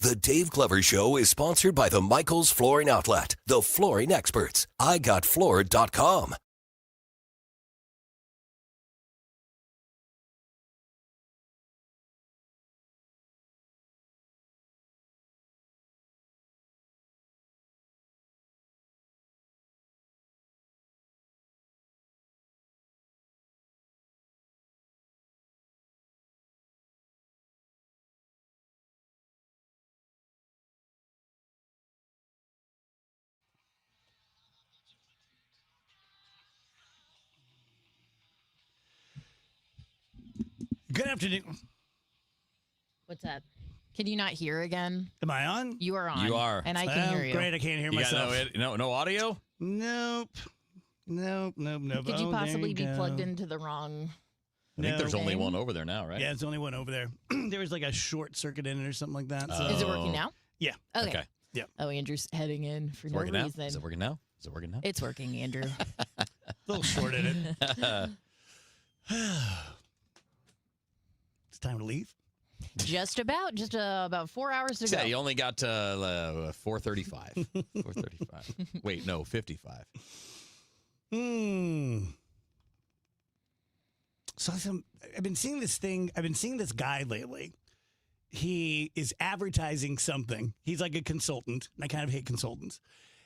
The Dave Glover Show is sponsored by the Michaels Flooring Outlet, the flooring experts. IGotFloored.com. Good afternoon. What's up? Can you not hear again? Am I on? You are on. You are. And I can hear you. Great, I can't hear You myself. got no audio? Nope. Could you possibly be plugged into the wrong? I think there's only thing? one over there now, right? Yeah, there's only one over there. There was like a short circuit in it or something like that. So. Is it working now? Yeah. Okay. Yeah. Oh, Andrew's heading in for Is it no working now? reason. Is it working now? Is it working now? It's working, Andrew. A little short in it. It's time to leave. Just about 4 hours to Yeah, go. you only got 4:35. 4:35. Wait, no, 55. So I've been seeing this thing. I've been seeing this guy lately. He is advertising something. He's like a consultant, and I kind of hate consultants.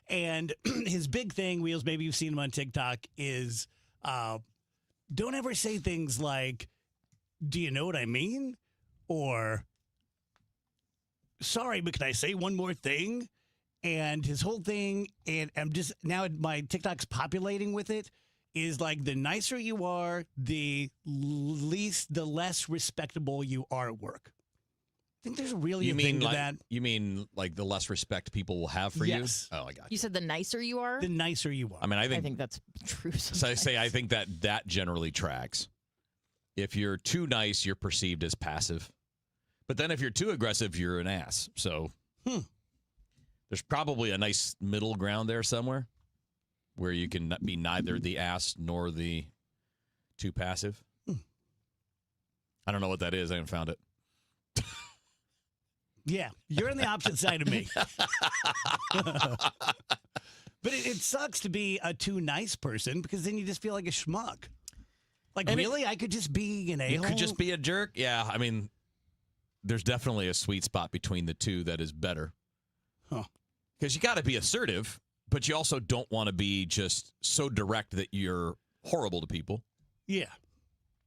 And his big thing, Wheels, maybe you've seen him on TikTok, is don't ever say things like, do you know what I mean? Or, sorry, but can I say one more thing? And his whole thing, and I'm just, now my TikTok's populating with it, is like the nicer you are, the less respectable you are at work. I think there's really a thing to that. You mean like the less respect people will have for Yes. you? Oh, I got You said the nicer you are? The nicer you are. I mean, I think that's true. So I think that generally tracks. If you're too nice, you're perceived as passive. But then if you're too aggressive, you're an ass. So there's probably a nice middle ground there somewhere where you can be neither the ass nor the too passive. I don't know what that is. I haven't found it. Yeah, you're on the opposite side of me. But it sucks to be a too nice person because then you just feel like a schmuck. Like, And really? I could just be an You a-hole? could just be a jerk. Yeah, I mean, there's definitely a sweet spot between the two that is better. Huh. Because you got to be assertive, but you also don't want to be just so direct that you're horrible to people, Yeah.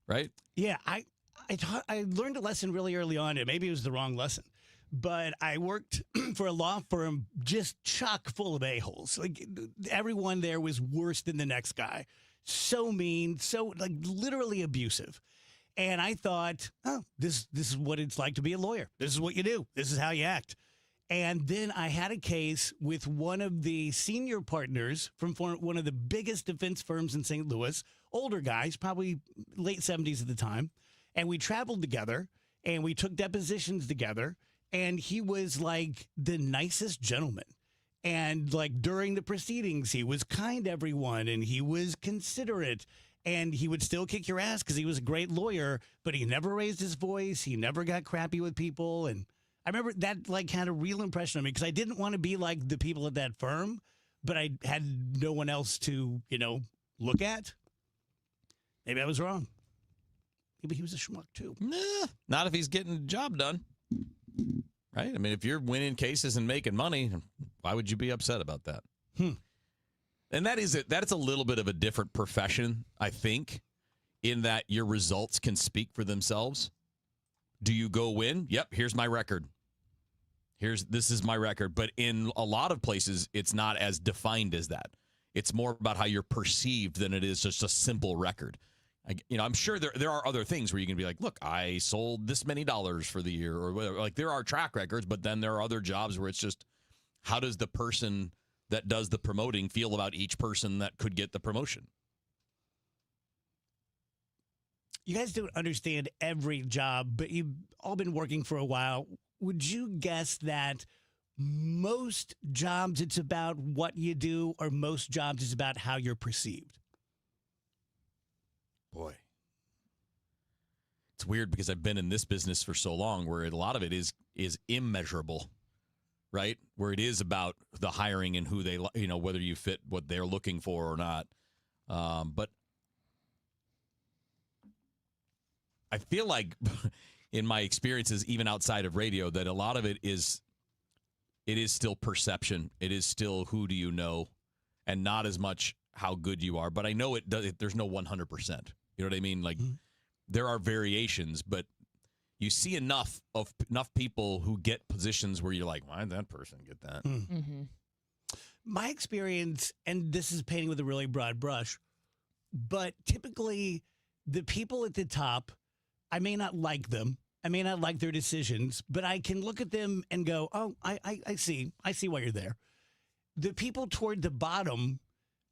right? Yeah, I learned a lesson really early on, and maybe it was the wrong lesson. But I worked for a law firm just chock full of a-holes. Like, everyone there was worse than the next guy. So mean, so, like, literally abusive. And I thought, oh, this is what it's like to be a lawyer. This is what you do. This is how you act. And then I had a case with one of the senior partners from one of the biggest defense firms in St. Louis, older guys, probably late 70s at the time. And we traveled together, and we took depositions together. And he was like the nicest gentleman. And like during the proceedings, he was kind to everyone and he was considerate. And he would still kick your ass because he was a great lawyer, but he never raised his voice. He never got crappy with people. And I remember that like had a real impression on me because I didn't want to be like the people at that firm, but I had no one else to, look at. Maybe I was wrong. Maybe he was a schmuck too. Nah, not if he's getting the job done. Right? I mean, if you're winning cases and making money, why would you be upset about that? And that's a little bit of a different profession, I think, in that your results can speak for themselves. Do you go win? Yep, here's my record. This is my record. But in a lot of places, it's not as defined as that. It's more about how you're perceived than it is just a simple record. I'm sure there are other things where you can be like, look, I sold this many dollars for the year or whatever. Like there are track records, but then there are other jobs where it's just how does the person that does the promoting feel about each person that could get the promotion? You guys don't understand every job, but you've all been working for a while. Would you guess that most jobs it's about what you do or most jobs it's about how you're perceived? Boy. It's weird because I've been in this business for so long where a lot of it is immeasurable. right? Where it is about the hiring and who they, whether you fit what they're looking for or not. But I feel like in my experiences, even outside of radio, that a lot of it is still perception. It is still who do you know, and not as much how good you are. But I know there's no 100%. You know what I mean? Like there are variations, but you see enough people who get positions where you're like, why did that person get that? Mm-hmm. My experience, and this is painting with a really broad brush, but typically the people at the top, I may not like them. I may not like their decisions, but I can look at them and go, oh, I see why you're there. The people toward the bottom,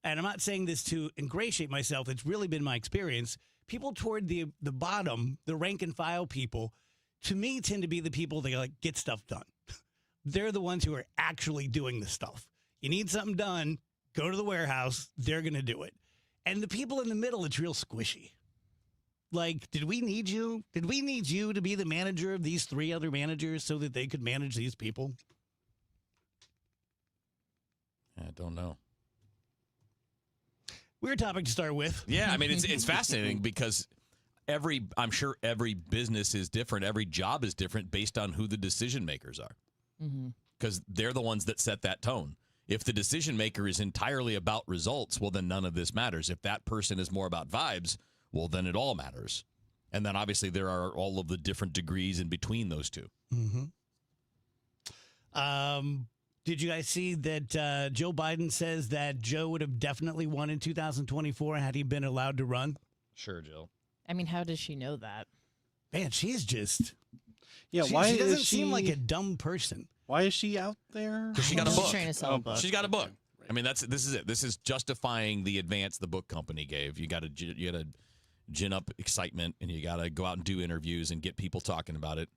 and I'm not saying this to ingratiate myself, it's really been my experience, people toward the bottom, the rank and file people, to me tend to be the people that like get stuff done. They're the ones who are actually doing the stuff. You need something done, go to the warehouse, they're going to do it. And the people in the middle, it's real squishy. Like, did we need you? Did we need you to be the manager of these 3 other managers so that they could manage these people? I don't know. Weird topic to start with. Yeah, I mean, it's fascinating because I'm sure every business is different. Every job is different based on who the decision makers are. Because they're the ones that set that tone. If the decision maker is entirely about results, well, then none of this matters. If that person is more about vibes, well, then it all matters. And then obviously there are all of the different degrees in between those two. Did you guys see that Joe Biden says that Joe would have definitely won in 2024 had he been allowed to run? Sure, Jill. I mean, how does she know that? Man, she's just... Yeah, she doesn't seem like a dumb person. Why is she out there? Because she got a book. She's trying to sell a book. She's got a book. I mean, this is it. This is justifying the advance the book company gave. You got to gin up excitement, and you got to go out and do interviews and get people talking about it.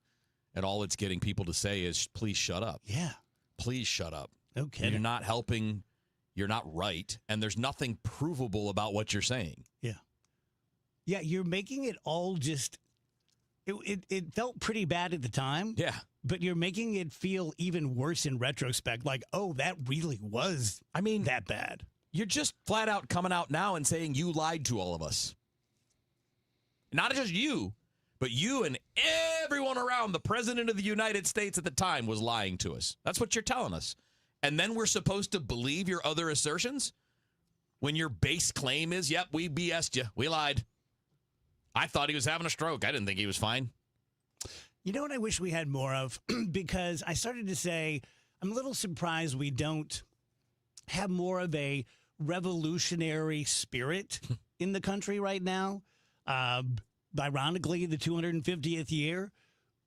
And all it's getting people to say is, please shut up. Yeah. Please shut up. Okay. You're not helping. You're not right. And there's nothing provable about what you're saying. Yeah. Yeah, you're making it all just... It felt pretty bad at the time. Yeah. But you're making it feel even worse in retrospect. Like, oh, that really was, that bad. You're just flat out coming out now and saying you lied to all of us. Not just you, but you and everyone around the president of the United States at the time was lying to us. That's what you're telling us. And then we're supposed to believe your other assertions? When your base claim is, yep, we BS'd you. We lied. I thought he was having a stroke. I didn't think he was fine. You know what I wish we had more of? Because I started to say, I'm a little surprised we don't have more of a revolutionary spirit in the country right now. Ironically, the 250th year.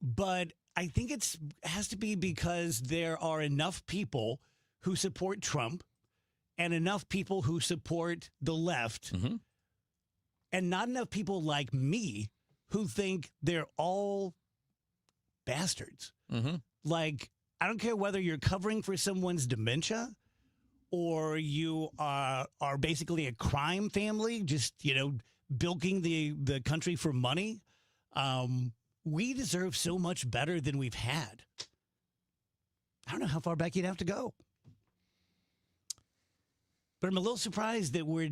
But I think it has to be because there are enough people who support Trump and enough people who support the left. And not enough people like me who think they're all bastards. Like, I don't care whether you're covering for someone's dementia or you are basically a crime family, just, bilking the country for money. We deserve so much better than we've had. I don't know how far back you'd have to go. But I'm a little surprised that we're...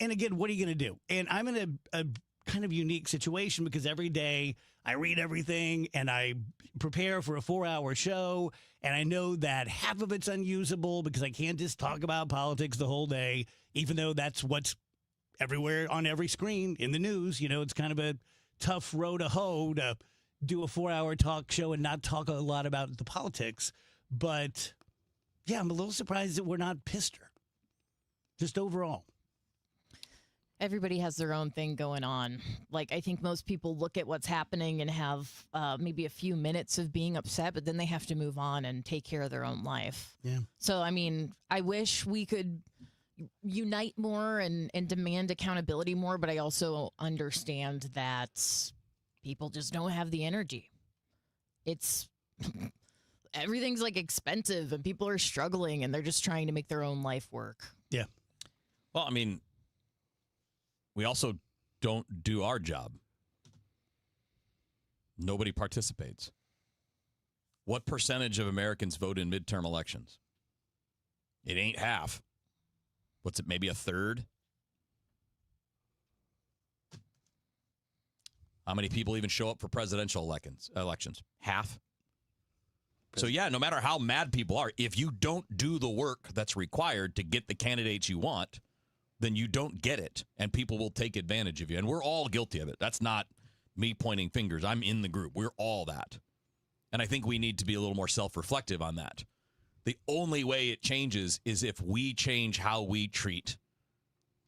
And again, what are you going to do? And I'm in a kind of unique situation because every day I read everything and I prepare for a 4-hour show. And I know that half of it's unusable because I can't just talk about politics the whole day, even though that's what's everywhere on every screen in the news. It's kind of a tough row to hoe to do a 4-hour talk show and not talk a lot about the politics. But yeah, I'm a little surprised that we're not pissed her. Just overall. Everybody has their own thing going on. Like, I think most people look at what's happening and have maybe a few minutes of being upset, but then they have to move on and take care of their own life. Yeah. So, I mean, I wish we could unite more and demand accountability more, but I also understand that people just don't have the energy. It's everything's like expensive and people are struggling and they're just trying to make their own life work. Yeah. Well, I mean, we also don't do our job. Nobody participates. What percentage of Americans vote in midterm elections? It ain't half. What's it, maybe a third? How many people even show up for presidential elections? Half. So, yeah, no matter how mad people are, if you don't do the work that's required to get the candidates you want, then you don't get it, and people will take advantage of you. And we're all guilty of it. That's not me pointing fingers. I'm in the group. We're all that. And I think we need to be a little more self-reflective on that. The only way it changes is if we change how we treat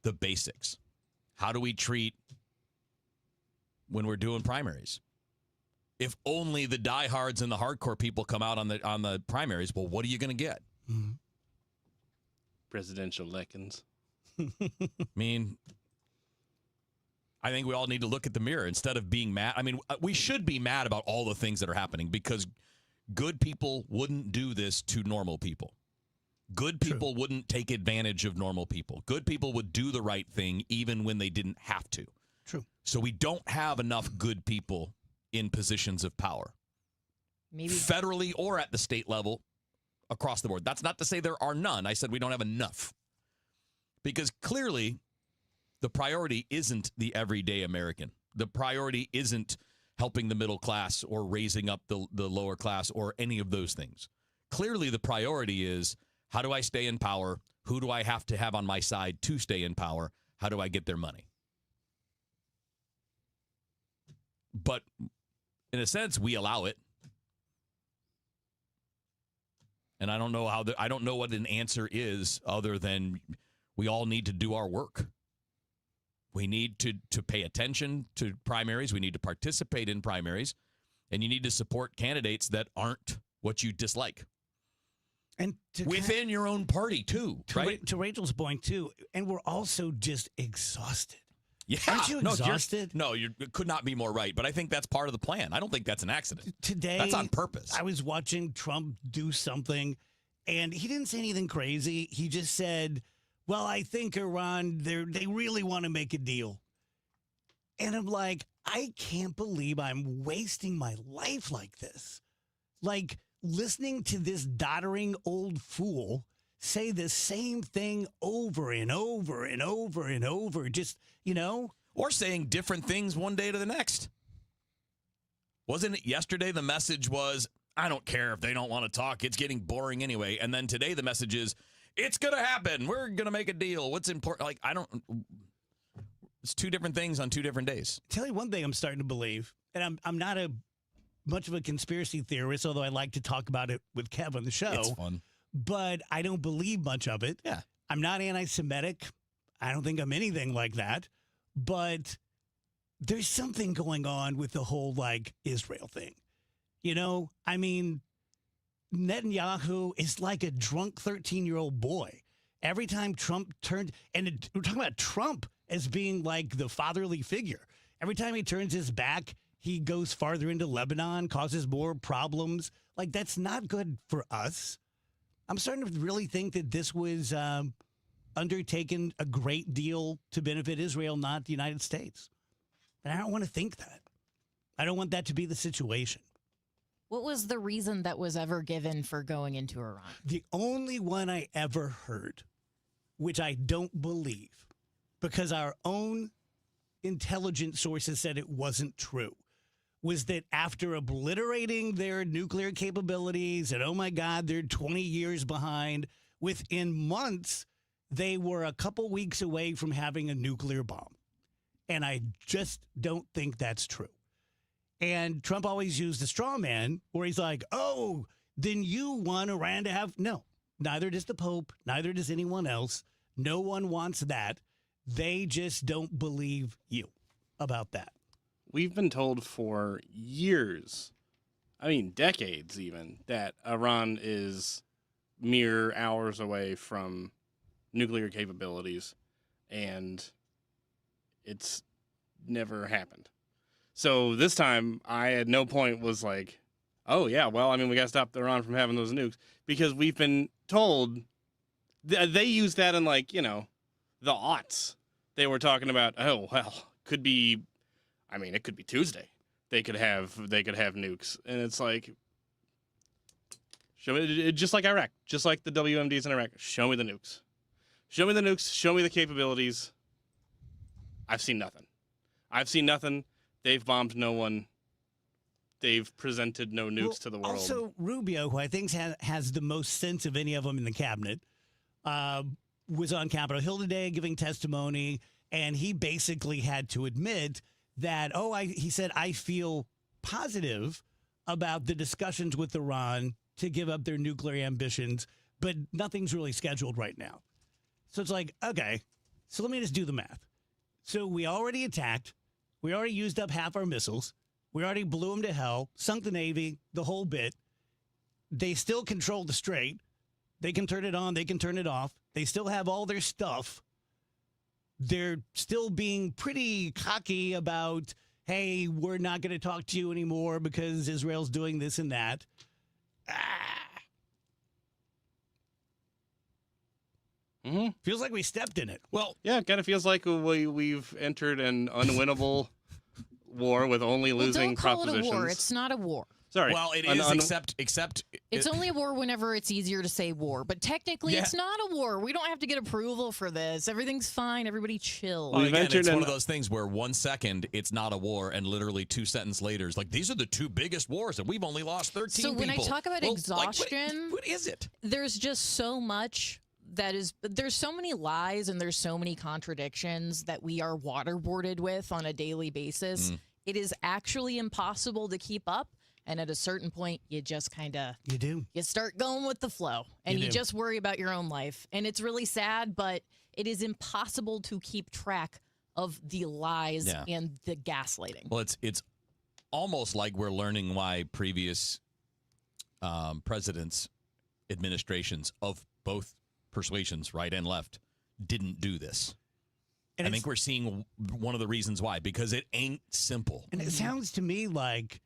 the basics. How do we treat when we're doing primaries? If only the diehards and the hardcore people come out on the primaries, well, what are you going to get? Mm-hmm. Presidential elections. I mean, I think we all need to look at the mirror instead of being mad. I mean, we should be mad about all the things that are happening because good people wouldn't do this to normal people. Good people wouldn't take advantage of normal people. Good people would do the right thing even when they didn't have to. True. So we don't have enough good people in positions of power. Maybe federally or at the state level across the board. That's not to say there are none. I said we don't have enough. Because clearly the priority isn't the everyday American. The priority isn't helping the middle class or raising up the lower class or any of those things. Clearly the priority is, how do I stay in power? Who do I have to have on my side to stay in power? How do I get their money? But in a sense, we allow it. And I don't know I don't know what an answer is other than we all need to do our work. We need to pay attention to primaries. We need to participate in primaries. And you need to support candidates that aren't what you dislike. And within your own party, too, right? To Rachel's point, too. And we're also just exhausted. Yeah. Aren't you exhausted? You could not be more right. But I think that's part of the plan. I don't think that's an accident. Today, that's on purpose. I was watching Trump do something, and he didn't say anything crazy. He just said, well, I think Iran, they really want to make a deal. And I'm like, I can't believe I'm wasting my life like this. Like, listening to this doddering old fool say the same thing over and over and over and over. Just, Or saying different things one day to the next. Wasn't it yesterday the message was, I don't care if they don't want to talk. It's getting boring anyway. And then today the message is, it's going to happen. We're going to make a deal. What's important? Like, it's two different things on two different days. Tell you one thing I'm starting to believe, and I'm not much of a conspiracy theorist, although I like to talk about it with Kev on the show. It's fun. But I don't believe much of it. Yeah. I'm not anti-Semitic. I don't think I'm anything like that. But there's something going on with the whole, Israel thing. I mean, Netanyahu is like a drunk 13-year-old boy. Every time Trump turned, and we're talking about Trump as being like the fatherly figure. Every time he turns his back, he goes farther into Lebanon, causes more problems. Like, that's not good for us. I'm starting to really think that this was undertaken a great deal to benefit Israel, not the United States. And I don't want to think that. I don't want that to be the situation. What was the reason that was ever given for going into Iran? The only one I ever heard, which I don't believe, because our own intelligence sources said it wasn't true, was that after obliterating their nuclear capabilities and, oh my God, they're 20 years behind, within months, they were a couple weeks away from having a nuclear bomb. And I just don't think that's true. And Trump always used the straw man where he's like, oh, then you want Iran to have. No, neither does the Pope. Neither does anyone else. No one wants that. They just don't believe you about that. We've been told for years, I mean, decades even, that Iran is mere hours away from nuclear capabilities, and it's never happened. So this time, I at no point was like, oh, yeah, well, I mean, we got to stop Iran from having those nukes, because we've been told they use that in, the aughts. They were talking about, oh, well, could be, I mean, it could be Tuesday. They could have nukes. And it's like, Show me just like Iraq, just like the WMDs in Iraq. Show me the nukes. Show me the nukes. Show me the capabilities. I've seen nothing. They've bombed no one. They've presented no nukes to the world. Also, Rubio, who I think has the most sense of any of them in the cabinet, was on Capitol Hill today giving testimony, and he basically had to admit that, he said, I feel positive about the discussions with Iran to give up their nuclear ambitions, but nothing's really scheduled right now. So it's like, okay, so let me just do the math. So we already attacked. We already used up half our missiles. We already blew them to hell, sunk the Navy, the whole bit. They still control the strait. They can turn it on. They can turn it off. They still have all their stuff. They're still being pretty cocky about, hey, we're not going to talk to you anymore because Israel's doing this and that. Feels like we stepped in it. Well, yeah, it kind of feels like we've entered an unwinnable war with only losing don't call propositions. it a war. It's not a war. Sorry. Well, it is, except it's only a war whenever it's easier to say war. But technically, it's not a war. We don't have to get approval for this. Everything's fine. Everybody chill. Well, again, it's one of those things where 1 second it's not a war, and literally 2 sentences later, it's like, these are the 2 biggest wars, and we've only lost 13 So people. when I talk about exhaustion, what is it? There's just so much there's so many lies and there's so many contradictions that we are waterboarded with on a daily basis. It is actually impossible to keep up. And at a certain point, you just you start going with the flow, and you just worry about your own life. And it's really sad, but it is impossible to keep track of the lies and the gaslighting. Well, it's almost like we're learning why previous presidents, administrations of both persuasions, right and left, didn't do this. And I think we're seeing one of the reasons why, because it ain't simple. And it sounds to me like,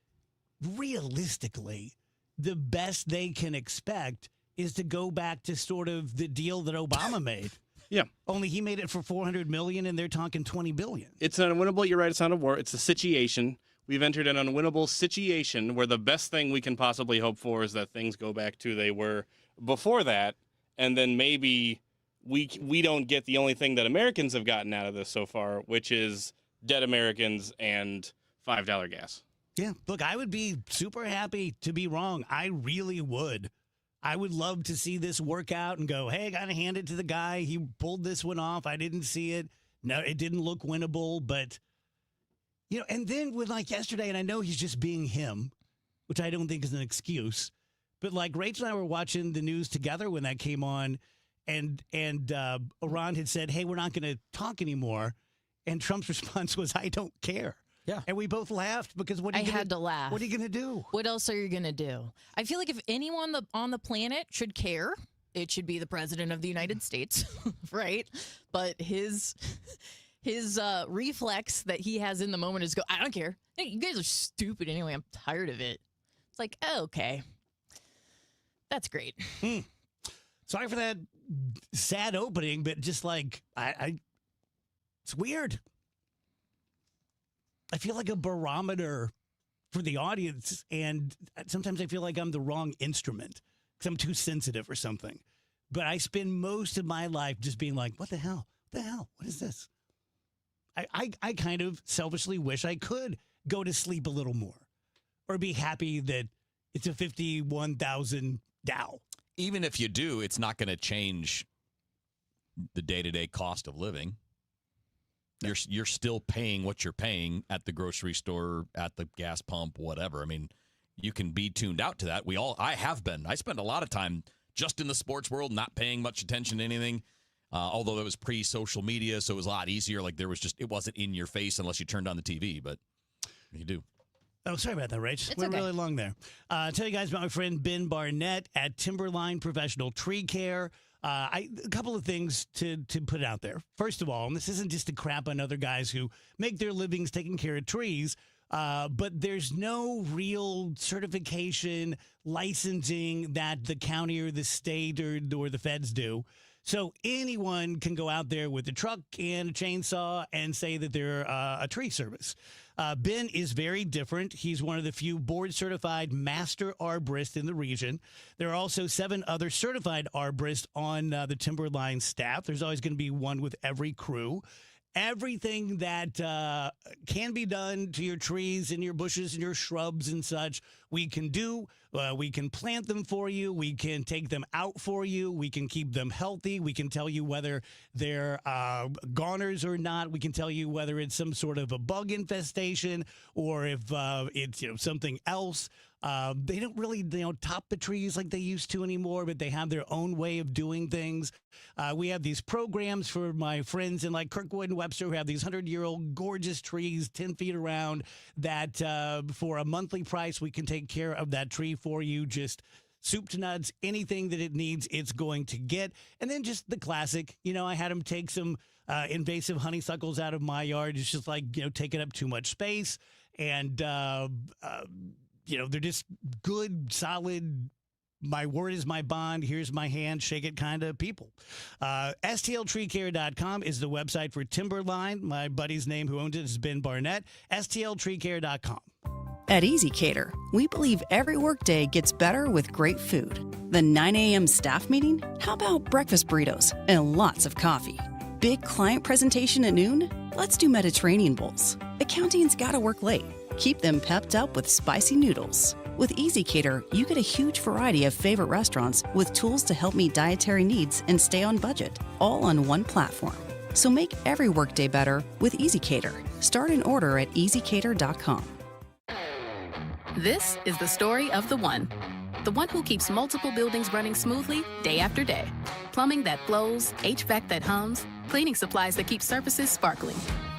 realistically, the best they can expect is to go back to sort of the deal that Obama made. Yeah. Only he made it for $400 million, and they're talking $20 billion. It's an unwinnable, you're right, it's not a war. It's a situation. We've entered an unwinnable situation where the best thing we can possibly hope for is that things go back to they were before that, and then maybe we don't get the only thing that Americans have gotten out of this so far, which is dead Americans and $5 gas. Yeah, look, I would be super happy to be wrong. I really would. I would love to see this work out and go, hey, I got to hand it to the guy. He pulled this one off. I didn't see it. No, it didn't look winnable. But, and then with like yesterday, and I know he's just being him, which I don't think is an excuse. But like Rachel and I were watching the news together when that came on, and Iran had said, hey, we're not going to talk anymore. And Trump's response was, I don't care. Yeah. And we both laughed because I had to laugh. What are you going to do? What else are you going to do? I feel like if anyone on the planet should care, it should be the president of the United States, right? But his reflex that he has in the moment is go, I don't care. Hey, you guys are stupid anyway. I'm tired of it. It's like, oh, okay. That's great. Sorry for that sad opening, but just like, it's weird. I feel like a barometer for the audience, and sometimes I feel like I'm the wrong instrument because I'm too sensitive or something. But I spend most of my life just being like, what the hell? What the hell? What is this? I kind of selfishly wish I could go to sleep a little more or be happy that it's a 51,000 Dow. Even if you do, it's not going to change the day-to-day cost of living. You're still paying what you're paying at the grocery store, at the gas pump, whatever. I mean, you can be tuned out to that. I have been. I spent a lot of time just in the sports world, not paying much attention to anything. Although it was pre-social media, so it was a lot easier. Like it wasn't in your face unless you turned on the TV, but you do. Oh, sorry about that, Rach. It's We're okay. really long there. Tell you guys about my friend Ben Barnett at Timberline Professional Tree Care. A couple of things to put out there. First of all, and this isn't just to crap on other guys who make their livings taking care of trees, but there's no real certification, licensing that the county or the state or the feds do. So anyone can go out there with a truck and a chainsaw and say that they're a tree service. Ben is very different. He's one of the few board-certified master arborists in the region. There are also 7 other certified arborists on the Timberline staff. There's always going to be one with every crew. Everything that can be done to your trees and your bushes and your shrubs and such, we can do. We can plant them for you. We can take them out for you. We can keep them healthy. We can tell you whether they're goners or not. We can tell you whether it's some sort of a bug infestation or if it's something else. They don't really top the trees like they used to anymore, but they have their own way of doing things. We have these programs for my friends in like Kirkwood and Webster who have these 100-year-old gorgeous trees 10 feet around that for a monthly price, we can take care of that tree for you. Just soup to nuts, anything that it needs, it's going to get. And then just the classic, I had them take some invasive honeysuckles out of my yard. It's just like, taking up too much space. And, they're just good, solid, my word is my bond, here's my hand, shake it kind of people. STLTreeCare.com is the website for Timberline. My buddy's name who owns it is Ben Barnett. STLTreeCare.com. At EasyCater, we believe every workday gets better with great food. The 9 a.m. staff meeting? How about breakfast burritos and lots of coffee? Big client presentation at noon? Let's do Mediterranean bowls. Accounting's gotta work late. Keep them pepped up with spicy noodles. With EasyCater, you get a huge variety of favorite restaurants with tools to help meet dietary needs and stay on budget, all on one platform. So make every workday better with EasyCater. Start an order at easycater.com. This is the story of the one who keeps multiple buildings running smoothly day after day. Plumbing that flows, HVAC that hums, cleaning supplies that keep surfaces sparkling.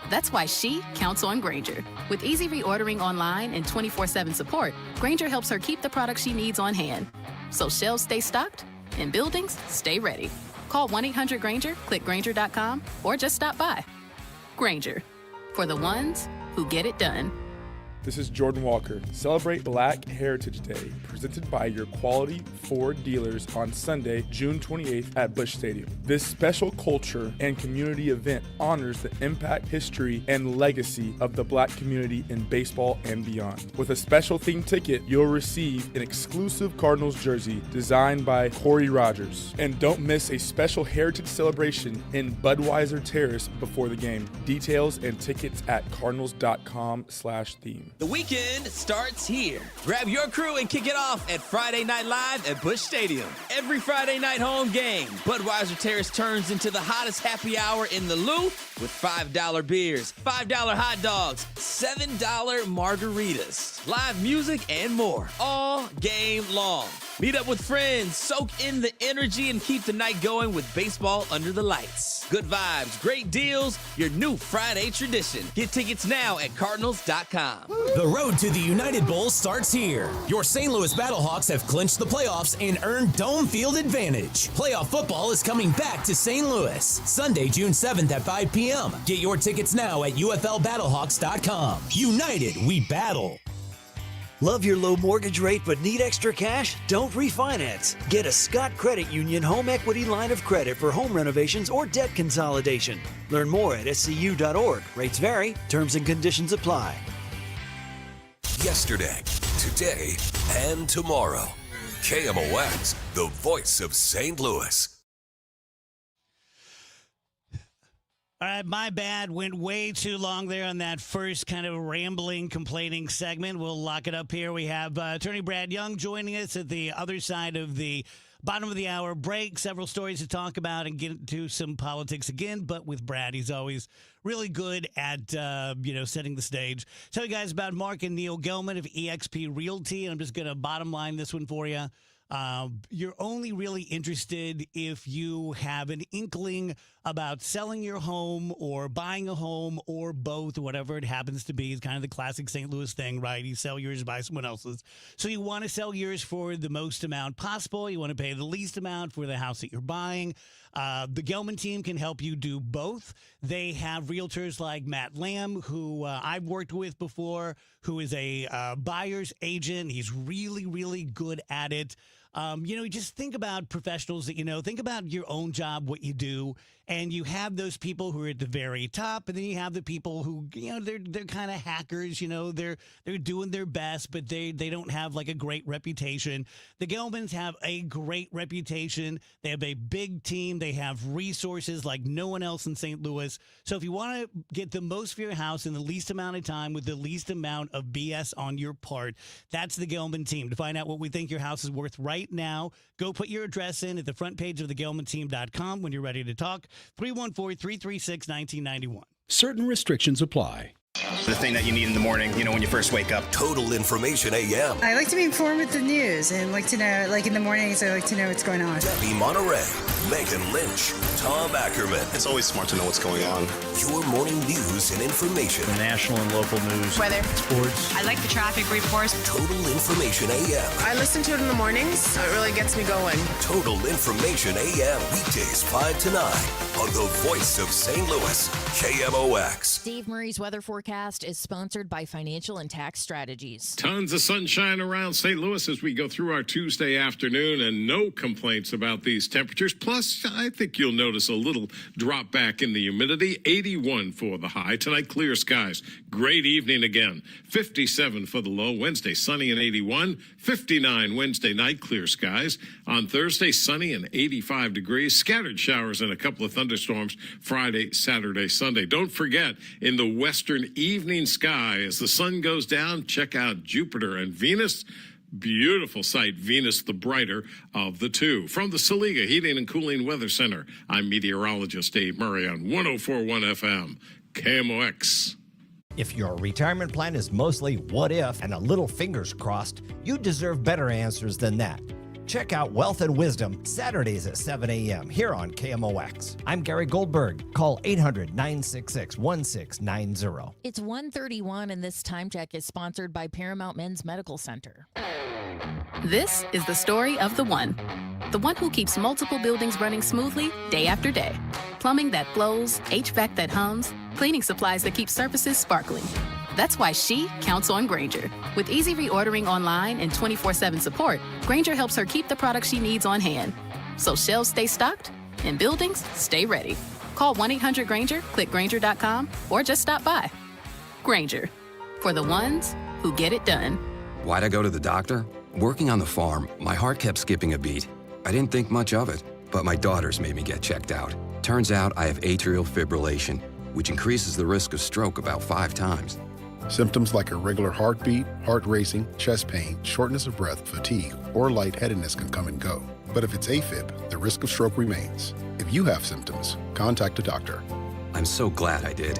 That's why she counts on Grainger. With easy reordering online and 24/7 support, Grainger helps her keep the products she needs on hand. So shelves stay stocked and buildings stay ready. Call 1-800-GRAINGER, click Grainger.com, or just stop by. Grainger, for the ones who get it done. This is Jordan Walker. Celebrate Black Heritage Day, presented by your quality Ford dealers on Sunday, June 28th at Busch Stadium. This special culture and community event honors the impact, history, and legacy of the Black community in baseball and beyond. With a special themed ticket, you'll receive an exclusive Cardinals jersey designed by Corey Rogers. And don't miss a special heritage celebration in Budweiser Terrace before the game. Details and tickets at cardinals.com/theme. The weekend starts here. Grab your crew and kick it off at Friday Night Live at Busch Stadium. Every Friday night home game, Budweiser Terrace turns into the hottest happy hour in the Lou with $5 beers, $5 hot dogs, $7 margaritas, live music, and more all game long. Meet up with friends, soak in the energy, and keep the night going with baseball under the lights. Good vibes, great deals, your new Friday tradition. Get tickets now at Cardinals.com. The road to the United Bowl starts here. Your St. Louis Battlehawks have clinched the playoffs and earned dome field advantage. Playoff football is coming back to St. Louis, Sunday, June 7th at 5 p.m. Get your tickets now at UFLBattlehawks.com. United, we battle. Love your low mortgage rate but need extra cash? Don't refinance. Get a Scott Credit Union home equity line of credit for home renovations or debt consolidation. Learn more at scu.org. Rates vary. Terms and conditions apply. Yesterday, today, and tomorrow. KMOX, the voice of St. Louis. All right, my bad. Went way too long there on that first kind of rambling, complaining segment. We'll lock it up here. We have Attorney Brad Young joining us at the other side of the bottom of the hour break. Several stories to talk about and get into some politics again. But with Brad, he's always really good at, setting the stage. Tell you guys about Mark and Neil Gelman of eXp Realty. And I'm just going to bottom line this one for you. You're only really interested if you have an inkling about selling your home or buying a home or both, whatever it happens to be. It's kind of the classic St. Louis thing, right? You sell yours, buy someone else's. So you want to sell yours for the most amount possible. You want to pay the least amount for the house that you're buying. The Gelman team can help you do both. They have realtors like Matt Lamb, who I've worked with before, who is a buyer's agent. He's really, really good at it. Just think about professionals that you know. Think about your own job, what you do, and you have those people who are at the very top, and then you have the people who, they're kind of hackers. They're doing their best, but they don't have like a great reputation. The Gelmans have a great reputation. They have a big team. They have resources like no one else in St. Louis. So if you want to get the most for your house in the least amount of time with the least amount of BS on your part, that's the Gelman team. To find out what we think your house is worth right now, go put your address in at the front page of thegelmanteam.com when you're ready to talk. 314-336-1991. Certain restrictions apply. The thing that you need in the morning, when you first wake up. Total Information AM. I like to be informed with the news and like to know, like in the mornings, I like to know what's going on. Debbie Monterey, Megan Lynch, Tom Ackerman. It's always smart to know what's going on. Your morning news and information. The national and local news. Weather. Sports. I like the traffic reports. Total Information AM. I listen to it in the mornings, so it really gets me going. Total Information AM. Weekdays 5 to 9 on the voice of St. Louis, KMOX. Dave Murray's weather forecast is sponsored by Financial and Tax Strategies. Tons of sunshine around St. Louis as we go through our Tuesday afternoon, and no complaints about these temperatures. Plus, I think you'll notice a little drop back in the humidity. 81 for the high. Tonight, clear skies. Great evening again. 57 for the low. Wednesday, sunny and 81. 59 Wednesday night, clear skies. On Thursday, sunny and 85 degrees. Scattered showers and a couple of thunderstorms Friday, Saturday, Sunday. Don't forget, in the western evening sky, as the sun goes down, check out Jupiter and Venus. Beautiful sight, Venus the brighter of the two. From the Saliga Heating and Cooling Weather Center, I'm meteorologist Dave Murray on 104.1 FM, KMOX. If your retirement plan is mostly what if and a little fingers crossed, you deserve better answers than that. Check out Wealth and Wisdom Saturdays at 7 a.m. here on KMOX. I'm Gary Goldberg. Call 800-966-1690. It's 1:31, and this time check is sponsored by Paramount Men's Medical Center. This is the story of the one who keeps multiple buildings running smoothly day after day. Plumbing that flows, HVAC that hums, cleaning supplies that keep surfaces sparkling. That's why she counts on Grainger. With easy reordering online and 24/7 support, Grainger helps her keep the products she needs on hand. So shelves stay stocked and buildings stay ready. Call 1-800-GRAINGER, click Grainger.com, or just stop by. Grainger, for the ones who get it done. Why'd I go to the doctor? Working on the farm, my heart kept skipping a beat. I didn't think much of it, but my daughters made me get checked out. Turns out I have atrial fibrillation, which increases the risk of stroke about 5 times. Symptoms like irregular heartbeat, heart racing, chest pain, shortness of breath, fatigue, or lightheadedness can come and go. But if it's AFib, the risk of stroke remains. If you have symptoms, contact a doctor. I'm so glad I did.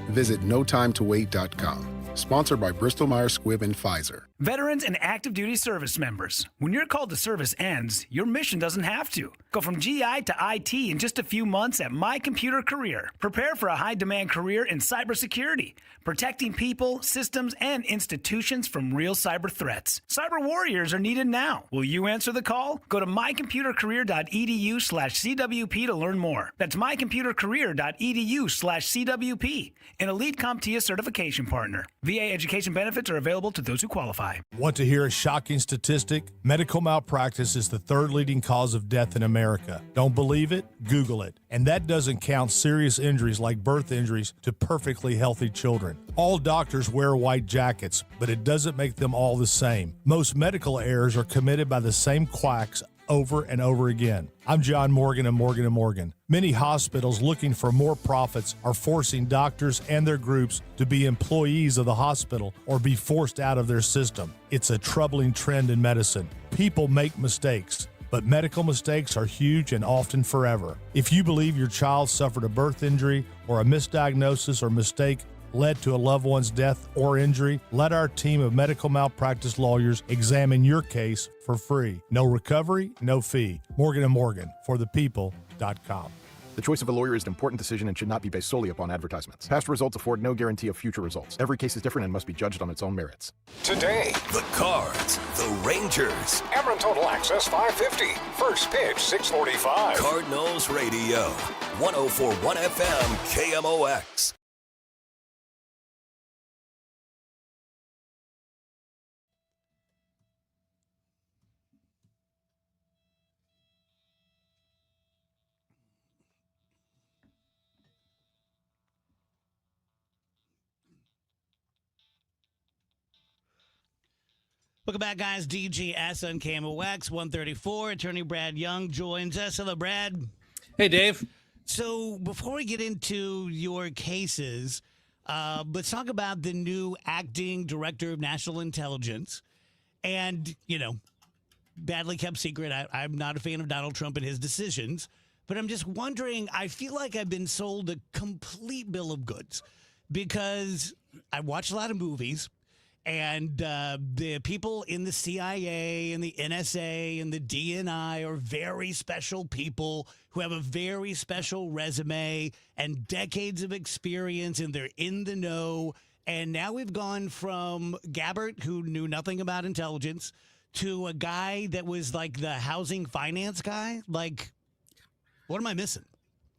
Visit notimetowait.com. Sponsored by Bristol-Myers Squibb and Pfizer. Veterans and active duty service members, when your call to service ends, your mission doesn't have to. Go from GI to IT in just a few months at My Computer Career. Prepare for a high-demand career in cybersecurity, protecting people, systems, and institutions from real cyber threats. Cyber warriors are needed now. Will you answer the call? Go to mycomputercareer.edu/CWP to learn more. That's mycomputercareer.edu/CWP, an elite CompTIA certification partner. VA education benefits are available to those who qualify. Want to hear a shocking statistic? Medical malpractice is the 3rd leading cause of death in America. Don't believe it? Google it. And that doesn't count serious injuries like birth injuries to perfectly healthy children. All doctors wear white jackets, but it doesn't make them all the same. Most medical errors are committed by the same quacks over and over again. I'm John Morgan of Morgan & Morgan. Many hospitals looking for more profits are forcing doctors and their groups to be employees of the hospital or be forced out of their system. It's a troubling trend in medicine. People make mistakes, but medical mistakes are huge and often forever. If you believe your child suffered a birth injury or a misdiagnosis or mistake led to a loved one's death or injury, let our team of medical malpractice lawyers examine your case for free. No recovery, no fee. Morgan & Morgan, forthepeople.com. The choice of a lawyer is an important decision and should not be based solely upon advertisements. Past results afford no guarantee of future results. Every case is different and must be judged on its own merits. Today, the Cards, the Rangers. Ameren Total Access 550. First pitch 6:45. Cardinals Radio, 104.1 FM, KMOX. Welcome back, guys. DGS on KMOX 134. Attorney Brad Young joins us. Hello, Brad. Hey, Dave. So before we get into your cases, let's talk about the new acting director of national intelligence. And, badly kept secret. I'm not a fan of Donald Trump and his decisions. But I'm just wondering, I feel like I've been sold a complete bill of goods because I watch a lot of movies. And the people in the CIA and the NSA and the DNI are very special people who have a very special resume and decades of experience, and they're in the know. And now we've gone from Gabbard, who knew nothing about intelligence, to a guy that was like the housing finance guy. Like, what am I missing?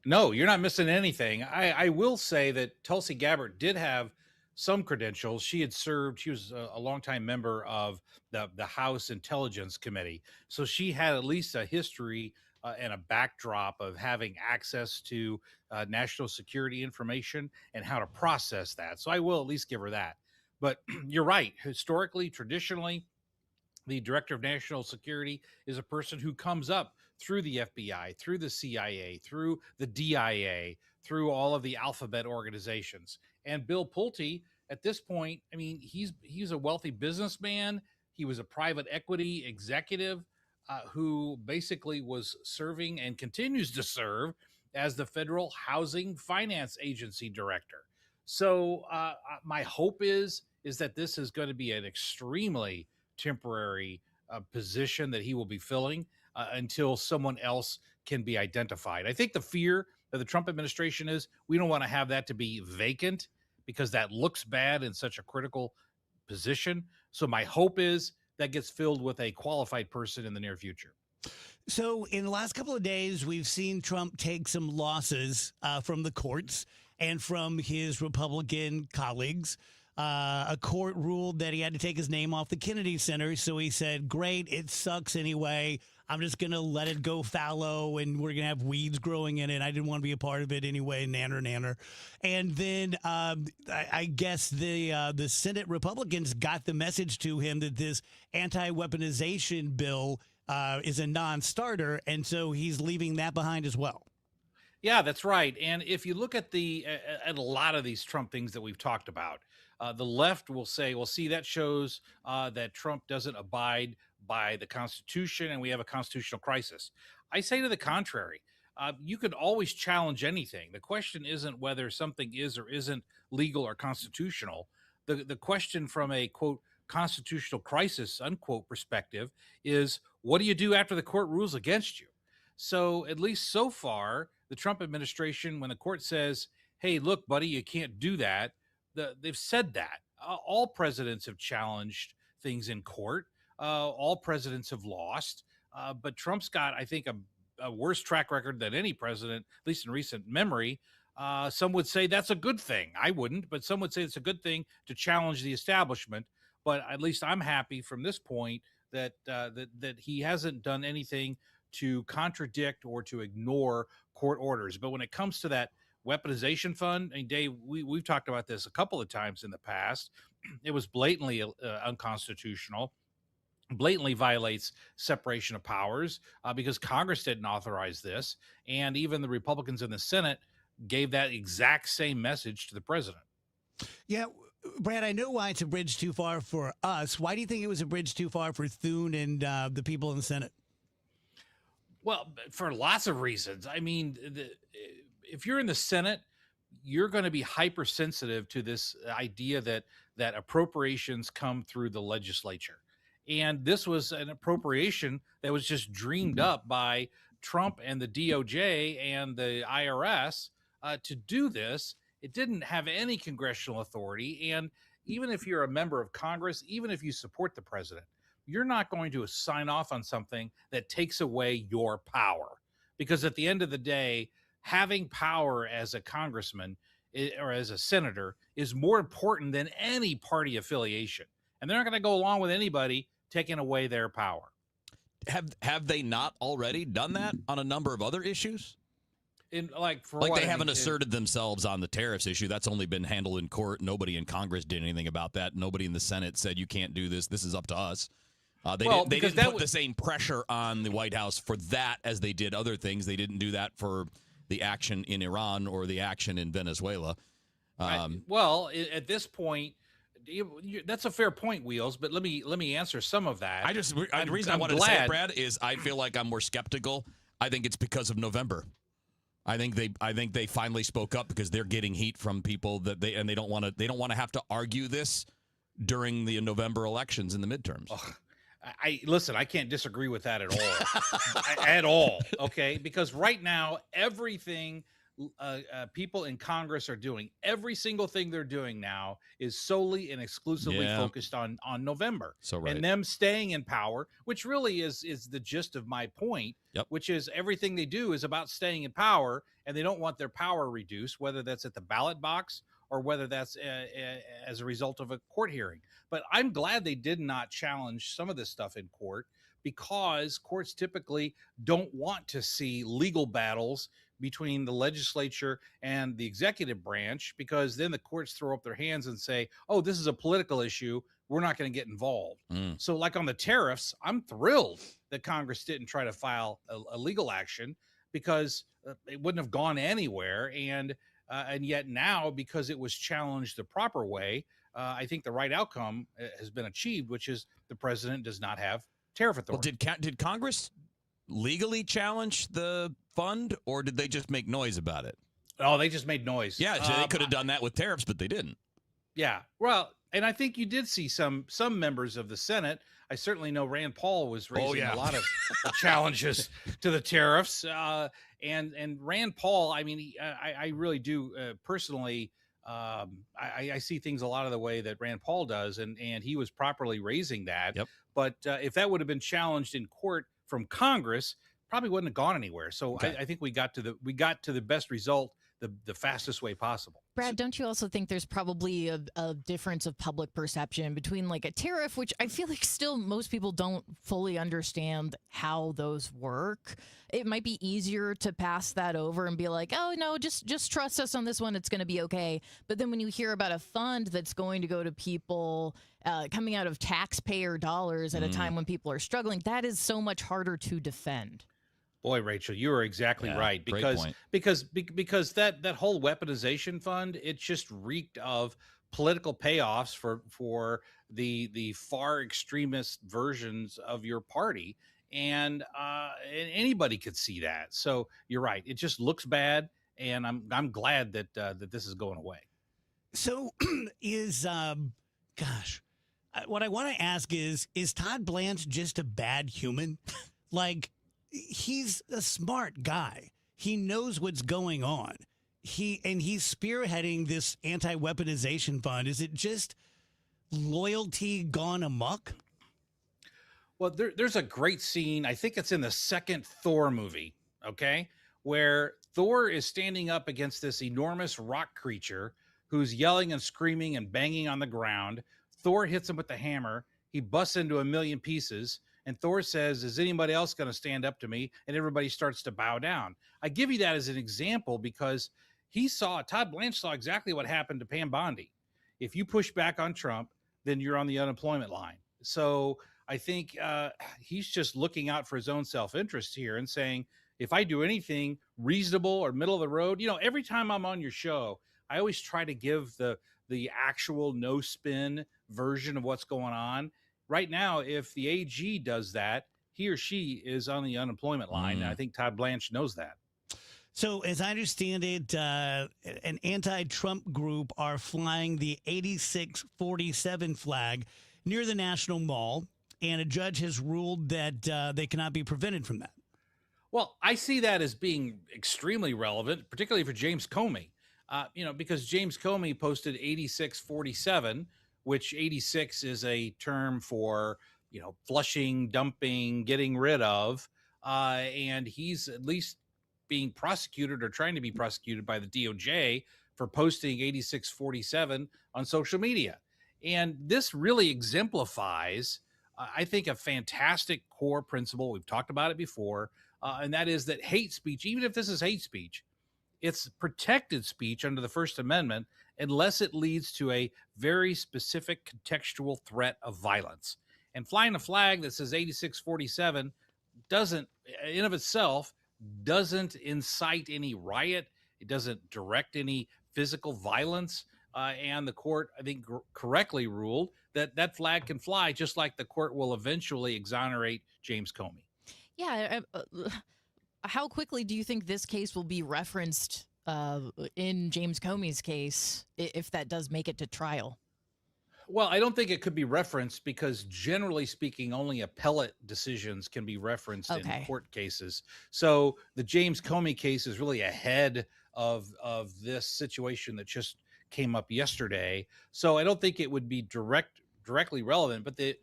No, you're not missing anything. I will say that Tulsi Gabbard did have some credentials. She was a longtime member of the House Intelligence Committee. So she had at least a history and a backdrop of having access to national security information and how to process that. So I will at least give her that. But you're right. Historically, traditionally, the director of national security is a person who comes up through the FBI, through the CIA, through the DIA, through all of the alphabet organizations. And Bill Pulte, at this point, I mean, he's a wealthy businessman. He was a private equity executive who basically was serving and continues to serve as the Federal Housing Finance Agency director. So my hope is that this is going to be an extremely temporary position that he will be filling until someone else can be identified. I think the fear of the Trump administration is we don't want to have that to be vacant because that looks bad in such a critical position. So my hope is that gets filled with a qualified person in the near future. So in the last couple of days, we've seen Trump take some losses from the courts and from his Republican colleagues. A court ruled that he had to take his name off the Kennedy Center. So he said, great, it sucks anyway. I'm just going to let it go fallow and we're going to have weeds growing in it. I didn't want to be a part of it anyway, nanner. And then I guess the Senate Republicans got the message to him that this anti-weaponization bill is a non-starter. And so he's leaving that behind as well. Yeah, that's right. And if you look at at a lot of these Trump things that we've talked about, the left will say, well, see, that shows that Trump doesn't abide by the Constitution and we have a constitutional crisis. I say to the contrary. You could always challenge anything. The question isn't whether something is or isn't legal or constitutional. The question from a, quote, constitutional crisis, unquote, perspective is, what do you do after the court rules against you? So at least so far, the Trump administration, when the court says, hey, look, buddy, you can't do that, they've said that. All presidents have challenged things in court. All presidents have lost. But Trump's got, I think, a worse track record than any president, at least in recent memory. Some would say that's a good thing. I wouldn't, but some would say it's a good thing to challenge the establishment. But at least I'm happy from this point that he hasn't done anything to contradict or to ignore court orders. But when it comes to that weaponization fund, and Dave, we've talked about this a couple of times in the past. It was blatantly unconstitutional, blatantly violates separation of powers because Congress didn't authorize this. And even the Republicans in the Senate gave that exact same message to the president. Yeah, Brad, I know why it's a bridge too far for us. Why do you think it was a bridge too far for Thune and the people in the Senate? Well, for lots of reasons. I mean, if you're in the Senate, you're going to be hypersensitive to this idea that appropriations come through the legislature. And this was an appropriation that was just dreamed up by Trump and the DOJ and the IRS to do this. It didn't have any congressional authority. And even if you're a member of Congress, even if you support the president, you're not going to sign off on something that takes away your power. Because at the end of the day, having power as a congressman or as a senator is more important than any party affiliation. And they're not going to go along with anybody taking away their power. Have they not already done that on a number of other issues? They haven't asserted themselves on the tariffs issue. That's only been handled in court. Nobody in Congress did anything about that. Nobody in the Senate said you can't do this. This is up to us. They didn't put the same pressure on the White House for that as they did other things. They didn't do that for the action in Iran or the action in Venezuela. At this point, that's a fair point, Wheels. But let me answer some of that. The reason I wanted to say it, Brad, is I feel like I'm more skeptical. I think it's because of November. I think they finally spoke up because they're getting heat from people that they don't want to have to argue this during the November elections in the midterms. I can't disagree with that at all. At all. Okay. Because right now, everything people in Congress are doing, every single thing they're doing now is solely and exclusively focused on November. So right. And them staying in power, which really is the gist of my point, which is everything they do is about staying in power, and they don't want their power reduced, whether that's at the ballot box or whether that's as a result of a court hearing. But I'm glad they did not challenge some of this stuff in court, because courts typically don't want to see legal battles between the legislature and the executive branch, because then the courts throw up their hands and say, oh, this is a political issue, we're not going to get involved. So like on the tariffs, I'm thrilled that Congress didn't try to file a legal action, because it wouldn't have gone anywhere. And yet now, because it was challenged the proper way, I think the right outcome has been achieved, which is the president does not have tariff authority. Well, did Congress legally challenge the fund, or did they just make noise about it? Oh, they just made noise. Yeah, they could have done that with tariffs, but they didn't. Yeah, well, and I think you did see some members of the Senate. I certainly know Rand Paul was raising a lot of challenges to the tariffs. And Rand Paul, I mean, I really do personally. I see things a lot of the way that Rand Paul does, and he was properly raising that. Yep. But if that would have been challenged in court from Congress, probably wouldn't have gone anywhere. So Okay. I think we got to the best result the fastest way possible. Brad, don't you also think there's probably a difference of public perception between like a tariff, which I feel like still most people don't fully understand how those work? It might be easier to pass that over and be like, oh, no, just trust us on this one. It's going to be okay. But then when you hear about a fund that's going to go to people coming out of taxpayer dollars at a time when people are struggling, that is so much harder to defend. Boy, Rachel, you are exactly right, because that whole weaponization fund, it just reeked of political payoffs for the far extremist versions of your party, and anybody could see that. So you're right; it just looks bad, and I'm glad that that this is going away. So what I want to ask is Todd Blanche just a bad human? Like, he's a smart guy. He knows what's going on. He's spearheading this anti-weaponization fund. Is it just loyalty gone amok? Well, there's a great scene. I think it's in the second Thor movie, okay, where Thor is standing up against this enormous rock creature who's yelling and screaming and banging on the ground. Thor hits him with the hammer. He busts into a million pieces. And Thor says, is anybody else going to stand up to me? And everybody starts to bow down. I give you that as an example because Todd Blanche saw exactly what happened to Pam Bondi. If you push back on Trump, then you're on the unemployment line. So I think he's just looking out for his own self-interest here and saying, if I do anything reasonable or middle of the road, every time I'm on your show, I always try to give the actual no spin version of what's going on. Right now, if the AG does that, he or she is on the unemployment line. And I think Todd Blanche knows that. So as I understand it, an anti-Trump group are flying the 8647 flag near the National Mall, and a judge has ruled that they cannot be prevented from that. Well, I see that as being extremely relevant, particularly for James Comey, because James Comey posted 8647, which 86 is a term for, flushing, dumping, getting rid of. And he's at least being prosecuted or trying to be prosecuted by the DOJ for posting 8647 on social media. And this really exemplifies, I think, a fantastic core principle. We've talked about it before. And that is that hate speech, even if this is hate speech, It's protected speech under the First Amendment unless it leads to a very specific contextual threat of violence. And flying a flag that says 8647 doesn't, in of itself, doesn't incite any riot. It doesn't direct any physical violence. And the court, I think, correctly ruled that that flag can fly, just like the court will eventually exonerate James Comey. Yeah. How quickly do you think this case will be referenced in James Comey's case, if that does make it to trial? Well, I don't think it could be referenced because, generally speaking, only appellate decisions can be referenced in court cases. So the James Comey case is really ahead of this situation that just came up yesterday. So I don't think it would be directly relevant, but the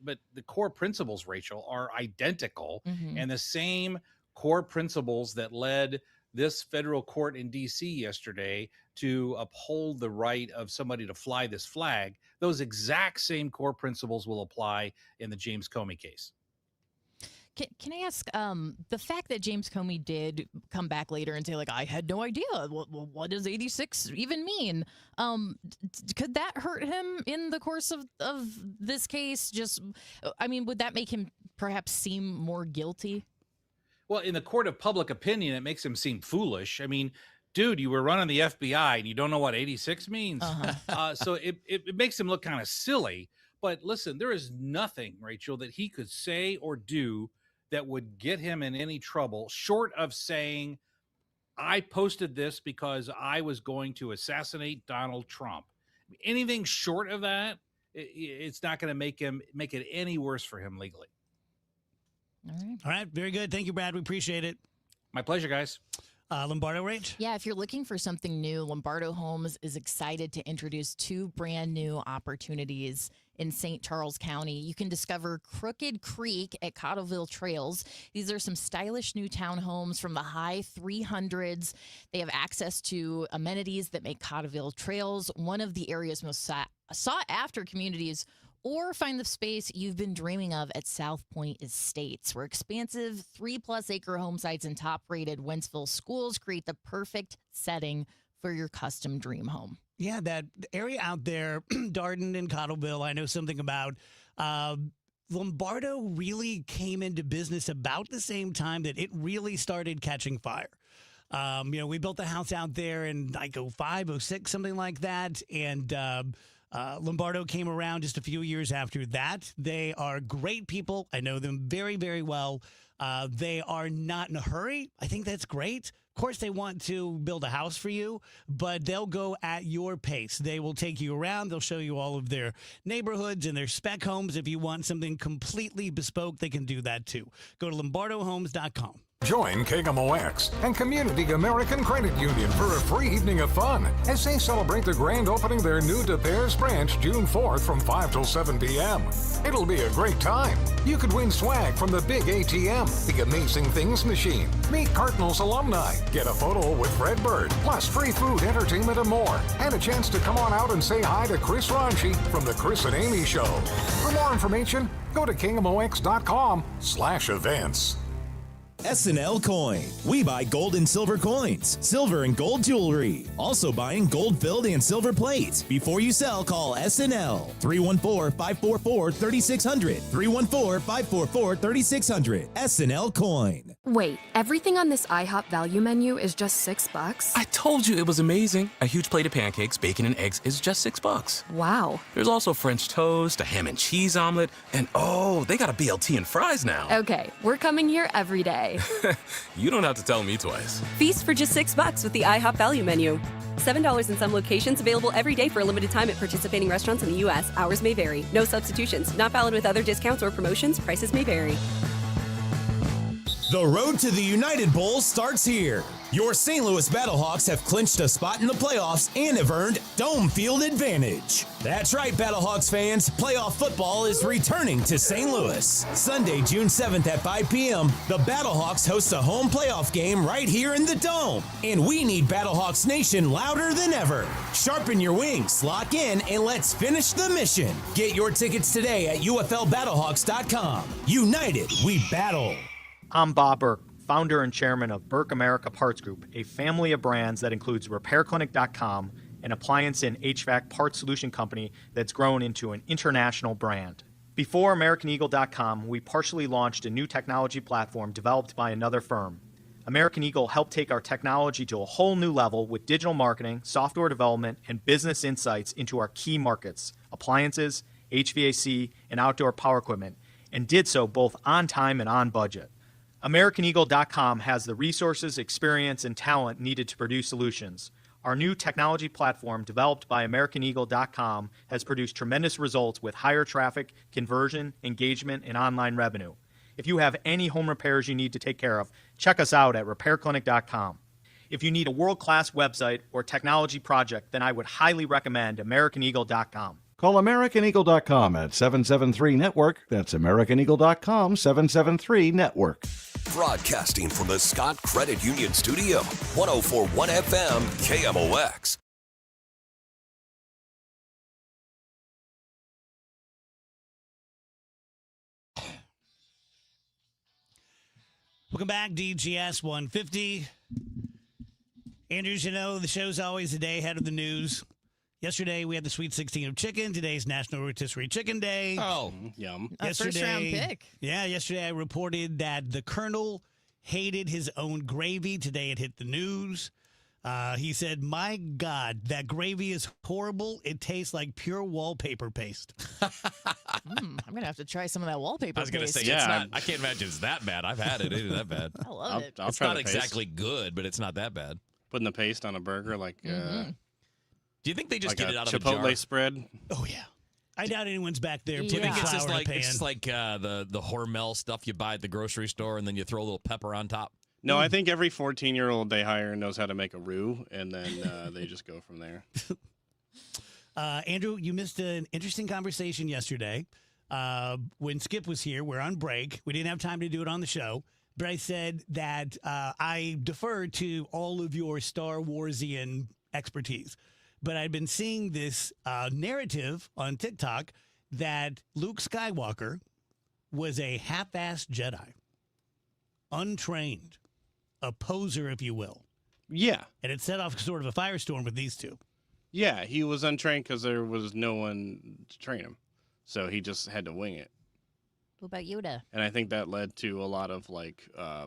core principles, Rachel, are identical, and the same core principles that led this federal court in D.C. yesterday to uphold the right of somebody to fly this flag, those exact same core principles will apply in the James Comey case. Can I ask, the fact that James Comey did come back later and say, like, I had no idea, what does 86 even mean? Could that hurt him in the course of this case? Would that make him perhaps seem more guilty? Well, in the court of public opinion, it makes him seem foolish. I mean, dude, you were running the FBI and you don't know what 86 means. So it makes him look kind of silly. But listen, there is nothing, Rachel, that he could say or do that would get him in any trouble, short of saying, I posted this because I was going to assassinate Donald Trump. Anything short of that, it's not going to make it any worse for him legally. All right. Very good. Thank you, Brad. We appreciate it. My pleasure, guys. Lombardo Range? Yeah, if you're looking for something new, Lombardo Homes is excited to introduce 2 brand new opportunities in St. Charles County. You can discover Crooked Creek at Cottleville Trails. These are some stylish new townhomes from the high 300s. They have access to amenities that make Cottleville Trails one of the area's most sought after communities. Or find the space you've been dreaming of at South Point Estates, where expansive 3+ acre home sites and top-rated Wentzville schools create the perfect setting for your custom dream home. Yeah, that area out there, Darden and Cottleville, I know something about. Lombardo really came into business about the same time that it really started catching fire. We built a house out there in like 05, 06, something like that, and Lombardo came around just a few years after that. They are great people. I know them very, very well. They are not in a hurry. I think that's great. Of course, they want to build a house for you, but they'll go at your pace. They will take you around. They'll show you all of their neighborhoods and their spec homes. If you want something completely bespoke, they can do that too. Go to lombardohomes.com. Join KMOX and Community American Credit Union for a free evening of fun as they celebrate the grand opening of their new Des Peres branch June 4th from 5 till 7 p.m. It'll be a great time. You could win swag from the big ATM, the Amazing Things machine, meet Cardinals alumni, get a photo with Fred Bird, plus free food, entertainment, and more, and a chance to come on out and say hi to Chris Ronchi from the Chris and Amy Show. For more information, go to KMOX.com/events. SNL Coin. We buy gold and silver coins, silver and gold jewelry. Also buying gold-filled and silver plate. Before you sell, call SNL. 314-544-3600. 314-544-3600. SNL Coin. Wait, everything on this IHOP value menu is just $6? I told you it was amazing. A huge plate of pancakes, bacon, and eggs is just $6. Wow. There's also French toast, a ham and cheese omelet, and oh, they got a BLT and fries now. Okay, we're coming here every day. You don't have to tell me twice. Feast for just $6 with the IHOP value menu. $7 in some locations, available every day for a limited time at participating restaurants in the U.S. Hours may vary. No substitutions. Not valid with other discounts or promotions. Prices may vary. The road to the United Bowl starts here. Your St. Louis Battlehawks have clinched a spot in the playoffs and have earned Dome Field advantage. That's right, Battlehawks fans. Playoff football is returning to St. Louis. Sunday, June 7th at 5 p.m., the Battlehawks host a home playoff game right here in the Dome. And we need Battlehawks Nation louder than ever. Sharpen your wings, lock in, and let's finish the mission. Get your tickets today at UFLBattlehawks.com. United, we battle. I'm Bob Burke, founder and chairman of Burke America Parts Group, a family of brands that includes RepairClinic.com, an appliance and HVAC parts solution company that's grown into an international brand. Before AmericanEagle.com, we partially launched a new technology platform developed by another firm. American Eagle helped take our technology to a whole new level with digital marketing, software development, and business insights into our key markets, appliances, HVAC, and outdoor power equipment, and did so both on time and on budget. AmericanEagle.com has the resources, experience, and talent needed to produce solutions. Our new technology platform, developed by AmericanEagle.com, has produced tremendous results with higher traffic, conversion, engagement, and online revenue. If you have any home repairs you need to take care of, check us out at RepairClinic.com. If you need a world-class website or technology project, then I would highly recommend AmericanEagle.com. Call AmericanEagle.com at 773-NETWORK. That's AmericanEagle.com, 773-NETWORK. Broadcasting from the Scott Credit Union Studio, 104.1 FM, KMOX. Welcome back, DGS 150. Andrews, you know, the show's always a day ahead of the news. Yesterday, we had the Sweet 16 of chicken. Today's National Rotisserie Chicken Day. Oh, yum. A first-round pick. Yeah, yesterday I reported that the Colonel hated his own gravy. Today it hit the news. He said, my God, that gravy is horrible. It tastes like pure wallpaper paste. I'm going to have to try some of that wallpaper I was going to paste. say, it's not, I can't imagine it's that bad. I've had it. It ain't that bad. I love it. I'll It's try not the paste. exactly good, but it's not that bad. Putting the paste on a burger like Do you think they just like get a it out of a Chipotle jar? spread? Oh, yeah. I doubt anyone's back there Do you putting think it's flour just in a like pan. it's like the Hormel stuff you buy at the grocery store and then you throw a little pepper on top? No, I think every 14-year-old they hire knows how to make a roux, and then they just go from there. Andrew, you missed an interesting conversation yesterday. When Skip was here, we're on break. We didn't have time to do it on the show, but I said that I defer to all of your Star Warsian expertise. But I've been seeing this narrative on TikTok that Luke Skywalker was a half-assed Jedi, untrained, a poser, if you will. Yeah. And it set off sort of a firestorm with these two. Yeah, he was untrained because there was no one to train him. So he just had to wing it. What about Yoda? And I think that led to a lot of,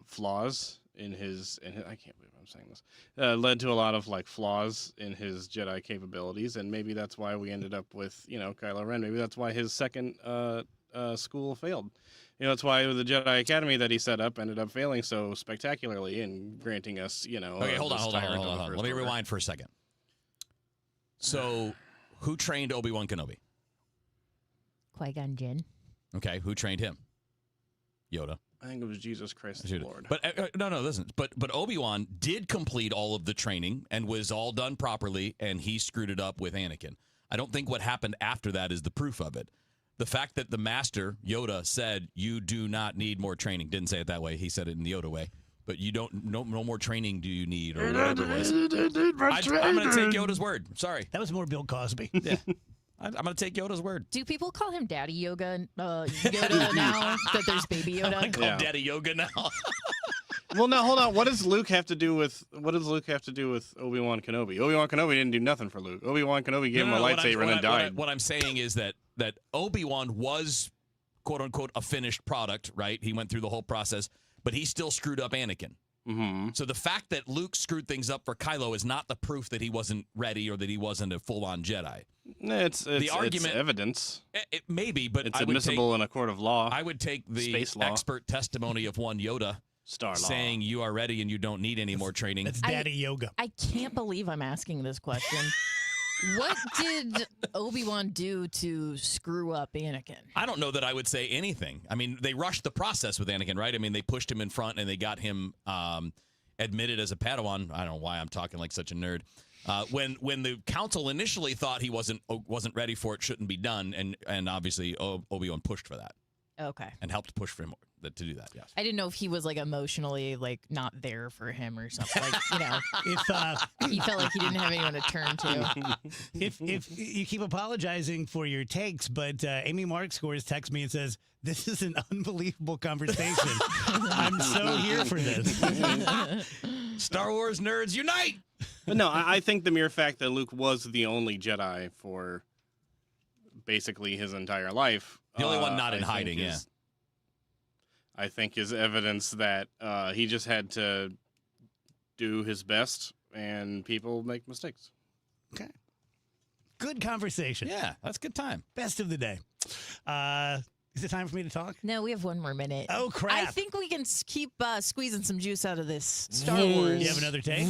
flaws in his I can't believe I'm saying this. Led to a lot of, flaws in his Jedi capabilities, and maybe that's why we ended up with, Kylo Ren. Maybe that's why his second school failed. That's why the Jedi Academy that he set up ended up failing so spectacularly and granting us, Okay, hold on. Let me rewind for a second. So, who trained Obi-Wan Kenobi? Qui-Gon Jinn. Okay, who trained him? Yoda. I think it was Jesus Christ the Lord. But no, listen. But Obi-Wan did complete all of the training and was all done properly, and he screwed it up with Anakin. I don't think what happened after that is the proof of it. The fact that the master, Yoda, said, you do not need more training. Didn't say it that way. He said it in the Yoda way. But you don't, no more training do you need, or whatever it was. I'm going to take Yoda's word. Sorry. That was more Bill Cosby. Yeah. I'm going to take Yoda's word. Do people call him Daddy Yoda now that there's Baby Yoda? I call Daddy Yoga now. Well, now hold on. What does Luke have to do with Obi-Wan Kenobi? Obi-Wan Kenobi didn't do nothing for Luke. Obi-Wan Kenobi gave him a lightsaber and then died. What I'm saying is that Obi-Wan was, quote unquote, a finished product, right? He went through the whole process, but he still screwed up Anakin. Mm-hmm. So the fact that Luke screwed things up for Kylo is not the proof that he wasn't ready or that he wasn't a full-on Jedi. It's evidence. It may be, but it's admissible in a court of law. I would take the expert testimony of one Yoda saying you are ready and you don't need any more training. That's Daddy Yoga. I can't believe I'm asking this question. What did Obi-Wan do to screw up Anakin? I don't know that I would say anything. I mean, they rushed the process with Anakin, right? I mean, they pushed him in front and they got him admitted as a Padawan. I don't know why I'm talking like such a nerd. When the council initially thought he wasn't ready for it, shouldn't be done, and obviously Obi-Wan pushed for that. Okay. And helped push for him to do that. Yes. I didn't know if he was like emotionally like not there for him or something. Like, if he felt like he didn't have anyone to turn to. If you keep apologizing for your takes, but Amy Markscores texts me and says, "This is an unbelievable conversation. I'm so here for this." Star Wars nerds unite! But no, I think the mere fact that Luke was the only Jedi for basically his entire life. The only one not in hiding, I think is evidence that he just had to do his best, and people make mistakes. Okay. Good conversation. Yeah, that's a good time. Best of the day. Is it time for me to talk? No, we have one more minute. Oh, crap. I think we can keep squeezing some juice out of this Star Wars. You have another take?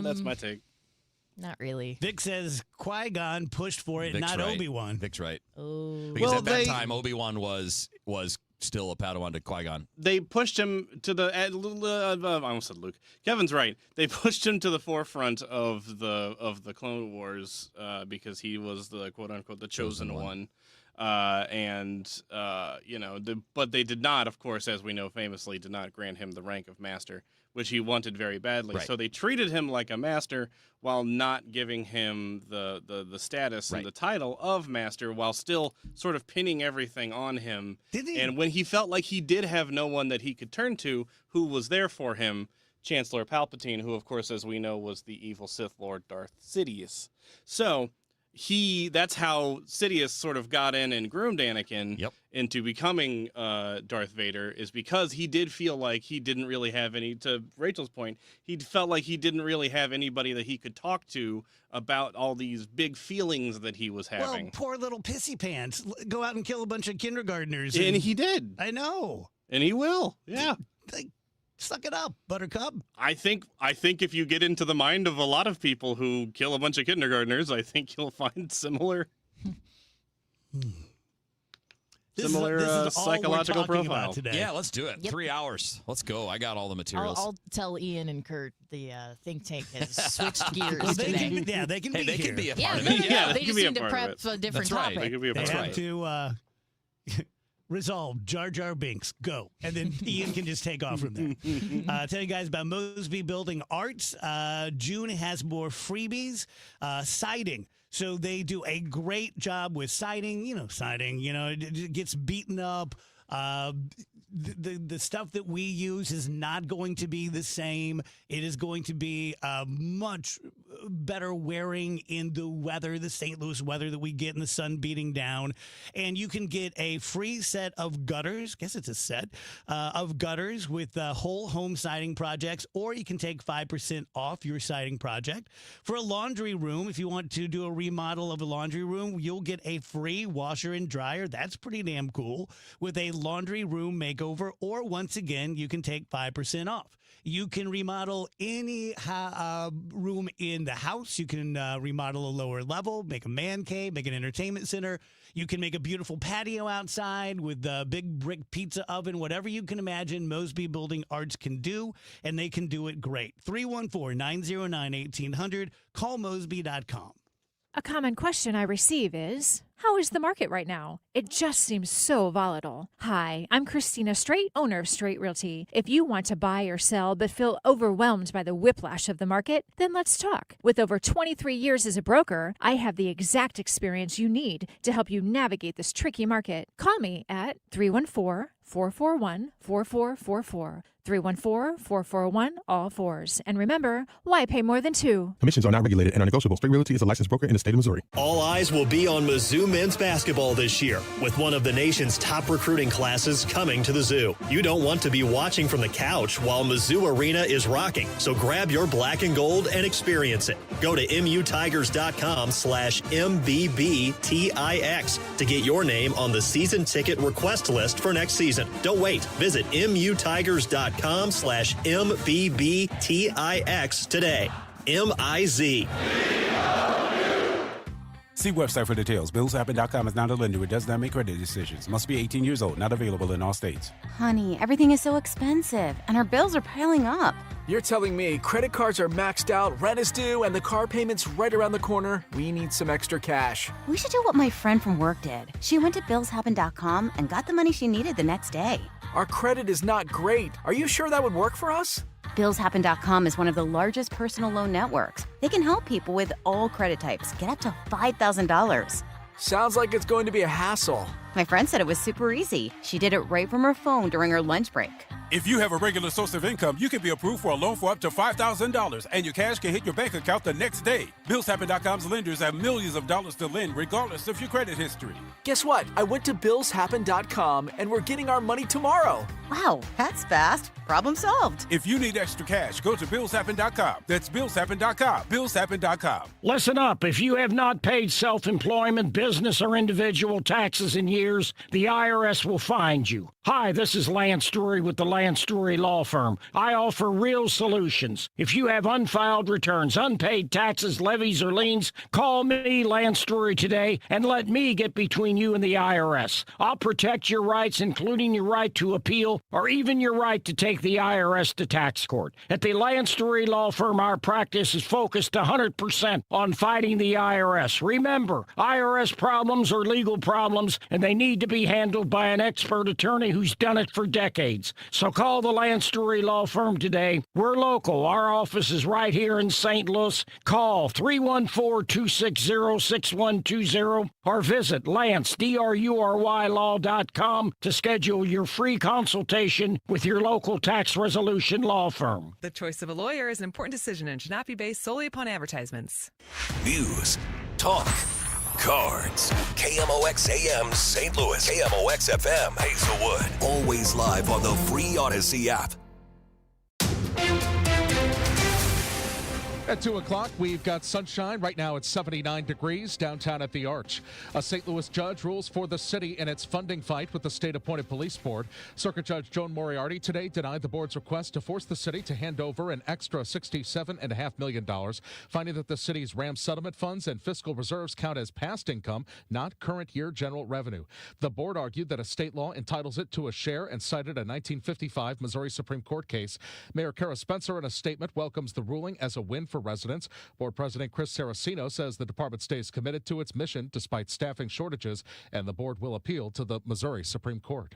That's my take. Not really. Vic says Qui-Gon pushed for it, Vic's not right. Obi-Wan. Vic's right. Oh. Because at that time, Obi-Wan was still a Padawan to Qui-Gon. They pushed him to the. I almost said Luke. Kevin's right. They pushed him to the forefront of the Clone Wars because he was the quote unquote the chosen one. But they did not, of course, as we know famously, did not grant him the rank of master, which he wanted very badly. Right. So they treated him like a master while not giving him the status and the title of master, while still sort of pinning everything on him. Did he? And when he felt like he did have no one that he could turn to who was there for him, Chancellor Palpatine, who, of course, as we know, was the evil Sith Lord Darth Sidious. So that's how Sidious sort of got in and groomed Anakin into becoming Darth Vader, is because he did feel like he didn't really have to Rachel's point, he felt like he didn't really have anybody that he could talk to about all these big feelings that he was having. Well, poor little pissy pants. Go out and kill a bunch of kindergartners. And he did. I know. And he will. Yeah. Suck it up, Buttercup. I think if you get into the mind of a lot of people who kill a bunch of kindergartners, I think you'll find similar psychological profile. Yeah, let's do it. 3 hours. Let's go. I got all the materials. I'll tell Ian and Kurt the think tank has switched gears Well, today. they can be they here. can be a Yeah, part no, of it. no, they just need to prep a different That's right. topic. They could be a They part of have it. to resolve Jar Jar Binks. Go. And then Ian can just take off from there. Tell you guys about Mosby Building Arts. June has more freebies. Siding. So they do a great job with siding. It gets beaten up. The stuff that we use is not going to be the same. It is going to be much better wearing in the weather, the St. Louis weather that we get in the sun beating down. And you can get a free set of gutters. I guess it's a set of gutters with whole home siding projects, or you can take 5% off your siding project. For a laundry room, if you want to do a remodel of a laundry room, you'll get a free washer and dryer. That's pretty damn cool. With a laundry room makeover, or once again, you can take 5% off. You can remodel any room in the house. You can remodel a lower level, make a man cave, make an entertainment center. You can make a beautiful patio outside with a big brick pizza oven, whatever you can imagine. Mosby Building Arts can do, and they can do it great. 314-909-1800. Call Mosby.com. A common question I receive is, how is the market right now? It just seems so volatile. Hi, I'm Christina Straight, owner of Straight Realty. If you want to buy or sell but feel overwhelmed by the whiplash of the market, then let's talk. With over 23 years as a broker, I have the exact experience you need to help you navigate this tricky market. Call me at 314-441-4444. 314-441-ALL-4s. And remember, why pay more than two? Commissions are not regulated and are negotiable. Straight Realty is a licensed broker in the state of Missouri. All eyes will be on Mizzou men's basketball this year, with one of the nation's top recruiting classes coming to the Zoo. You don't want to be watching from the couch while Mizzou Arena is rocking, so grab your black and gold and experience it. Go to MUTigers.com/MBBTIX to get your name on the season ticket request list for next season. Don't wait. Visit MUTigers.com/MBBTIX today. MIZ. See website for details. BillsHappen.com is not a lender. It does not make credit decisions. Must be 18 years old. Not available in all states. Honey, everything is so expensive, and our bills are piling up. You're telling me credit cards are maxed out, rent is due, and the car payment's right around the corner? We need some extra cash. We should do what my friend from work did. She went to BillsHappen.com and got the money she needed the next day. Our credit is not great. Are you sure that would work for us? BillsHappen.com is one of the largest personal loan networks. They can help people with all credit types get up to $5,000. Sounds like it's going to be a hassle. My friend said it was super easy. She did it right from her phone during her lunch break. If you have a regular source of income, you can be approved for a loan for up to $5,000, and your cash can hit your bank account the next day. BillsHappen.com's lenders have millions of dollars to lend, regardless of your credit history. Guess what? I went to BillsHappen.com, and we're getting our money tomorrow. Wow, that's fast. Problem solved. If you need extra cash, go to BillsHappen.com. That's BillsHappen.com. BillsHappen.com. Listen up. If you have not paid self-employment, business, or individual taxes in years, the IRS will find you. Hi, this is Lance Story with the Lance Story Law Firm. I offer real solutions. If you have unfiled returns, unpaid taxes, levies, or liens, call me, Lance Story, today and let me get between you and the IRS. I'll protect your rights, including your right to appeal or even your right to take the IRS to tax court. At the Lance Story Law Firm, our practice is focused 100% on fighting the IRS. Remember, IRS problems are legal problems, and they need to be handled by an expert attorney who's done it for decades. So call the Lance Story Law Firm today. We're local. Our office is right here in St. Louis. Call 314-260-6120 or visit LanceDruryLaw.com to schedule your free consultation with your local tax resolution law firm. The choice of a lawyer is an important decision and should not be based solely upon advertisements. News, talk, cards. KMOX AM St. Louis. KMOX FM Hazelwood. Always live on the free Odyssey app. At 2 o'clock, we've got sunshine. Right now, it's 79 degrees downtown at the Arch. A St. Louis judge rules for the city in its funding fight with the state-appointed police board. Circuit Judge Joan Moriarty today denied the board's request to force the city to hand over an extra $67.5 million, finding that the city's RAM settlement funds and fiscal reserves count as past income, not current year general revenue. The board argued that a state law entitles it to a share and cited a 1955 Missouri Supreme Court case. Mayor Kara Spencer, in a statement, welcomes the ruling as a win for residents. Board President Chris Saraceno says the department stays committed to its mission despite staffing shortages, and the board will appeal to the Missouri Supreme Court.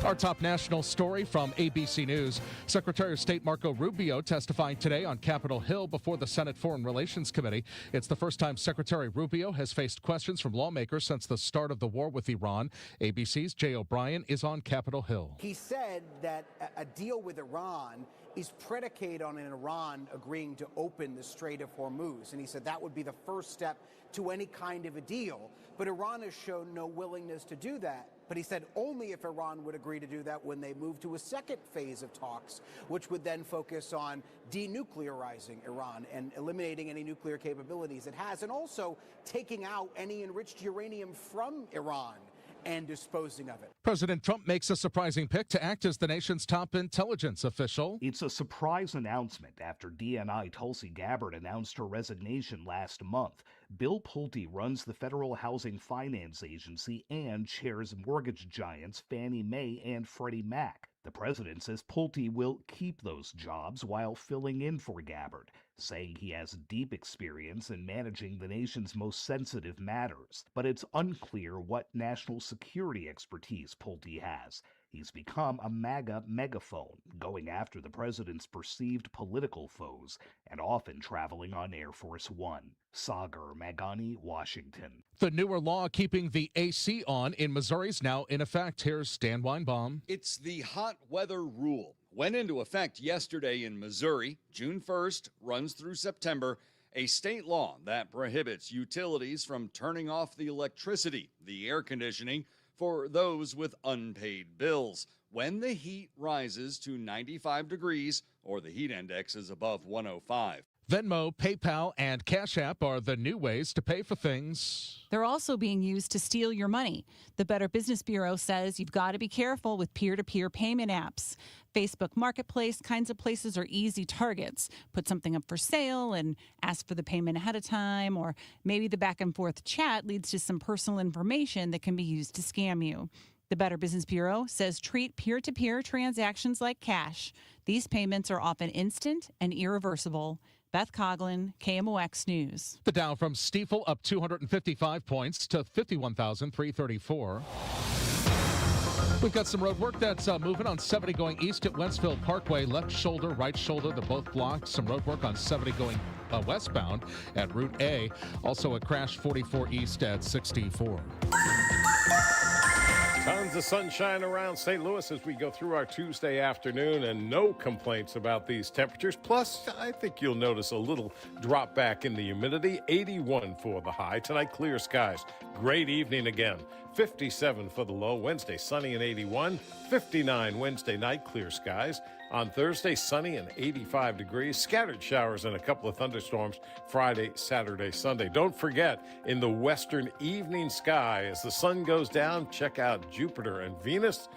Our top national story from ABC News. Secretary of State Marco Rubio testifying today on Capitol Hill before the Senate Foreign Relations Committee. It's the first time Secretary Rubio has faced questions from lawmakers since the start of the war with Iran. ABC's Jay O'Brien is on Capitol Hill. He said that a deal with Iran is predicated on Iran agreeing to open the Strait of Hormuz. And he said that would be the first step to any kind of a deal. But Iran has shown no willingness to do that. But he said only if Iran would agree to do that when they move to a second phase of talks, which would then focus on denuclearizing Iran and eliminating any nuclear capabilities it has, and also taking out any enriched uranium from Iran and disposing of it. President Trump makes a surprising pick to act as the nation's top intelligence official. It's a surprise announcement after DNI Tulsi Gabbard announced her resignation last month. Bill Pulte runs the Federal Housing Finance Agency and chairs mortgage giants Fannie Mae and Freddie Mac. The president says Pulte will keep those jobs while filling in for Gabbard, saying he has deep experience in managing the nation's most sensitive matters. But it's unclear what national security expertise Pulte has. He's become a MAGA megaphone, going after the president's perceived political foes and often traveling on Air Force One. Sagar Magani, Washington. The newer law keeping the AC on in Missouri is now in effect. Here's Stan Weinbaum. It's the hot weather rule. Went into effect yesterday in Missouri. June 1st, runs through September. A state law that prohibits utilities from turning off the electricity, the air conditioning, for those with unpaid bills when the heat rises to 95 degrees or the heat index is above 105. Venmo, PayPal, and Cash App are the new ways to pay for things. They're also being used to steal your money. The Better Business Bureau says you've got to be careful with peer-to-peer payment apps. Facebook Marketplace kinds of places are easy targets. Put something up for sale and ask for the payment ahead of time, or maybe the back and forth chat leads to some personal information that can be used to scam you. The Better Business Bureau says treat peer-to-peer transactions like cash. These payments are often instant and irreversible. Beth Coughlin, KMOX News. The Dow from Stifel up 255 points to 51,334. We've got some road work that's moving on 70 going east at Wentzville Parkway. Left shoulder, right shoulder, they're both blocked. Some road work on 70 going westbound at Route A. Also a crash 44 east at 64. Tons of sunshine around St. Louis as we go through our Tuesday afternoon, and no complaints about these temperatures. Plus, I think you'll notice a little drop back in the humidity. 81 for the high. Tonight, clear skies. Great evening again. 57 for the low. Wednesday, sunny and 81. 59 Wednesday night, clear skies. On Thursday, sunny and 85 degrees. Scattered showers and a couple of thunderstorms Friday, Saturday, Sunday. Don't forget, in the western evening sky, as the sun goes down, check out Jupiter and Venus.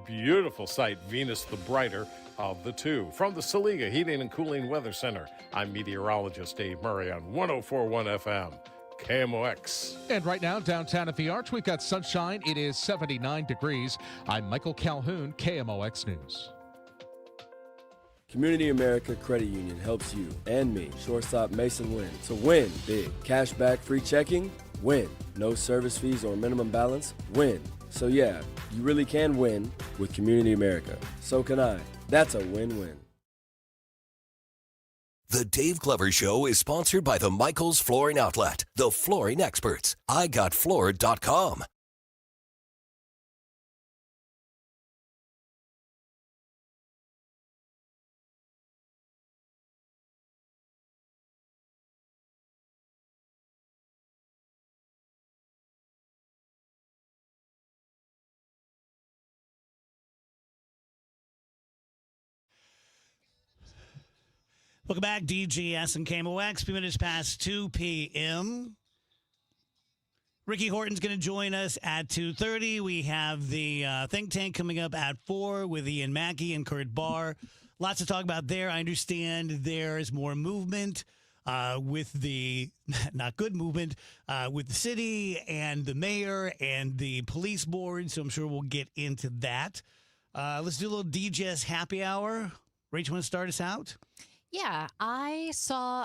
Beautiful sight, Venus the brighter of the two. From the Saliga Heating and Cooling Weather Center, I'm meteorologist Dave Murray on 104.1 FM. KMOX. And right now, downtown at the Arch, we've got sunshine. It is 79 degrees. I'm Michael Calhoun, KMOX News. Community America Credit Union helps you and me, shortstop Mason, win. So win big. Cash back, free checking, win. No service fees or minimum balance, win. So yeah, you really can win with Community America. So can I. That's a win-win. The Dave Glover Show is sponsored by the Michaels Flooring Outlet, the flooring experts. IGotFloored.com. Welcome back, DGS and KMOX. 2 minutes past 2 p.m. Ricky Horton's going to join us at 2:30. We have the think tank coming up at 4 with Ian Mackey and Kurt Barr. Lots to talk about there. I understand there's more movement with the, not good movement, with the city and the mayor and the police board. So I'm sure we'll get into that. Let's do a little DGS happy hour. Rach, you want to start us out? Yeah, I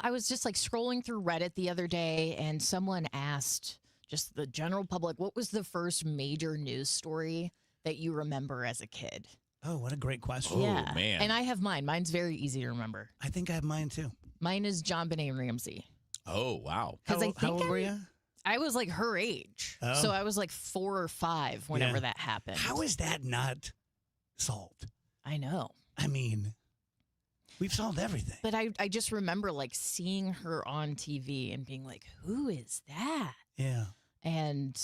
was just like scrolling through Reddit the other day, and someone asked just the general public, what was the first major news story that you remember as a kid? Oh, what a great question. Yeah. Oh, man. And I have mine. Mine's very easy to remember. I think I have mine too. Mine is John Benet Ramsey. Oh, wow. How old were you? I was like her age. Oh. So I was like 4 or 5 whenever that happened. How is that not solved? I know. I mean, we've solved everything. But I just remember like seeing her on TV and being like, who is that? Yeah. And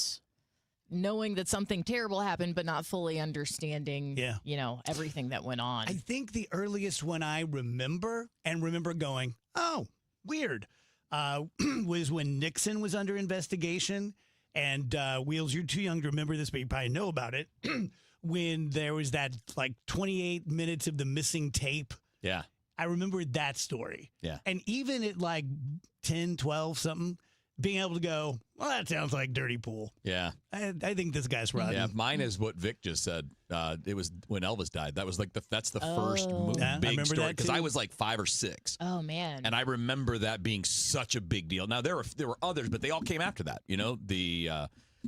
knowing that something terrible happened, but not fully understanding, everything that went on. I think the earliest one I remember going, oh, weird, was when Nixon was under investigation. And Wheels, you're too young to remember this, but you probably know about it. When there was that like 28 minutes of the missing tape. Yeah. I remembered that story. Yeah. And even at like 10, 12, something, being able to go, well, that sounds like dirty pool. Yeah. I think this guy's right. Yeah, mine is what Vic just said. It was when Elvis died. That was like that's the first Yeah, I big remember story that because too. I was like 5 or 6. Oh, man. And I remember that being such a big deal. Now there were others, but they all came after that. You know, the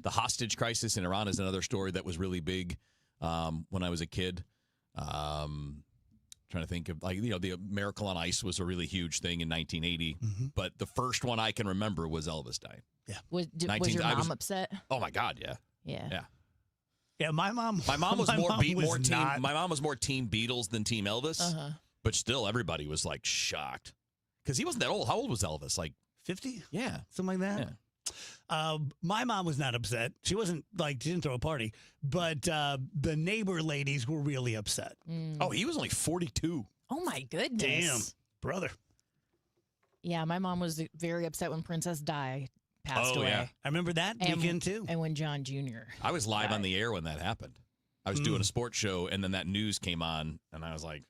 hostage crisis in Iran is another story that was really big when I was a kid. Trying to think of the Miracle on Ice was a really huge thing in 1980, but the first one I can remember was Elvis dying. Yeah. Was your mom upset? Oh my God, yeah. Yeah. Yeah. Yeah, my mom was My mom was more Team Beatles than Team Elvis, but still everybody was like shocked because he wasn't that old. How old was Elvis? Like 50? Yeah, something like that. Yeah. My mom was not upset. She didn't throw a party, but the neighbor ladies were really upset. Oh, he was only 42. Oh my goodness. Damn, brother. Yeah, my mom was very upset when Princess Di passed away. Yeah. I remember that weekend, too. And when John Jr. I was live on the air when that happened. I was doing a sports show, and then that news came on, and I was like,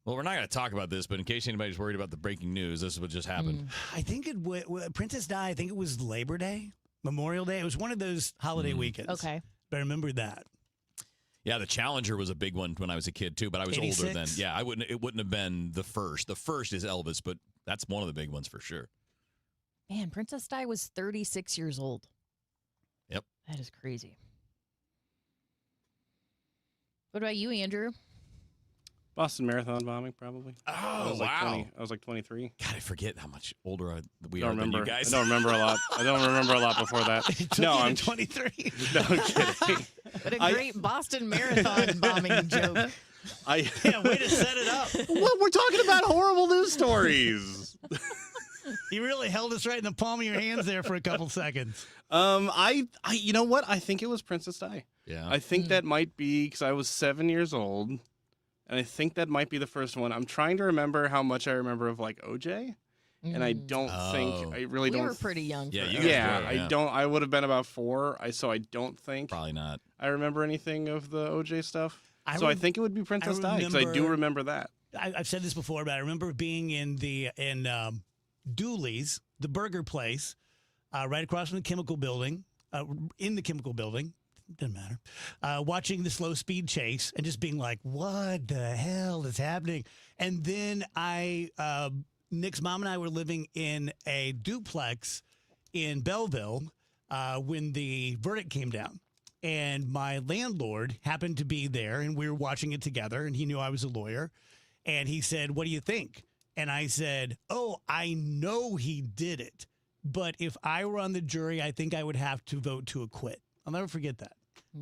well, we're not going to talk about this, but in case anybody's worried about the breaking news, this is what just happened. I think Princess Di, I think it was Labor Day, Memorial Day. It was one of those holiday weekends. Okay. But I remember that. Yeah, the Challenger was a big one when I was a kid, too, but I was 86? older then. Yeah, it wouldn't have been the first. The first is Elvis, but that's one of the big ones for sure. Man, Princess Di was 36 years old. Yep. That is crazy. What about you, Andrew? Boston Marathon bombing, probably. Oh, I was like 23. God, I forget how much older we I are don't than remember. you guys. I don't remember a lot. I don't remember a lot before that. No, I'm 23. No, I'm kidding. What a great Boston Marathon bombing joke. Yeah, way to set it up. Well, we're talking about horrible news stories. You really held us right in the palm of your hands there for a couple seconds. You know what? I think it was Princess Di. Yeah. I think that might be because I was 7 years old, and I think that might be the first one. I'm trying to remember how much I remember of like OJ, and I don't think I really don't. We were pretty young. Yeah, for you it. guys Yeah, were, I don't. I would have been about 4. So I don't think Probably not. I remember anything of the OJ stuff. I I think it would be Princess Di because I do remember that. I've said this before, but I remember being in Dooley's, the burger place, right across from the chemical building, in the chemical building. Doesn't matter. Watching the slow speed chase and just being like, what the hell is happening? And then Nick's mom and I were living in a duplex in Belleville when the verdict came down. And my landlord happened to be there, and we were watching it together, and he knew I was a lawyer. And he said, what do you think? And I said, oh, I know he did it. But if I were on the jury, I think I would have to vote to acquit. I'll never forget that.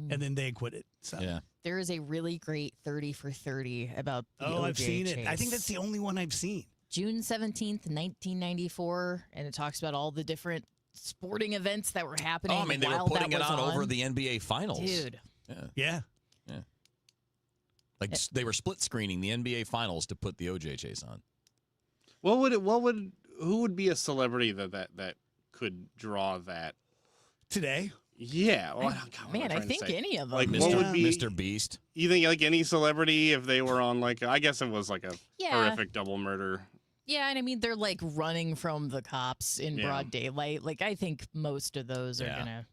And then they acquitted. So. Yeah. There is a really great 30 for 30 about the OJ I've seen it. chase. I think that's the only one I've seen. June 17th, 1994, and it talks about all the different sporting events that were happening. Oh, I mean, they were while putting that it was on over the NBA Finals. Dude. Yeah. Like they were split screening the NBA Finals to put the OJ chase on. Who would be a celebrity that could draw that today? Yeah, well, I think any of them. Like, Mr. what would be Mr. Beast? You think like any celebrity if they were on like I guess it was like a Yeah. horrific double murder. Yeah, and I mean, they're like running from the cops in Yeah. broad daylight. Like, I think most of those are going to.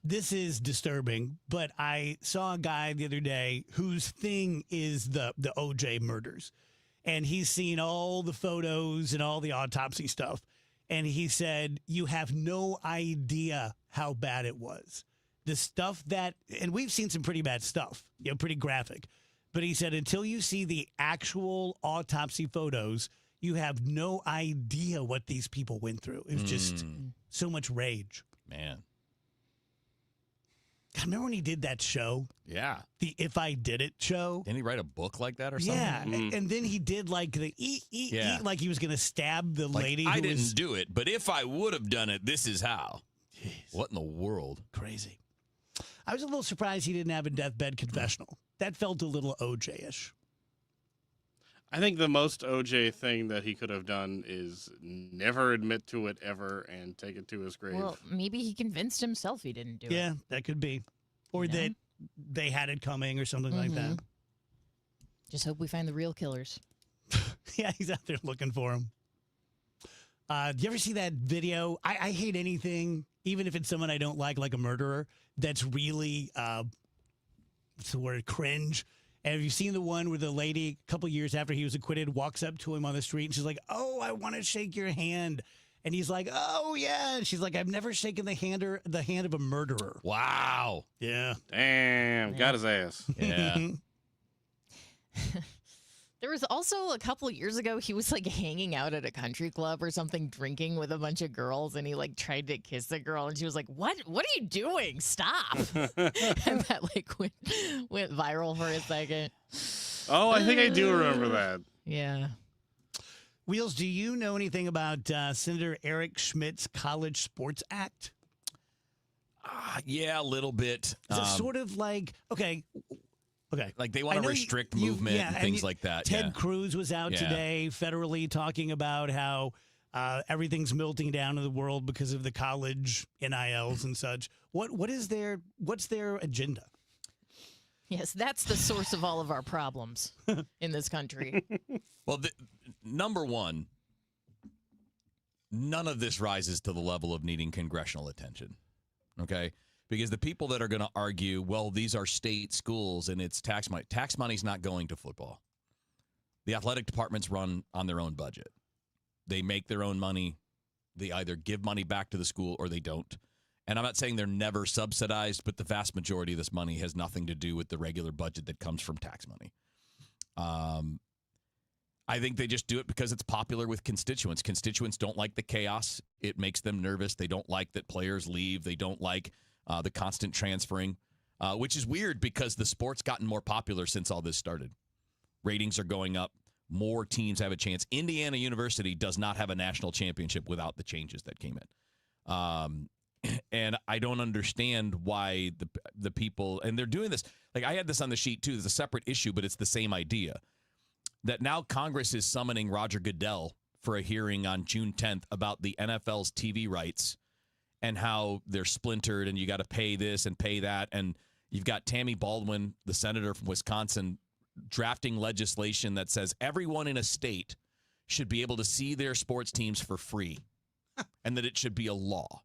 This is disturbing, but I saw a guy the other day whose thing is the OJ murders. And he's seen all the photos and all the autopsy stuff. And he said, you have no idea how bad it was. The stuff that, and we've seen some pretty bad stuff, pretty graphic. But he said, until you see the actual autopsy photos, you have no idea what these people went through. It was just so much rage. Man. God, remember when he did that show? Yeah. The If I Did It show? Didn't he write a book like that or something? Yeah. And then he did like the eat, like he was going to stab the Like, lady. I who didn't was do it, but if I would have done it, this is how. Jeez. What in the world? Crazy. I was a little surprised he didn't have a deathbed confessional. That felt a little OJ-ish. I think the most OJ thing that he could have done is never admit to it ever and take it to his grave. Well, maybe he convinced himself he didn't do it. Yeah, that could be. Or that they had it coming or something like that. Just hope we find the real killers. Yeah, he's out there looking for him. Do you ever see that video? I hate anything, even if it's someone I don't like a murderer, that's really, what's the word, cringe. And have you seen the one where the lady, a couple years after he was acquitted, walks up to him on the street and she's like, oh, I want to shake your hand. And he's like, oh, yeah. And she's like, I've never shaken the hand of a murderer. Wow. Yeah. Damn, got his ass. Yeah. There was also a couple years ago, he was like hanging out at a country club or something, drinking with a bunch of girls, and he like tried to kiss the girl, and she was like, What are you doing? Stop. And that like went viral for a second. Oh, I think I do remember that. Yeah. Wheels, do you know anything about Senator Eric Schmidt's College Sports Act? Yeah, a little bit. Is it sort of like, okay. Like they want to restrict movement and things like that. Ted Cruz was out today federally talking about how Everything's melting down in the world because of the college NILs and such. What's their agenda? Yes, that's the source of all of our problems in this country. Well, number one, none of this rises to the level of needing congressional attention, okay? Because the people that are going to argue, well, these are state schools and it's tax money. Tax money's not going to football. The athletic departments run on their own budget. They make their own money. They either give money back to the school or they don't. And I'm not saying they're never subsidized, but the vast majority of this money has nothing to do with the regular budget that comes from tax money. I think they just do it because it's popular with constituents. Constituents don't like the chaos. It makes them nervous. They don't like that players leave. They don't like the constant transferring, which is weird because the sport's gotten more popular since all this started. Ratings are going up. More teams have a chance. Indiana University does not have a national championship without the changes that came in. And I don't understand why the people, and they're doing this. Like I had this on the sheet too. There's a separate issue, but it's the same idea. That now Congress is summoning Roger Goodell for a hearing on June 10th about the NFL's TV rights and how they're splintered and you got to pay this and pay that. And you've got Tammy Baldwin, the senator from Wisconsin, drafting legislation that says everyone in a state should be able to see their sports teams for free and that it should be a law.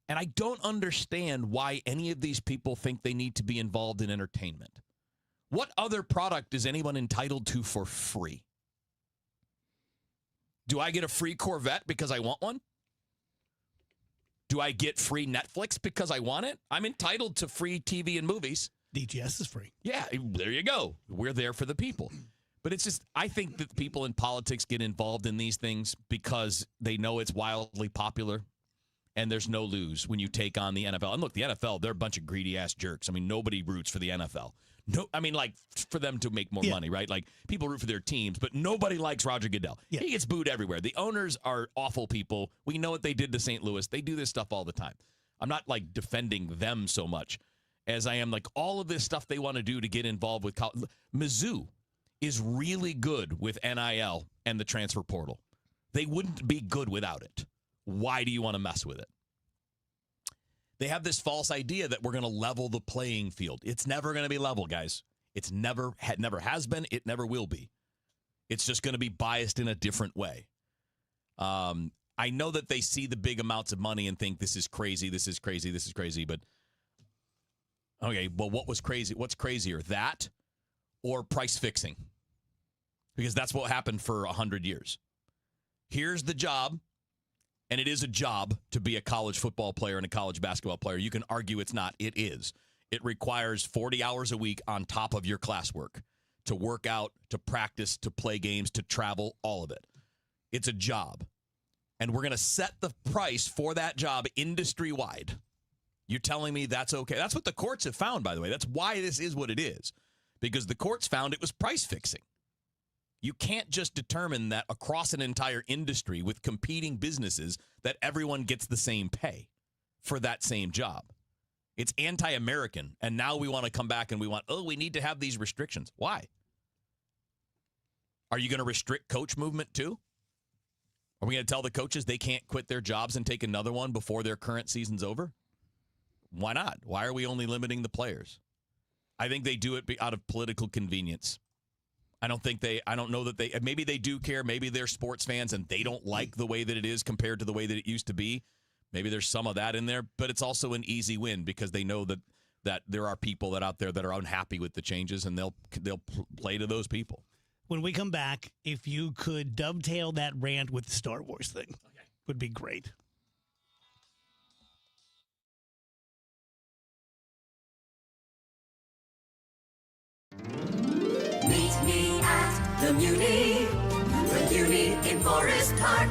And I don't understand why any of these people think they need to be involved in entertainment. What other product is anyone entitled to for free? Do I get a free Corvette because I want one? Do I get free Netflix because I want it? I'm entitled to free TV and movies. DGS is free. Yeah, there you go. We're there for the people. But it's just, I think that people in politics get involved in these things because they know it's wildly popular and there's no lose when you take on the NFL. And look, the NFL, they're a bunch of greedy ass jerks. I mean, nobody roots for the NFL. No, I mean, like, for them to make more money, right? Like, people root for their teams, but nobody likes Roger Goodell. Yeah. He gets booed everywhere. The owners are awful people. We know what they did to St. Louis. They do this stuff all the time. I'm not, like, defending them so much as I am, like, all of this stuff they want to do to get involved with college. Mizzou is really good with NIL and the transfer portal. They wouldn't be good without it. Why do you want to mess with it? They have this false idea that we're going to level the playing field. It's never going to be level, guys. It's never has been. It never will be. It's just going to be biased in a different way. I know that they see the big amounts of money and think this is crazy, this is crazy, this is crazy. But, okay, well, what was crazy? What's crazier, that or price fixing? Because that's what happened for 100 years. Here's the job. And it is a job to be a college football player and a college basketball player. You can argue it's not. It is. It requires 40 hours a week on top of your classwork to work out, to practice, to play games, to travel, all of it. It's a job. And we're going to set the price for that job industry-wide. You're telling me that's okay? That's what the courts have found, by the way. That's why this is what it is. Because the courts found it was price fixing. You can't just determine that across an entire industry with competing businesses that everyone gets the same pay for that same job. It's anti-American. And now we want to come back and we need to have these restrictions. Why? Are you going to restrict coach movement too? Are we going to tell the coaches they can't quit their jobs and take another one before their current season's over? Why not? Why are we only limiting the players? I think they do it out of political convenience. I don't know that maybe they do care. Maybe they're sports fans and they don't like the way that it is compared to the way that it used to be. Maybe there's some of that in there, but it's also an easy win because they know that there are people out there that are unhappy with the changes and they'll play to those people. When we come back, if you could dovetail that rant with the Star Wars thing, would be great. Meet me at the Muni in Forest Park.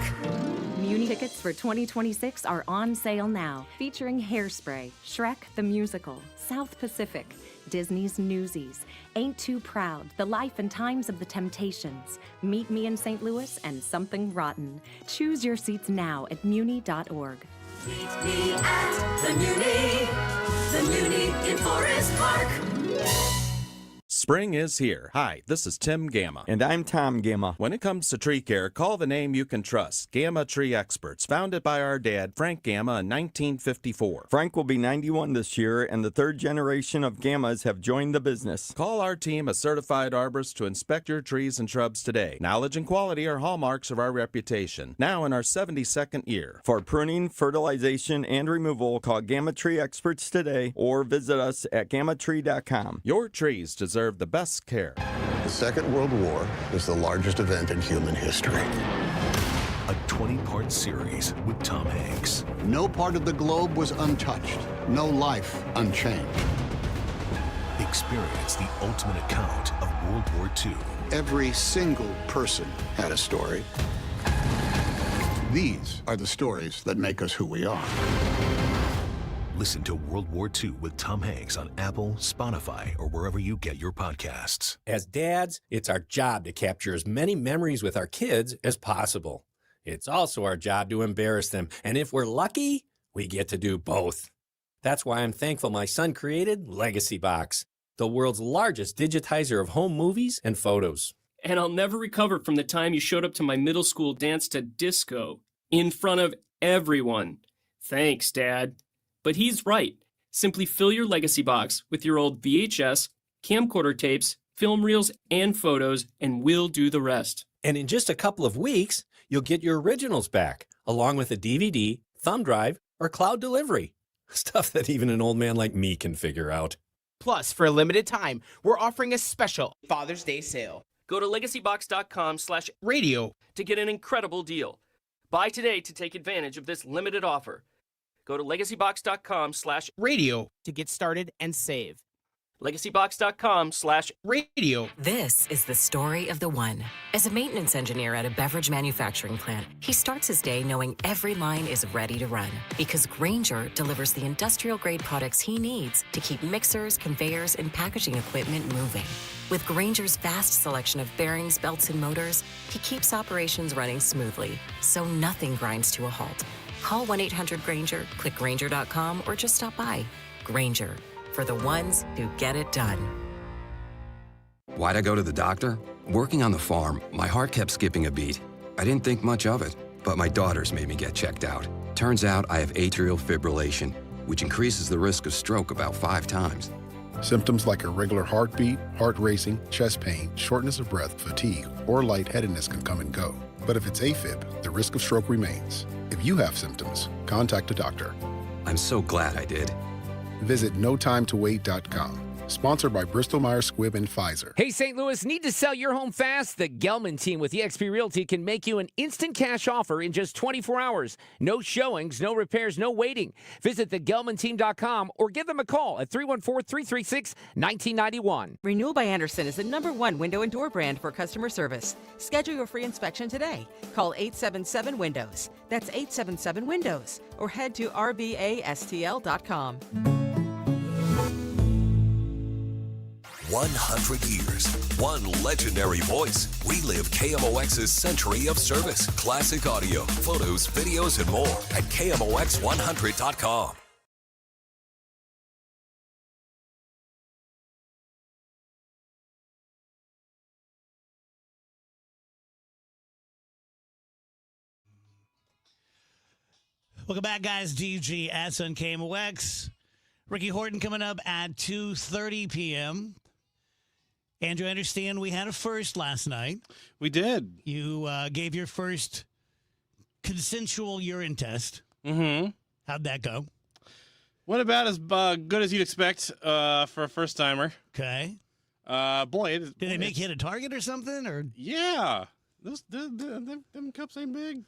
Muni tickets for 2026 are on sale now, featuring Hairspray, Shrek the Musical, South Pacific, Disney's Newsies, Ain't Too Proud, The Life and Times of the Temptations, Meet Me in St. Louis, and Something Rotten. Choose your seats now at muni.org. Meet me at the Muni in Forest Park. Spring is here. Hi, this is Tim Gamma. And I'm Tom Gamma. When it comes to tree care, call the name you can trust. Gamma Tree Experts, founded by our dad, Frank Gamma, in 1954. Frank will be 91 this year, and the third generation of Gammas have joined the business. Call our team of certified arborists to inspect your trees and shrubs today. Knowledge and quality are hallmarks of our reputation. Now in our 72nd year. For pruning, fertilization, and removal, call Gamma Tree Experts today or visit us at gammatree.com. Your trees deserve the best care. The Second World War is the largest event in human history. A 20-part series with Tom Hanks. No part of the globe was untouched. No life unchanged. Experience the ultimate account of World War II. Every single person had a story. These are the stories that make us who we are. Listen to World War II with Tom Hanks on Apple, Spotify, or wherever you get your podcasts. As dads, it's our job to capture as many memories with our kids as possible. It's also our job to embarrass them, and if we're lucky, we get to do both. That's why I'm thankful my son created Legacy Box, the world's largest digitizer of home movies and photos. And I'll never recover from the time you showed up to my middle school dance to disco in front of everyone. Thanks, Dad. But he's right. Simply fill your Legacy Box with your old VHS, camcorder tapes, film reels, and photos, and we'll do the rest. And in just a couple of weeks, you'll get your originals back, along with a DVD, thumb drive, or cloud delivery. Stuff that even an old man like me can figure out. Plus, for a limited time, we're offering a special Father's Day sale. Go to legacybox.com/radio to get an incredible deal. Buy today to take advantage of this limited offer. Go to legacybox.com/radio to get started and save. legacybox.com/radio. This is the story of the one. As a maintenance engineer at a beverage manufacturing plant, he starts his day knowing every line is ready to run because Grainger delivers the industrial-grade products he needs to keep mixers, conveyors, and packaging equipment moving. With Grainger's vast selection of bearings, belts, and motors, he keeps operations running smoothly, so nothing grinds to a halt. Call 1-800-GRAINGER, click Grainger.com, or just stop by. Grainger, for the ones who get it done. Why'd I go to the doctor? Working on the farm, my heart kept skipping a beat. I didn't think much of it, but my daughters made me get checked out. Turns out I have atrial fibrillation, which increases the risk of stroke about 5 times. Symptoms like irregular heartbeat, heart racing, chest pain, shortness of breath, fatigue, or lightheadedness can come and go. But if it's AFib, the risk of stroke remains. If you have symptoms, contact a doctor. I'm so glad I did. Visit notimetowait.com. Sponsored by Bristol-Myers Squibb and Pfizer. Hey, St. Louis, need to sell your home fast? The Gelman team with eXp Realty can make you an instant cash offer in just 24 hours. No showings, no repairs, no waiting. Visit thegelmanteam.com or give them a call at 314-336-1991. Renewal by Andersen is the #1 window and door brand for customer service. Schedule your free inspection today. Call 877-WINDOWS. That's 877-WINDOWS. Or head to rbastl.com. 100 years, one legendary voice. We live KMOX's century of service, classic audio, photos, videos, and more at KMOX100.com. Welcome back, guys. DGS on KMOX. Ricky Horton coming up at 2:30 p.m. Andrew, I understand we had a first last night. We did. You gave your first consensual urine test. Mm-hmm. How'd that go? Went about as good as you'd expect for a first-timer. Okay. Boy, Did they make you hit a target or something? Or yeah. Them cups ain't big.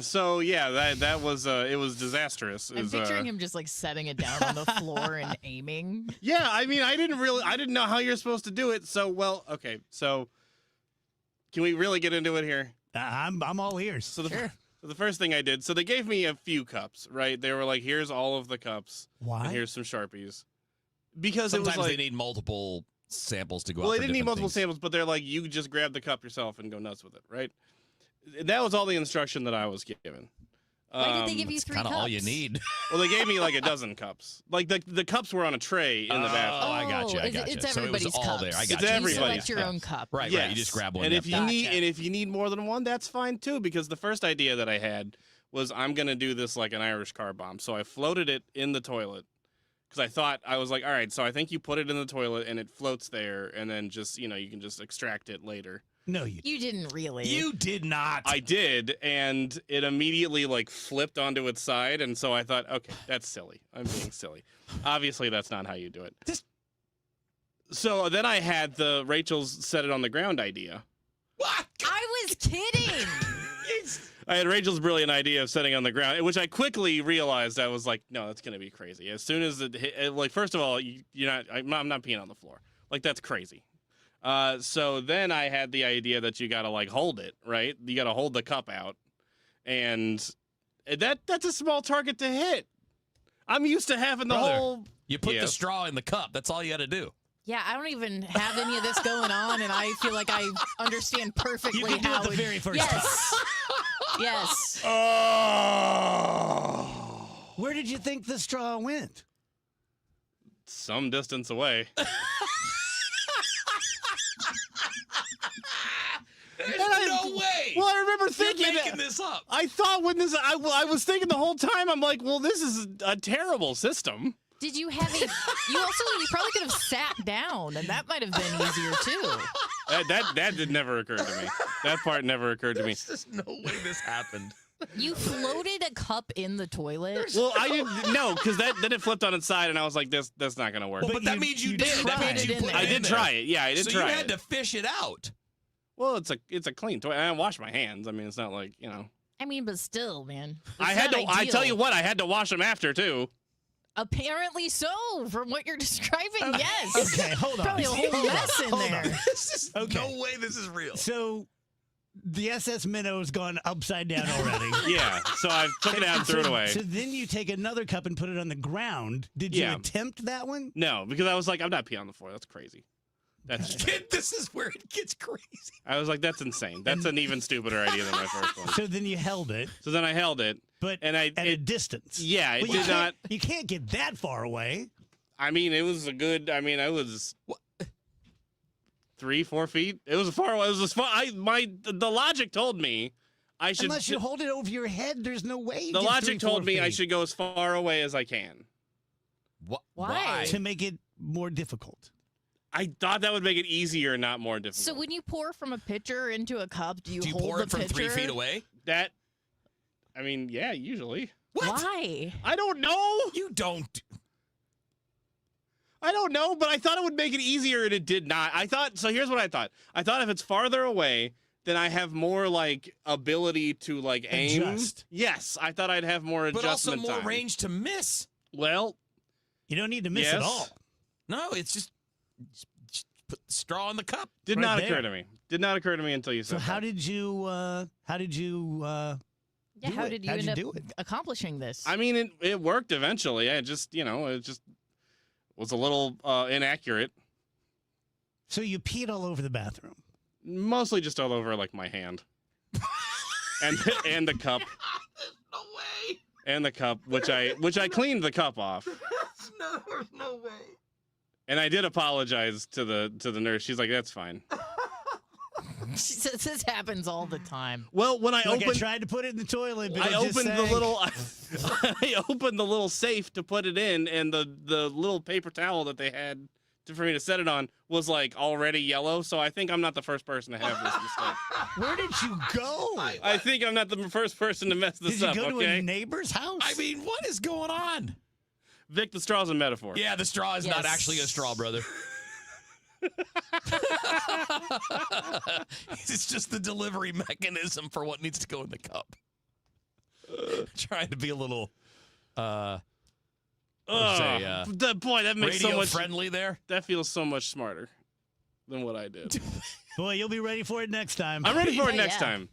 So yeah, that was it was disastrous. I'm picturing him just like setting it down on the floor and aiming. Yeah, I mean, I didn't know how you're supposed to do it. So okay. So can we really get into it here? I'm all ears. So the first thing I did, so they gave me a few cups, right? They were like, here's all of the cups. Why? And here's some Sharpies. Because sometimes it was like, they need multiple samples to go out. Well, for they didn't need different multiple things. samples, but they're like, you just grab the cup yourself and go nuts with it, right? That was all the instruction that I was given. Why did they give you 3 cups? Kind of all you need. Well, they gave me like a dozen cups. Like the cups were on a tray in the bathroom. Oh, I got you. It's so everybody's it was all cups. there. I got It's you. everybody's You select your cups. own cup. Right, Yes. right. You just grab one. And yep. if you need more than one, that's fine too. Because the first idea that I had was I'm gonna do this like an Irish car bomb. So I floated it in the toilet because I was like, all right. So I think you put it in the toilet and it floats there, and then just you can just extract it later. No, you didn't really. You did not. I did, and it immediately like flipped onto its side, and so I thought, okay, that's silly. I'm being silly. Obviously, that's not how you do it. So then I had the Rachel's set it on the ground idea. What? I was kidding. I had Rachel's brilliant idea of setting on the ground, which I quickly realized I was like, no, that's gonna be crazy. As soon as it hit, like, first of all, I'm not peeing on the floor. Like that's crazy. So then I had the idea that you gotta like hold it, right? You gotta hold the cup out, and that's a small target to hit. I'm used to having the whole. You put the straw in the cup. That's all you got to do. Yeah, I don't even have any of this going on, and I feel like I understand perfectly You can do how it the very first time. Yes. Oh. Where did you think the straw went? Some distance away. No way. Well, I remember thinking You're making this up. I thought when this, I was thinking the whole time. I'm like, well, this is a terrible system. Did you have a? You probably could have sat down, and that might have been easier too. That did never occur to me. That part never occurred to me. There's just no way this happened. You floated a cup in the toilet. Well, I didn't know because then it flipped on its side, and I was like, that's not gonna work. Well, but that means you did. That means you put it I in did there. try it. Yeah, I did so try it. you had to fish it out. Well, it's a clean toilet. I wash my hands. I mean, it's not like I mean, but still, man. I had to. I tell you what, I had to wash them after too. Apparently so, from what you're describing, yes. Okay, hold on. Probably a whole mess in hold there. on. This is Okay. no way this is real. So the SS Minnow's gone upside down already. Yeah, so I took it out and threw it away. So then you take another cup and put it on the ground. Did you Yeah. attempt that one? No, because I was like, I'm not peeing on the floor. That's crazy. That's. This is where it gets crazy. I was like, that's insane. That's an even stupider idea than my first one. So then you held it, So then I held it, but and I at a distance. yeah, it Well, you did not. You can't get that far away. I mean, it was a good. I mean, I was 3-4 feet. It was far away. It was as far. The logic told me I should. Unless you hold it over your head, there's no way. You the get logic 3-4 told me I feet should go as far away as I can. Why? to make it more difficult. I thought that would make it easier, not more So difficult. when you pour from a pitcher into a cup, do you hold pour the it from pitcher? 3 feet away? That. I mean, yeah, usually. Why? I don't know. You don't. I don't know, but I thought it would make it easier, and it did not. I thought so. Here's what I thought. I thought if it's farther away, then I have more like ability to like aim. Adjust. Yes, I thought I'd have more But also adjustment more time. range to miss. Well, You don't need to miss yes. it all. No, it's just put the straw in the cup. Did Right not there. occur to me. Did not occur to me until you So said how that. did you? How did you? Yeah, do how it? did you How'd end you up do it? accomplishing this? I mean, it worked eventually. I just, it just was a little inaccurate. So you peed all over the bathroom. Mostly just all over like my hand. and the cup. No way. And the cup, which I cleaned the cup off. There's no way. And I did apologize to the nurse. She's like, "That's fine." She says this happens all the time. Well, when I Like opened, I tried to put it in the toilet, but I it just opened the sank. little, I opened the little safe to put it in, and the little paper towel that they had for me to set it on was like already yellow. So I think I'm not the first person to have this mistake. Where did you go? I think I'm not the first person to mess this Did you up. go to Okay, a neighbor's house? I mean, what is going on? Vic, the straw's a metaphor. Yeah, the straw is not Yes. actually a straw, brother. It's just the delivery mechanism for what needs to go in the cup. Trying to be a little, Boy, that makes so radio much friendly there. That feels so much smarter than what I did. Boy, you'll be ready for it next time. I'm ready for it Yeah, next yeah. time.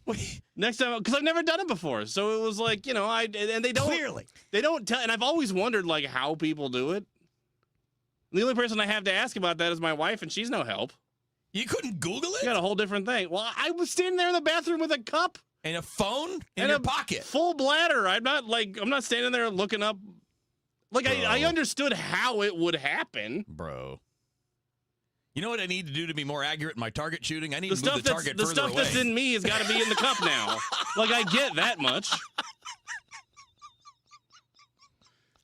Next time, because I've never done it before. So it was like, and they don't Clearly. they don't tell. And I've always wondered like how people do it. The only person I have to ask about that is my wife, and she's no help. You couldn't Google it? You got a whole different thing. Well, I was standing there in the bathroom with a cup And a phone in and your a pocket. Full bladder. I'm not standing there looking up. Like, I understood how it would happen. Bro. You know what I need to do to be more accurate in my target shooting? I need to move the target the further stuff away. that's in me has got to be in the cup now. Like, I get that much.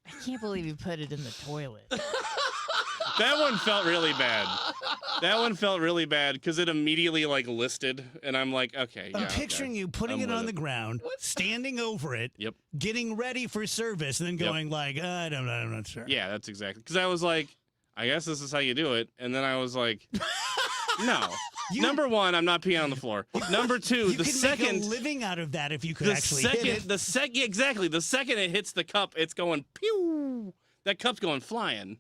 I can't believe you put it in the toilet. That one felt really bad. That one felt really bad because it immediately like listed, and I'm like, okay. I'm picturing you putting it on the ground, standing over it, getting ready for service, and then going like, I'm not sure. Yeah, that's exactly. Because I was like, I guess this is how you do it, and then I was like, no. Number one, I'm not peeing on the floor. Number two, the second make a living out of that if you could actually hit it. The second it hits the cup, it's going pew. That cup's going flying.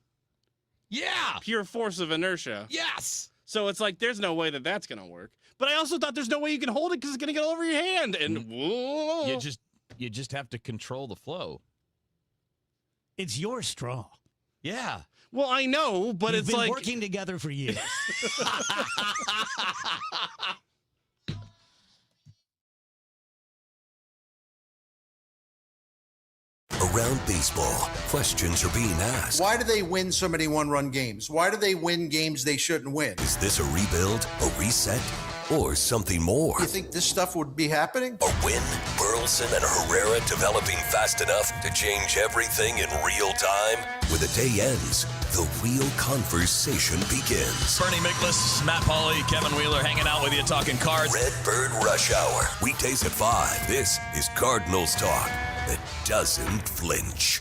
Yeah. Pure force of inertia. Yes. So it's like, there's no way that that's going to work. But I also thought there's no way you can hold it because it's going to get all over your hand. And whoa. You just have to control the flow. It's your straw. Yeah. Well, I know, but We've it's been like working together for years. Around baseball, questions are being asked. Why do they win so many one-run games? Why do they win games they shouldn't win? Is this a rebuild, a reset, or something more? You think this stuff would be happening? A win, Burleson and Herrera developing fast enough to change everything in real time? When the day ends, the real conversation begins. Bernie Miklasz, Matt Pauley, Kevin Wheeler hanging out with you talking cards. Redbird Rush Hour, weekdays at 5. This is Cardinals talk that doesn't flinch.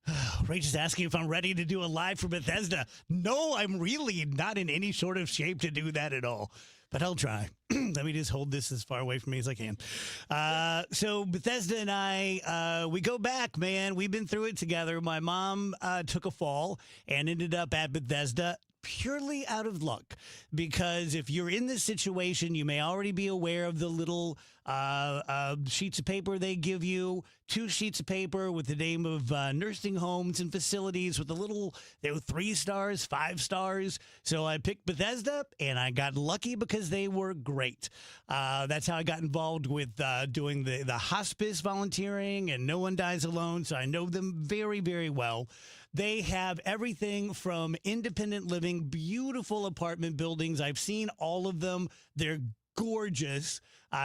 Rach is asking if I'm ready to do a live for Bethesda. No, I'm really not in any sort of shape to do that at all. But I'll try. Let me just hold this as far away from me as I can. So Bethesda and I, we go back, man. We've been through it together. My mom took a fall and ended up at Bethesda purely out of luck. Because if you're in this situation, you may already be aware of the little sheets of paper they give you, 2 sheets of paper with the name of nursing homes and facilities with a little, they were 3 stars, 5 stars. So I picked Bethesda, and I got lucky because they were great. That's how I got involved with doing the hospice volunteering and No One Dies Alone. So I know them very, very well. They have everything from independent living, beautiful apartment buildings. I've seen all of them. They're gorgeous,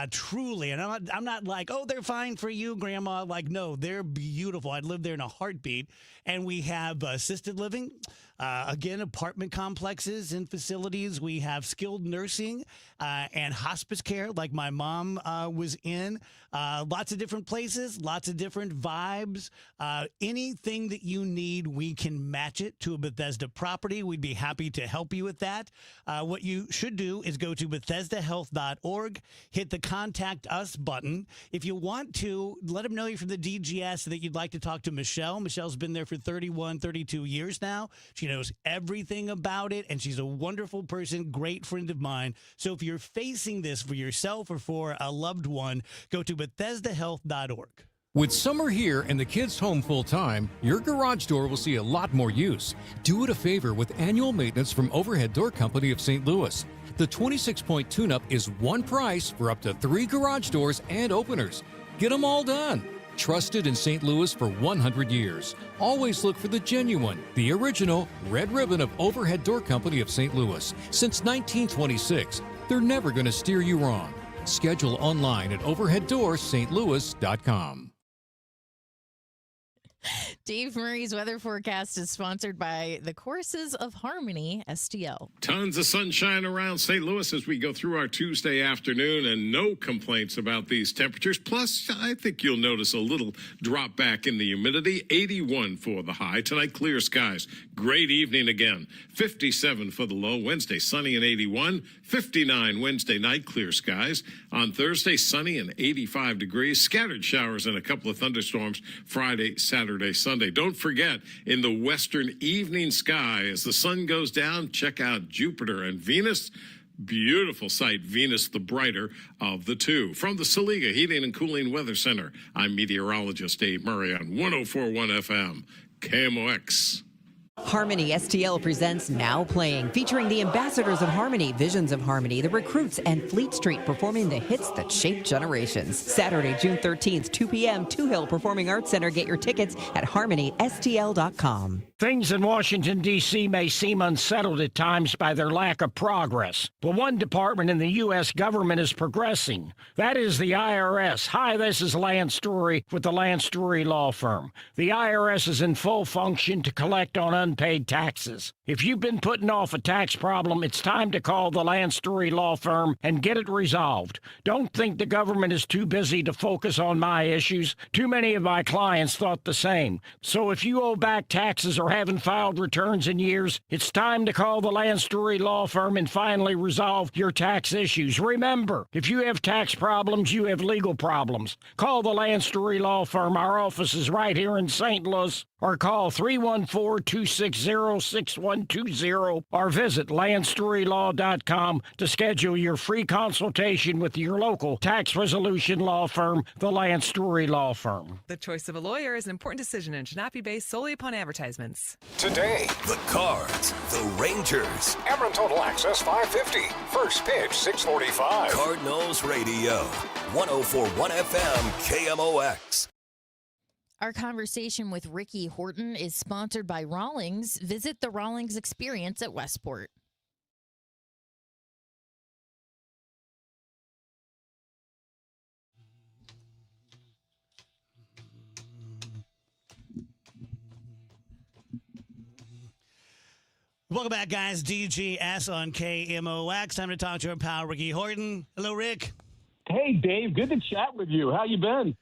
truly. And I'm not like, oh, they're fine for you, Grandma. Like, no, they're beautiful. I'd live there in a heartbeat. And we have assisted living, again, apartment complexes and facilities. We have skilled nursing and hospice care, like my mom was in. Lots of different places, lots of different vibes. Anything that you need, we can match it to a Bethesda property. We'd be happy to help you with that. What you should do is go to BethesdaHealth.org, hit the Contact Us button. If you want to, let them know you're from the DGS, that you'd like to talk to Michelle. Michelle's been there for 31, 32 years now. She knows everything about it, and she's a wonderful person, great friend of mine. So if you're facing this for yourself or for a loved one, go to BethesdaHealth.org. With summer here and the kids home full-time, your garage door will see a lot more use. Do it a favor with annual maintenance from Overhead Door Company of St. Louis. The 26-point tune-up is one price for up to 3 garage doors and openers. Get them all done. Trusted in St. Louis for 100 years. Always look for the genuine, the original red ribbon of Overhead Door Company of St. Louis. Since 1926, they're never going to steer you wrong. Schedule online at overheaddoorsstlouis.com. Dave Murray's weather forecast is sponsored by the Courses of Harmony STL. Tons of sunshine around St. Louis as we go through our Tuesday afternoon, and no complaints about these temperatures. Plus, I think you'll notice a little drop back in the humidity. 81 for the high. Tonight, clear skies. Great evening again. 57 for the low. Wednesday, sunny and 81. 59 Wednesday night, clear skies. On Thursday, sunny and 85 degrees. Scattered showers and a couple of thunderstorms Friday, Saturday, Sunday. Don't forget, in the western evening sky, as the sun goes down, check out Jupiter and Venus. Beautiful sight, Venus the brighter of the two. From the Saliga Heating and Cooling Weather Center, I'm meteorologist Dave Murray on 104.1 FM, KMOX. Harmony STL presents Now Playing, featuring the ambassadors of Harmony, Visions of Harmony, the Recruits, and Fleet Street performing the hits that shaped generations. Saturday, June 13th, 2 p.m., Two Hill Performing Arts Center. Get your tickets at harmonystl.com. Things in Washington, D.C. may seem unsettled at times by their lack of progress. But one department in the U.S. government is progressing. That is the IRS. Hi, this is Lance Story with the Lance Story Law Firm. The IRS is in full function to collect on unpaid taxes. If you've been putting off a tax problem, it's time to call the Lance Story Law Firm and get it resolved. Don't think the government is too busy to focus on my issues. Too many of my clients thought the same. So if you owe back taxes or haven't filed returns in years, it's time to call the Lance Story Law Firm and finally resolve your tax issues. Remember, if you have tax problems, you have legal problems. Call the Lance Story Law Firm. Our office is right here in St. Louis. Or call 314-260-6120 or visit LandStoryLaw.com to schedule your free consultation with your local tax resolution law firm, the Lance Story Law Firm. The choice of a lawyer is an important decision and should not be based solely upon advertisements. Today, the Cards, the Rangers. Ameren Total Access 550. First pitch 6:45. Cardinals Radio. 104.1 FM KMOX. Our conversation with Ricky Horton is sponsored by Rawlings. Visit the Rawlings Experience at Westport. Welcome back, guys. DGS on KMOX. Time to talk to our pal, Ricky Horton. Hello, Rick. Hey, Dave. Good to chat with you. How you been?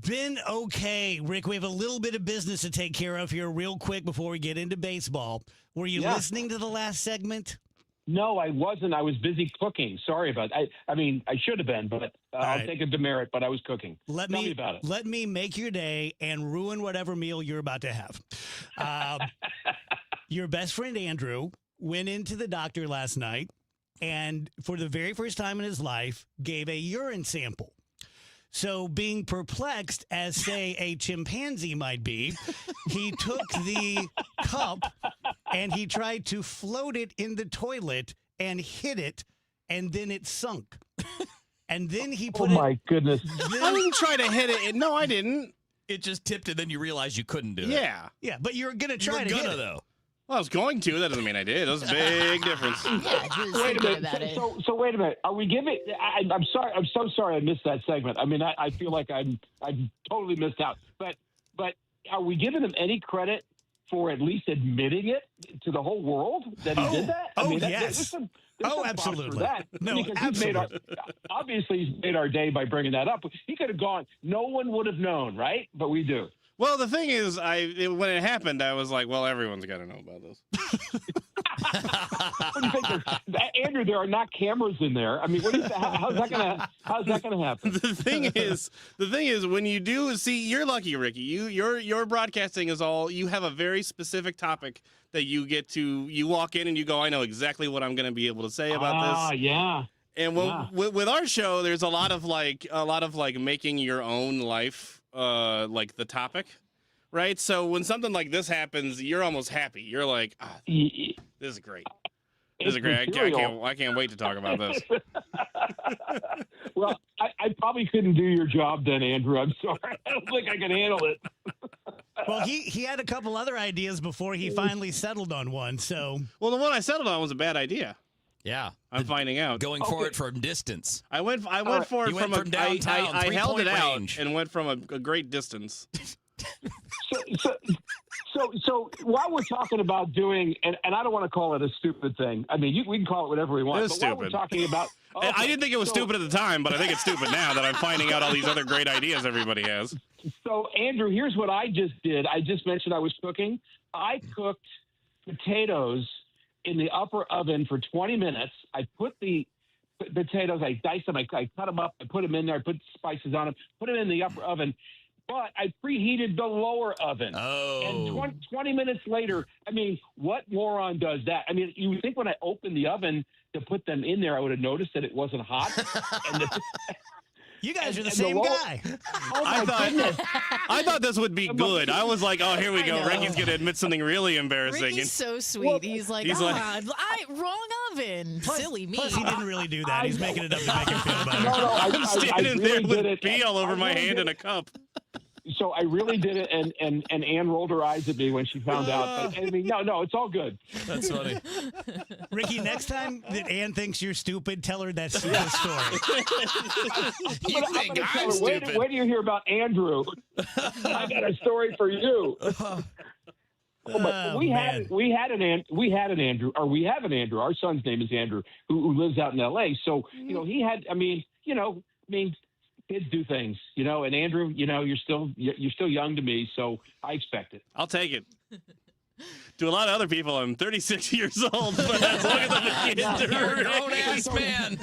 Been okay, Rick. We have a little bit of business to take care of here real quick before we get into baseball. Were you listening to the last segment? No, I wasn't. I was busy cooking. Sorry about that. I mean, I should have been, but I'll take a demerit, but I was cooking. Tell me about it. Let me make your day and ruin whatever meal you're about to have. Your best friend, Andrew, went into the doctor last night and for the very first time in his life gave a urine sample. So being perplexed as, say, a chimpanzee might be, he took the cup and he tried to float it in the toilet and hit it, and then it sunk. And then he put my goodness. I didn't try to hit it. No, I didn't. It just tipped, and then you realized you couldn't do it. Yeah. Yeah, but you're going to try to hit it. Though. Well, I was going to. That doesn't mean I did. That was a big difference. Yeah, just wait a minute. about it. So wait a minute. Are we giving? I'm sorry. I'm so sorry. I missed that segment. I mean, I feel like I'm totally missed out. But are we giving him any credit for at least admitting it to the whole world that he did that? I mean, yes. There's some absolutely. For that. No, because absolutely. Obviously, he's made our day by bringing that up. He could have gone. No one would have known, right? But we do. Well, the thing is, when it happened, I was like, well, everyone's got to know about this. What do you think? Andrew, there are not cameras in there. I mean, what do you, how's that gonna happen? The thing is, when you do see, you're lucky, Ricky. Your broadcasting is all. You have a very specific topic that you get to. You walk in and you go, I know exactly what I'm going to be able to say about this. Yeah. And with our show, there's a lot of making your own life. Like the topic, right? So when something like this happens, you're almost happy. You're like, this is great. This is great. I can't wait to talk about this. Well, I probably couldn't do your job then, Andrew. I'm sorry. I don't think I can handle it. Well, he had a couple other ideas before he finally settled on one. So, well, the one I settled on was a bad idea. Yeah, I'm finding out. Going for it from distance. I went for it from downtown. I held it out range. and went from a great distance. So while we're talking about doing, and I don't want to call it a stupid thing. I mean, we can call it whatever we want. It's stupid. While we're talking about, I didn't think it was stupid at the time, but I think it's stupid now that I'm finding out all these other great ideas everybody has. So Andrew, here's what I just did. I just mentioned I was cooking. I cooked potatoes in the upper oven for 20 minutes. I put the potatoes, I diced them, I cut them up, I put them in there, I put spices on them, put them in the upper oven. But I preheated the lower oven. Oh. And 20 minutes later, I mean, what moron does that? I mean, you would think when I opened the oven to put them in there, I would have noticed that it wasn't hot. You guys are the same guy. Oh my goodness. I thought this would be good. I was like, oh, here we go. Ricky's going to admit something really embarrassing. Ricky's so sweet. He's like, wrong oven. Silly me. Plus, he didn't really do that. He's making it up to make him feel better. I'm standing there with pee all over my hand in a cup. So I really did it, and Ann rolled her eyes at me when she found out. But, I mean, no, it's all good. That's funny. Ricky, next time that Ann thinks you're stupid, tell her that's the story. You think I'm stupid? Wait till you hear about Andrew. I got a story for you. We have an Andrew. Our son's name is Andrew, who lives out in L.A. So he had. Kids do things, and Andrew, you're still young to me, so I expect it. I'll take it. To a lot of other people, I'm 36 years old, but as long as I'm a kid, you're a grown-ass man.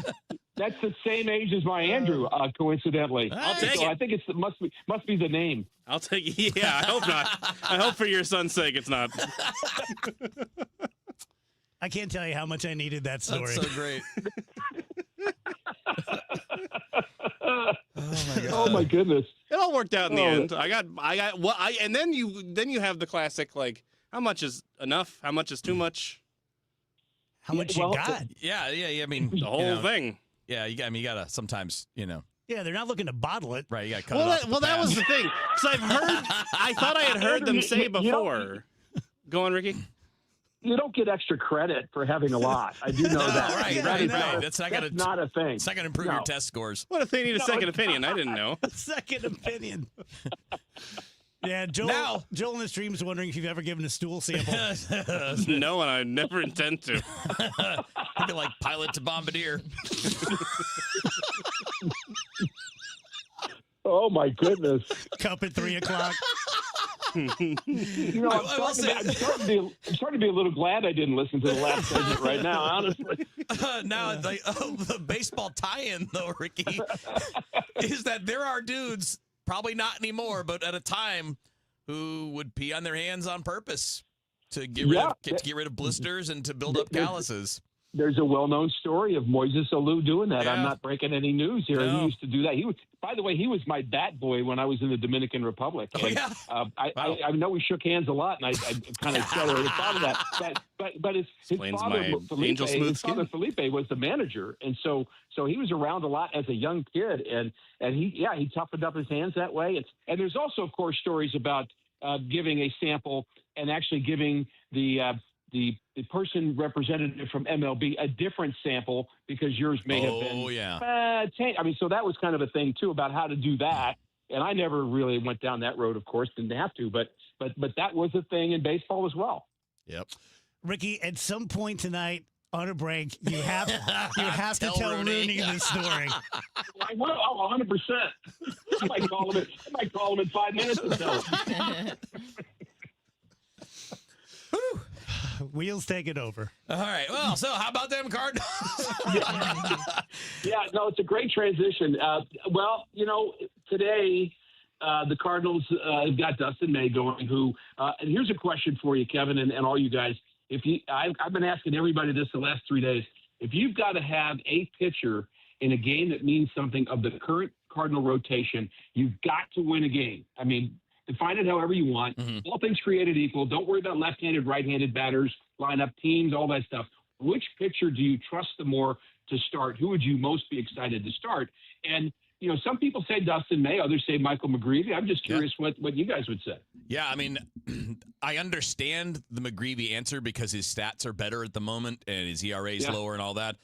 That's the same age as my Andrew, coincidentally. I'll take it. I think must be the name. I'll take it. Yeah, I hope not. I hope for your son's sake it's not. I can't tell you how much I needed that story. That's so great. Oh my goodness! It all worked out in the end. And then you have the classic, like, how much is enough? How much is too much? How much you got? Yeah. I mean, the whole thing. Yeah, you gotta sometimes, Yeah, they're not looking to bottle it. Right, you gotta cut it off. That was the thing. Because I thought I had heard them say before. Go on, Ricky. You don't get extra credit for having a lot. I do know that. Right. That's not a thing. It's not going to improve your test scores. What if they need a second opinion? I didn't know. Second opinion. Yeah, Joel in the stream is wondering if you've ever given a stool sample. No, and I never intend to. I'd be like pilot to bombardier. Oh my goodness! Cup at 3:00. I'm starting to be a little glad I didn't listen to the last segment right now, honestly. Now, the baseball tie-in, though, Ricky, is that there are dudes, probably not anymore, but at a time, who would pee on their hands on purpose to get rid of blisters and to build up calluses. There's a well-known story of Moises Alou doing that. Yeah. I'm not breaking any news here. No. He used to do that. By the way, he was my bat boy when I was in the Dominican Republic. I know we shook hands a lot, and I kind of accelerated thought of that. But his father Felipe was the manager, and so he was around a lot as a young kid, and he toughened up his hands that way. And there's also, of course, stories about giving a sample and actually giving the person representative from MLB a different sample because yours may have been so that was kind of a thing too about how to do that, and I never really went down that road, of course, didn't have to, but that was a thing in baseball as well. Yep. Ricky, at some point tonight on a break, you have to tell Rooney this story. I will. 100%. I might call him in 5 minutes or so. Wheels take it over. All right. Well, so how about them Cardinals? It's a great transition. Today the Cardinals have got Dustin May going. And here's a question for you, Kevin, and all you guys. I've been asking everybody this the last 3 days. If you've got to have a pitcher in a game that means something of the current Cardinal rotation, you've got to win a game. I mean, define it however you want. Mm-hmm. All things created equal. Don't worry about left-handed, right-handed batters, lineup teams, all that stuff. Which pitcher do you trust the more to start? Who would you most be excited to start? And, some people say Dustin May, others say Michael McGreevy. I'm just curious what you guys would say. Yeah, I mean, I understand the McGreevy answer because his stats are better at the moment and his ERA is lower and all that.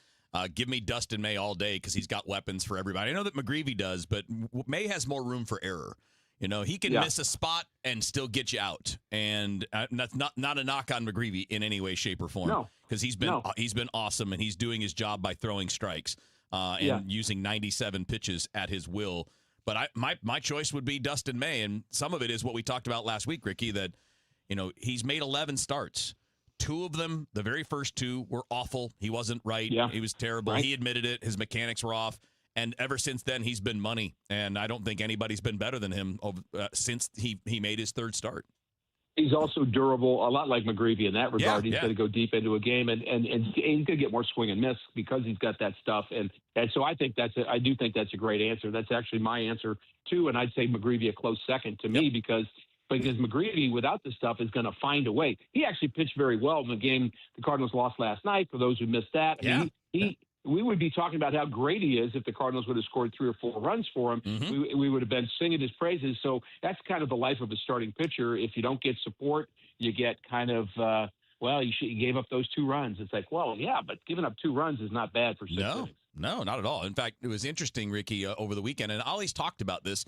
Give me Dustin May all day because he's got weapons for everybody. I know that McGreevy does, but May has more room for error. He can miss a spot and still get you out, and that's not a knock on McGreevy in any way, shape, or form. Because he's been awesome, and he's doing his job by throwing strikes and using 97 pitches at his will. But my choice would be Dustin May, and some of it is what we talked about last week, Ricky. That he's made 11 starts. 2 of them, the very first 2, were awful. He wasn't right. Yeah. He was terrible. Right. He admitted it. His mechanics were off. And ever since then, he's been money, and I don't think anybody's been better than him since he made his 3rd start. He's also durable, a lot like McGreevy in that regard. He's Yeah. going to go deep into a game, and he's going to get more swing and miss because he's got that stuff. And so I do think that's a great answer. That's actually my answer too, and I'd say McGreevy a close second to me because McGreevy without the stuff is going to find a way. He actually pitched very well in the game the Cardinals lost last night. For those who missed that, we would be talking about how great he is if the Cardinals would have scored 3 or 4 runs for him. We would have been singing his praises. So that's kind of the life of a starting pitcher. If you don't get support, you get kind of, you gave up those 2 runs. It's like, well, yeah, but giving up 2 runs is not bad for 6 innings. No, not at all. In fact, it was interesting, Ricky, over the weekend, and Ollie's talked about this,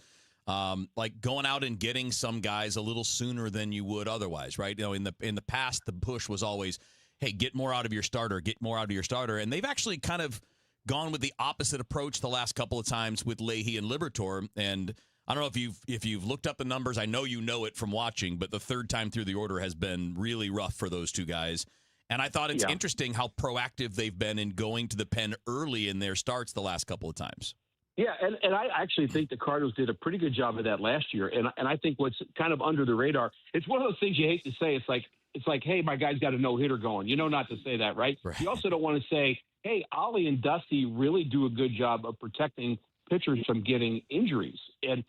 like going out and getting some guys a little sooner than you would otherwise, right? You know, in the past, the push was always, hey, get more out of your starter, and they've actually kind of gone with the opposite approach the last couple of times with Leahy and Liberatore. And I don't know if you've looked up the numbers. I know you know it from watching, but the third time through the order has been really rough for those 2 guys. And I thought it's interesting how proactive they've been in going to the pen early in their starts the last couple of times. Yeah, and I actually think the Cardinals did a pretty good job of that last year. And I think what's kind of under the radar, it's one of those things you hate to say. It's like, hey, my guy's got a no-hitter going. You know not to say that, right? You also don't want to say, hey, Ollie and Dusty really do a good job of protecting pitchers from getting injuries. And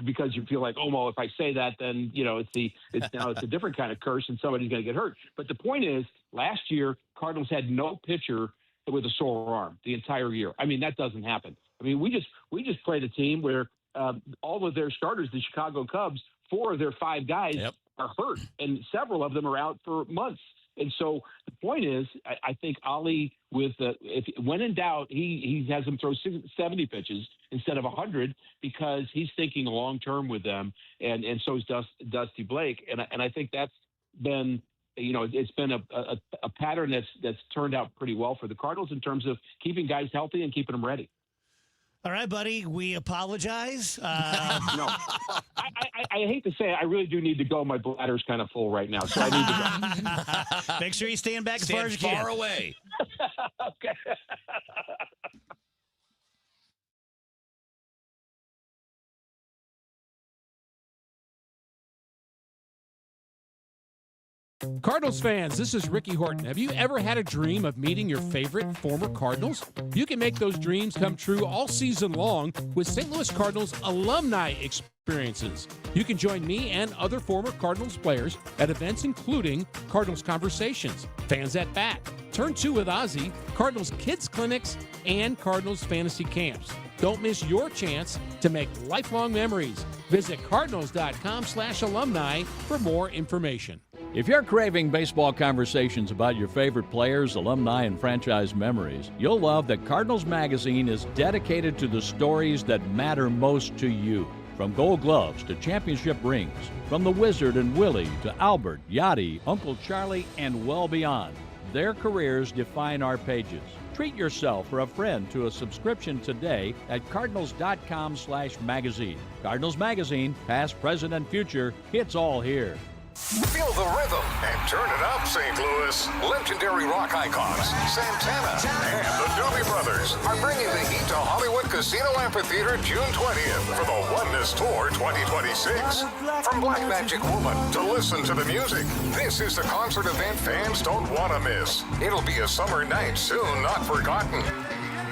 because you feel like, oh, well, if I say that, then, it's a different kind of curse and somebody's going to get hurt. But the point is, last year, Cardinals had no pitcher with a sore arm the entire year. I mean, that doesn't happen. I mean, we just played a team where all of their starters, the Chicago Cubs, 4 of their 5 guys are hurt, and several of them are out for months. And so the point is, I think Ollie, when in doubt, he has them throw 70 pitches instead of 100 because he's thinking long term with them, and so is Dusty Blake. And I think that's been, it's been a pattern that's turned out pretty well for the Cardinals in terms of keeping guys healthy and keeping them ready. All right, buddy, we apologize. No, I hate to say it, I really do need to go. My bladder's kind of full right now, so I need to go. Make sure you stand back as far as you can. Far away. Okay. Cardinals fans, this is Ricky Horton. Have you ever had a dream of meeting your favorite former Cardinals? You can make those dreams come true all season long with St. Louis Cardinals alumni experiences. You can join me and other former Cardinals players at events including Cardinals Conversations, Fans at Bat, Turn 2 with Ozzy, Cardinals Kids Clinics, and Cardinals Fantasy Camps. Don't miss your chance to make lifelong memories. Visit cardinals.com/alumni for more information. If you're craving baseball conversations about your favorite players, alumni, and franchise memories, you'll love that Cardinals Magazine is dedicated to the stories that matter most to you. From Gold Gloves to championship rings, from the Wizard and Willie to Albert, Yachty, Uncle Charlie, and well beyond. Their careers define our pages. Treat yourself or a friend to a subscription today at cardinals.com/magazine. Cardinals Magazine, past, present, and future, it's all here. Feel the rhythm and turn it up, St. Louis. Legendary rock icons Santana and the Doobie Brothers are bringing the heat to Hollywood Casino Amphitheater June 20th for the Oneness Tour 2026. From Black Magic Woman to Listen to the Music, this is the concert event fans don't want to miss. It'll be a summer night soon not forgotten.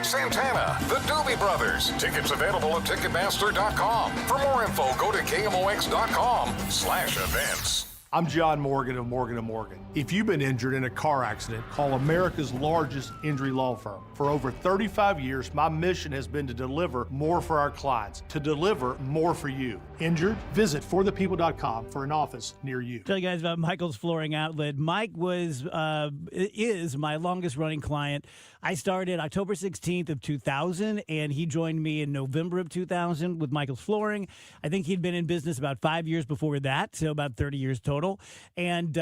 Santana, the Doobie Brothers. Tickets available at Ticketmaster.com. For more info, go to KMOX.com/events. I'm John Morgan of Morgan & Morgan. If you've been injured in a car accident, call America's largest injury law firm. For over 35 years, my mission has been to deliver more for our clients, to deliver more for you. Injured? Visit forthepeople.com for an office near you. Tell you guys about Michael's Flooring Outlet. Mike is my longest running client. I started October 16th of 2000, and he joined me in November of 2000 with Michael's Flooring. I think he'd been in business about 5 years before that, so about 30 years total. And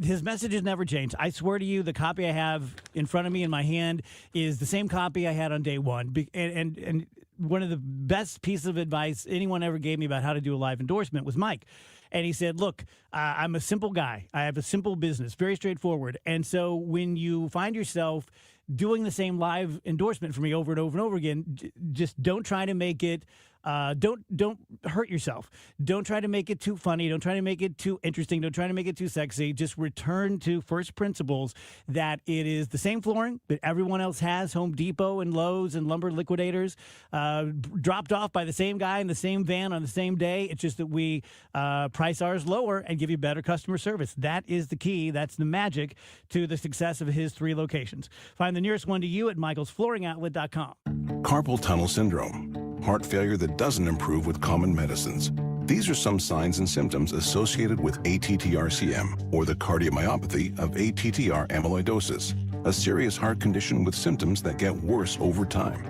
his message has never changed. I swear to you, the copy I have in front of me in my hand is the same copy I had on day one. And one of the best pieces of advice anyone ever gave me about how to do a live endorsement was Mike. And he said, look, I'm a simple guy. I have a simple business, very straightforward. And so when you find yourself doing the same live endorsement for me over and over and over again, just don't try to make it don't hurt yourself. Don't try to make it too funny. Don't try to make it too interesting. Don't try to make it too sexy. Just return to first principles that it is the same flooring that everyone else has, Home Depot and Lowe's and Lumber Liquidators, dropped off by the same guy in the same van on the same day. It's just that we price ours lower and give you better customer service. That is the key. That's the magic to the success of his 3 locations. Find the nearest one to you at michaelsflooringoutlet.com. Carpal tunnel syndrome, heart failure that doesn't improve with common medicines. These are some signs and symptoms associated with ATTR-CM, or the cardiomyopathy of ATTR amyloidosis, a serious heart condition with symptoms that get worse over time.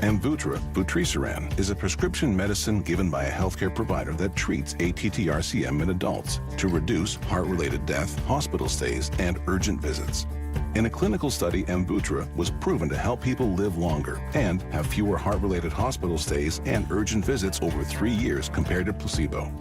Amvuttra, vutrisiran, is a prescription medicine given by a healthcare provider that treats ATTR-CM in adults to reduce heart-related death, hospital stays, and urgent visits. In a clinical study, Amvuttra was proven to help people live longer and have fewer heart-related hospital stays and urgent visits over 3 years compared to placebo.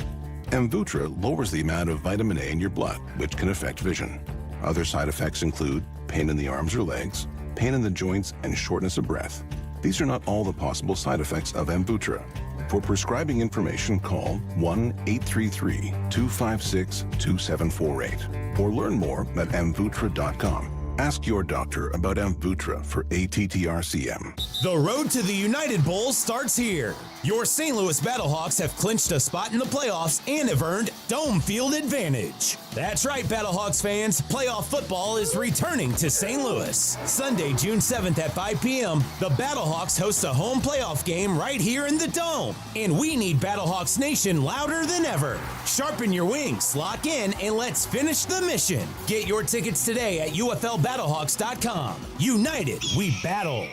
Amvuttra lowers the amount of vitamin A in your blood, which can affect vision. Other side effects include pain in the arms or legs, pain in the joints, and shortness of breath. These are not all the possible side effects of Amvuttra. For prescribing information, call 1-833-256-2748 or learn more at amvuttra.com. Ask your doctor about Amvuttra for ATTR-CM. The road to the United Bowl starts here. Your St. Louis Battlehawks have clinched a spot in the playoffs and have earned dome field advantage. That's right, Battlehawks fans. Playoff football is returning to St. Louis. Sunday, June 7th at 5 p.m., the Battlehawks host a home playoff game right here in the Dome. And we need Battlehawks Nation louder than ever. Sharpen your wings, lock in, and let's finish the mission. Get your tickets today at UFLBattlehawks.com. United, we battle.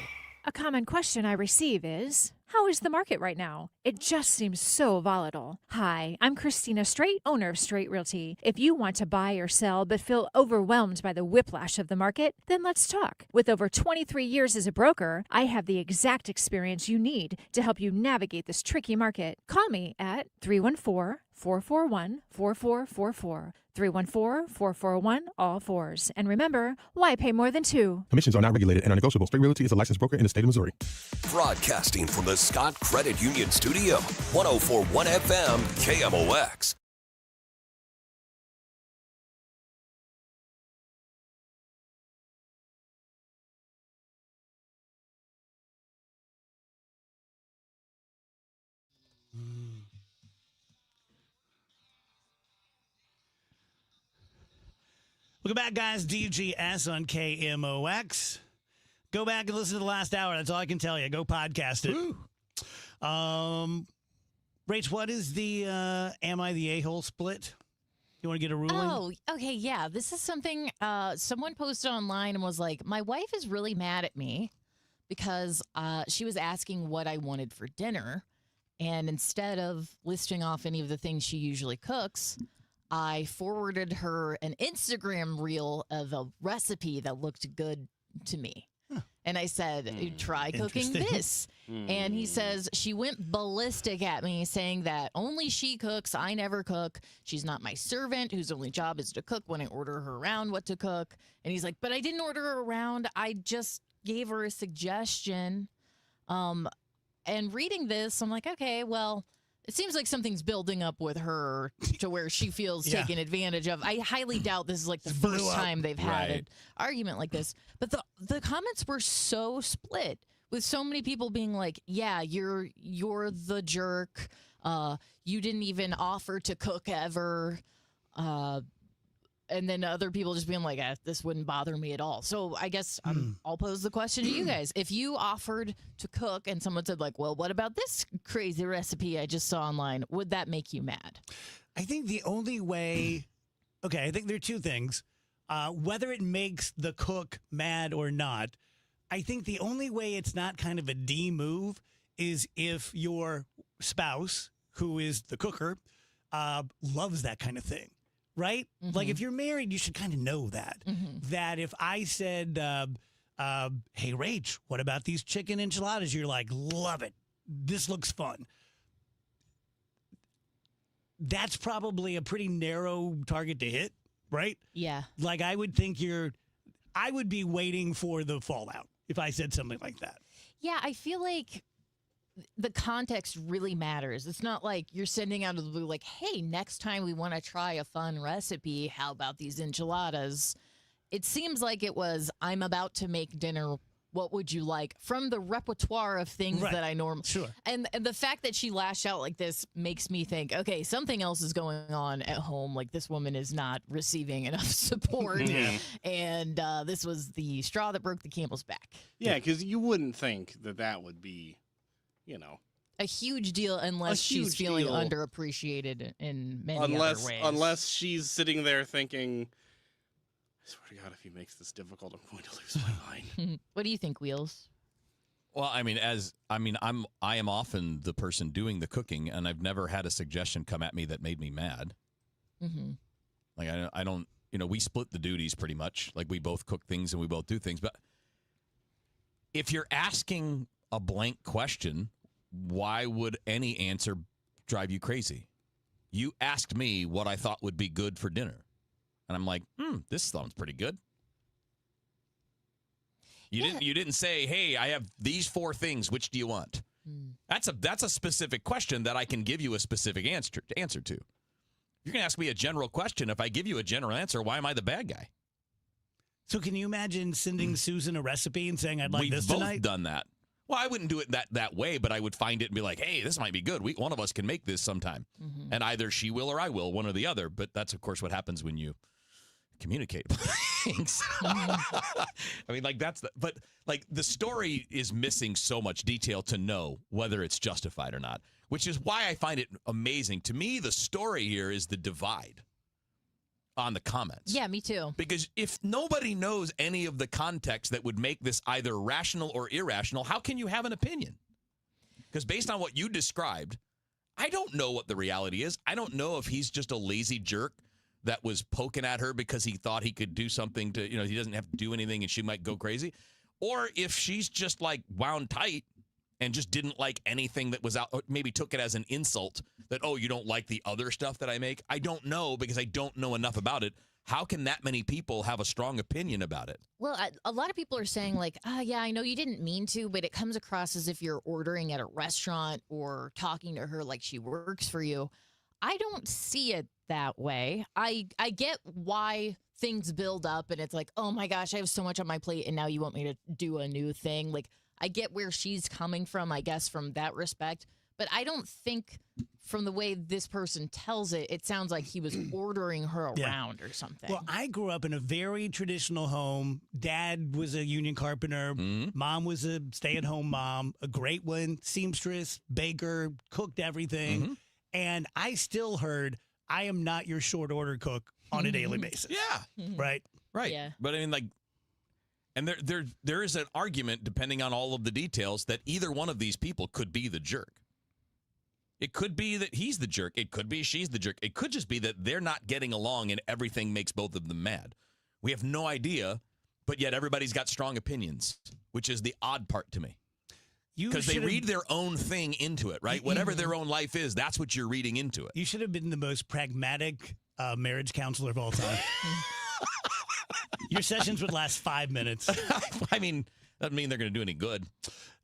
A common question I receive is, how is the market right now? It just seems so volatile. Hi, I'm Christina Straight, owner of Straight Realty. If you want to buy or sell but feel overwhelmed by the whiplash of the market, then let's talk. With over 23 years as a broker, I have the exact experience you need to help you navigate this tricky market. Call me at 314-441-4444. 314-441-all-4s. And remember, why pay more than 2? Commissions are not regulated and are negotiable. Straight Realty is a licensed broker in the state of Missouri. Broadcasting from the Scott Credit Union Studio, 104.1 FM, KMOX. Welcome back, guys. DGS on KMOX. Go back and listen to the last hour. That's all I can tell you. Go podcast it. Rach, what is the Am I the A-hole split? You want to get a ruling? Oh, okay, yeah. This is something someone posted online and was like, my wife is really mad at me because she was asking what I wanted for dinner. And instead of listing off any of the things she usually cooks, I forwarded her an Instagram reel of a recipe that looked good to me. And I said, try cooking this. And he says, she went ballistic at me saying that only she cooks. I never cook. She's not my servant whose only job is to cook when I order her around what to cook. And he's like, but I didn't order her around. I just gave her a suggestion. And reading this, I'm like, okay, well, it seems like something's building up with her to where she feels taken advantage of. I highly doubt this is like the first time they've had an argument like this. But the comments were so split, with so many people being like, yeah, you're the jerk. You didn't even offer to cook ever. And then other people just being like, this wouldn't bother me at all. So I guess I'll pose the question to you guys. If you offered to cook and someone said like, well, what about this crazy recipe I just saw online? Would that make you mad? I think the only way, I think there are two things. Whether it makes the cook mad or not, I think the only way it's not kind of a D move is if your spouse, who is the cooker, loves that kind of thing. Right? Mm-hmm. Like if you're married, you should kind of know that. Mm-hmm. That if I said, hey, Rach, what about these chicken enchiladas? You're like, love it. This looks fun. That's probably a pretty narrow target to hit, right? Yeah. Like I would think I would be waiting for the fallout if I said something like that. Yeah, I feel like the context really matters. It's not like you're sending out of the blue like, hey, next time we want to try a fun recipe, how about these enchiladas? It seems like it was, I'm about to make dinner. What would you like? From the repertoire of things that I normally... Sure. And the fact that she lashed out like this makes me think, okay, something else is going on at home. Like, this woman is not receiving enough support. And this was the straw that broke the camel's back. Yeah, because you wouldn't think that would be, a huge deal unless she's feeling underappreciated in many other ways. Unless she's sitting there thinking... I swear to God, if he makes this difficult, I'm going to lose my mind. What do you think, Wheels? Well, I am often the person doing the cooking, and I've never had a suggestion come at me that made me mad. Mm-hmm. Like I don't, we split the duties pretty much. Like, we both cook things and we both do things. But if you're asking a blank question, why would any answer drive you crazy? You asked me what I thought would be good for dinner. And I'm like, this sounds pretty good. You didn't say, hey, I have these 4 things. Which do you want? That's a specific question that I can give you a specific answer to. You're going to ask me a general question. If I give you a general answer, why am I the bad guy? So can you imagine sending Susan a recipe and saying, I'd like this tonight? We've both done that. Well, I wouldn't do it that way, but I would find it and be like, hey, this might be good. One of us can make this sometime. And either she will or I will, one or the other. But that's, of course, what happens when you communicate things. I mean, like, but the story is missing so much detail to know whether it's justified or not, which is why I find it amazing. To me, the story here is the divide on the comments. Yeah, me too. Because if nobody knows any of the context that would make this either rational or irrational, how can you have an opinion? Because based on what you described, I don't know what the reality is. I don't know if he's just a lazy jerk that was poking at her because he thought he could do something to, he doesn't have to do anything and she might go crazy. Or if she's just like wound tight and just didn't like anything that was out, or maybe took it as an insult that, oh, you don't like the other stuff that I make. I don't know because I don't know enough about it. How can that many people have a strong opinion about it? Well, a lot of people are saying like, yeah, I know you didn't mean to, but it comes across as if you're ordering at a restaurant or talking to her like she works for you. I don't see it that way. I get why things build up and it's like, oh my gosh, I have so much on my plate and now you want me to do a new thing. Like, I get where she's coming from, I guess, from that respect. But I don't think from the way this person tells it, it sounds like he was ordering her around or something. Well, I grew up in a very traditional home. Dad was a union carpenter. Mom was a stay-at-home mom, a great one, seamstress, baker, cooked everything. And I still heard, I am not your short order cook on a daily basis. Yeah. Right? Right. Yeah. But I mean, like, and there is an argument, depending on all of the details, that either one of these people could be the jerk. It could be that he's the jerk. It could be she's the jerk. It could just be that they're not getting along and everything makes both of them mad. We have no idea, but yet everybody's got strong opinions, which is the odd part to me. Because they read their own thing into it, right? Whatever their own life is, that's what you're reading into it. You should have been the most pragmatic marriage counselor of all time. Your sessions would last 5 minutes. I mean, doesn't mean they're going to do any good.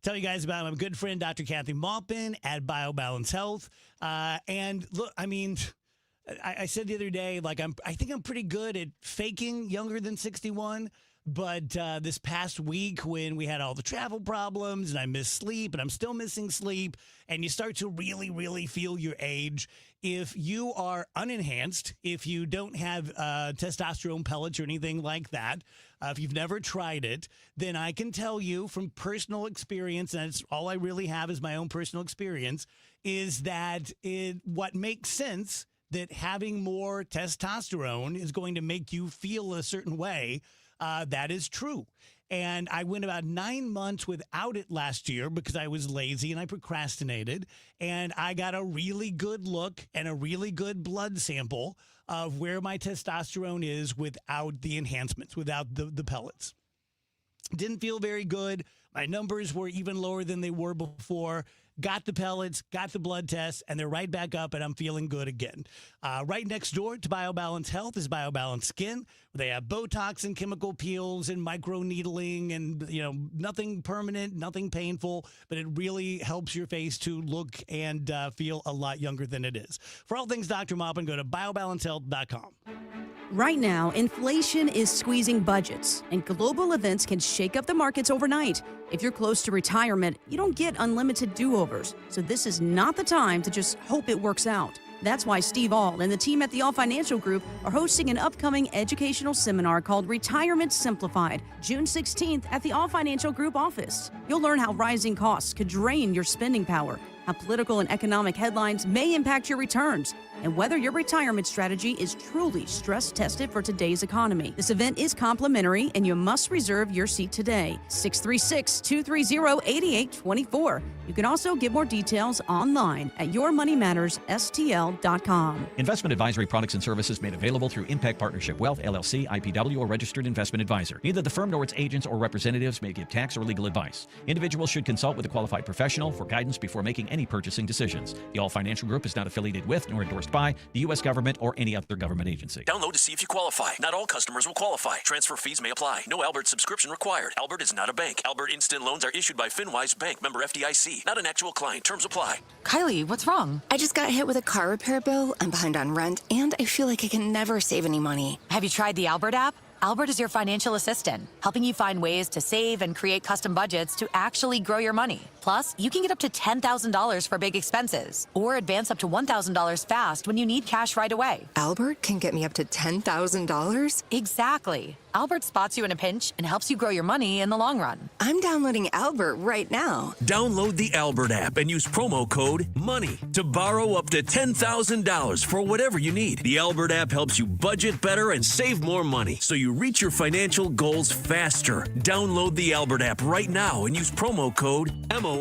Tell you guys about my good friend, Dr. Kathy Maupin at BioBalance Health. And look, I mean, I said the other day, like, I think I'm pretty good at faking younger than 61. But this past week when we had all the travel problems and I missed sleep and I'm still missing sleep and you start to really, really feel your age, if you are unenhanced, if you don't have testosterone pellets or anything like that, if you've never tried it, then I can tell you from personal experience, and it's all I really have is my own personal experience, is that what makes sense that having more testosterone is going to make you feel a certain way. That is true. And I went about 9 months without it last year because I was lazy and I procrastinated. And I got a really good look and a really good blood sample of where my testosterone is without the enhancements, without the pellets. Didn't feel very good. My numbers were even lower than they were before. Got the pellets, got the blood tests, and they're right back up, and I'm feeling good again. Right next door to BioBalance Health is BioBalance Skin. They have Botox and chemical peels and microneedling and, nothing permanent, nothing painful, but it really helps your face to look and feel a lot younger than it is. For all things Dr. Maupin, go to biobalancehealth.com. Right now, inflation is squeezing budgets, and global events can shake up the markets overnight. If you're close to retirement, you don't get unlimited do-overs, so this is not the time to just hope it works out. That's why Steve Auld and the team at the All Financial Group are hosting an upcoming educational seminar called Retirement Simplified, June 16th at the All Financial Group office. You'll learn how rising costs could drain your spending power, how political and economic headlines may impact your returns, and whether your retirement strategy is truly stress-tested for today's economy. This event is complimentary, and you must reserve your seat today. 636-230-8824. You can also get more details online at yourmoneymattersstl.com. Investment advisory products and services made available through Impact Partnership Wealth, LLC, IPW, or Registered Investment Advisor. Neither the firm nor its agents or representatives may give tax or legal advice. Individuals should consult with a qualified professional for guidance before making any purchasing decisions. The All Financial Group is not affiliated with nor endorsed by the U.S. government or any other government agency. Download to see if you qualify. Not all customers will qualify. Transfer fees may apply. No Albert subscription required. Albert is not a bank. Albert Instant Loans are issued by FinWise Bank, member FDIC. Not an actual client. Terms apply. Kylie, what's wrong? I just got hit with a car repair bill. I'm behind on rent, and I feel like I can never save any money. Have you tried the Albert app? Albert is your financial assistant, helping you find ways to save and create custom budgets to actually grow your money. Plus, you can get up to $10,000 for big expenses or advance up to $1,000 fast when you need cash right away. Albert can get me up to $10,000? Exactly. Albert spots you in a pinch and helps you grow your money in the long run. I'm downloading Albert right now. Download the Albert app and use promo code MONEY to borrow up to $10,000 for whatever you need. The Albert app helps you budget better and save more money so you reach your financial goals faster. Download the Albert app right now and use promo code MONEY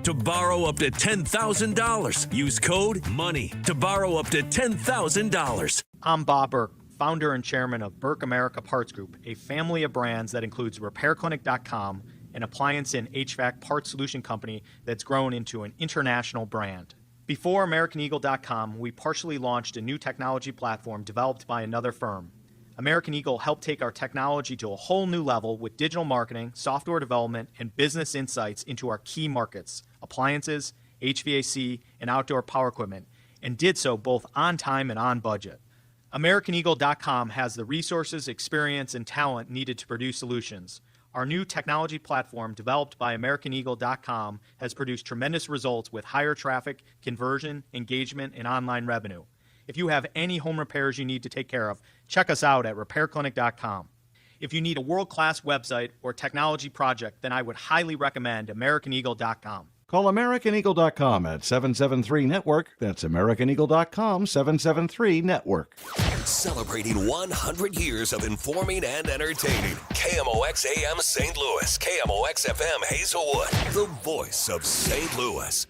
to borrow up to $10,000. Use code MONEY to borrow up to $10,000. I'm Bob Burke, founder and chairman of Burke America Parts Group, a family of brands that includes RepairClinic.com, an appliance and HVAC parts solution company that's grown into an international brand. Before AmericanEagle.com, we partially launched a new technology platform developed by another firm. American Eagle helped take our technology to a whole new level with digital marketing, software development, and business insights into our key markets, appliances, HVAC, and outdoor power equipment, and did so both on time and on budget. AmericanEagle.com has the resources, experience, and talent needed to produce solutions. Our new technology platform, developed by AmericanEagle.com, has produced tremendous results with higher traffic, conversion, engagement, and online revenue. If you have any home repairs you need to take care of, check us out at RepairClinic.com. If you need a world-class website or technology project, then I would highly recommend AmericanEagle.com. Call AmericanEagle.com at 773-NETWORK. That's AmericanEagle.com, 773-NETWORK. Celebrating 100 years of informing and entertaining. KMOX AM St. Louis, KMOX FM Hazelwood, the voice of St. Louis.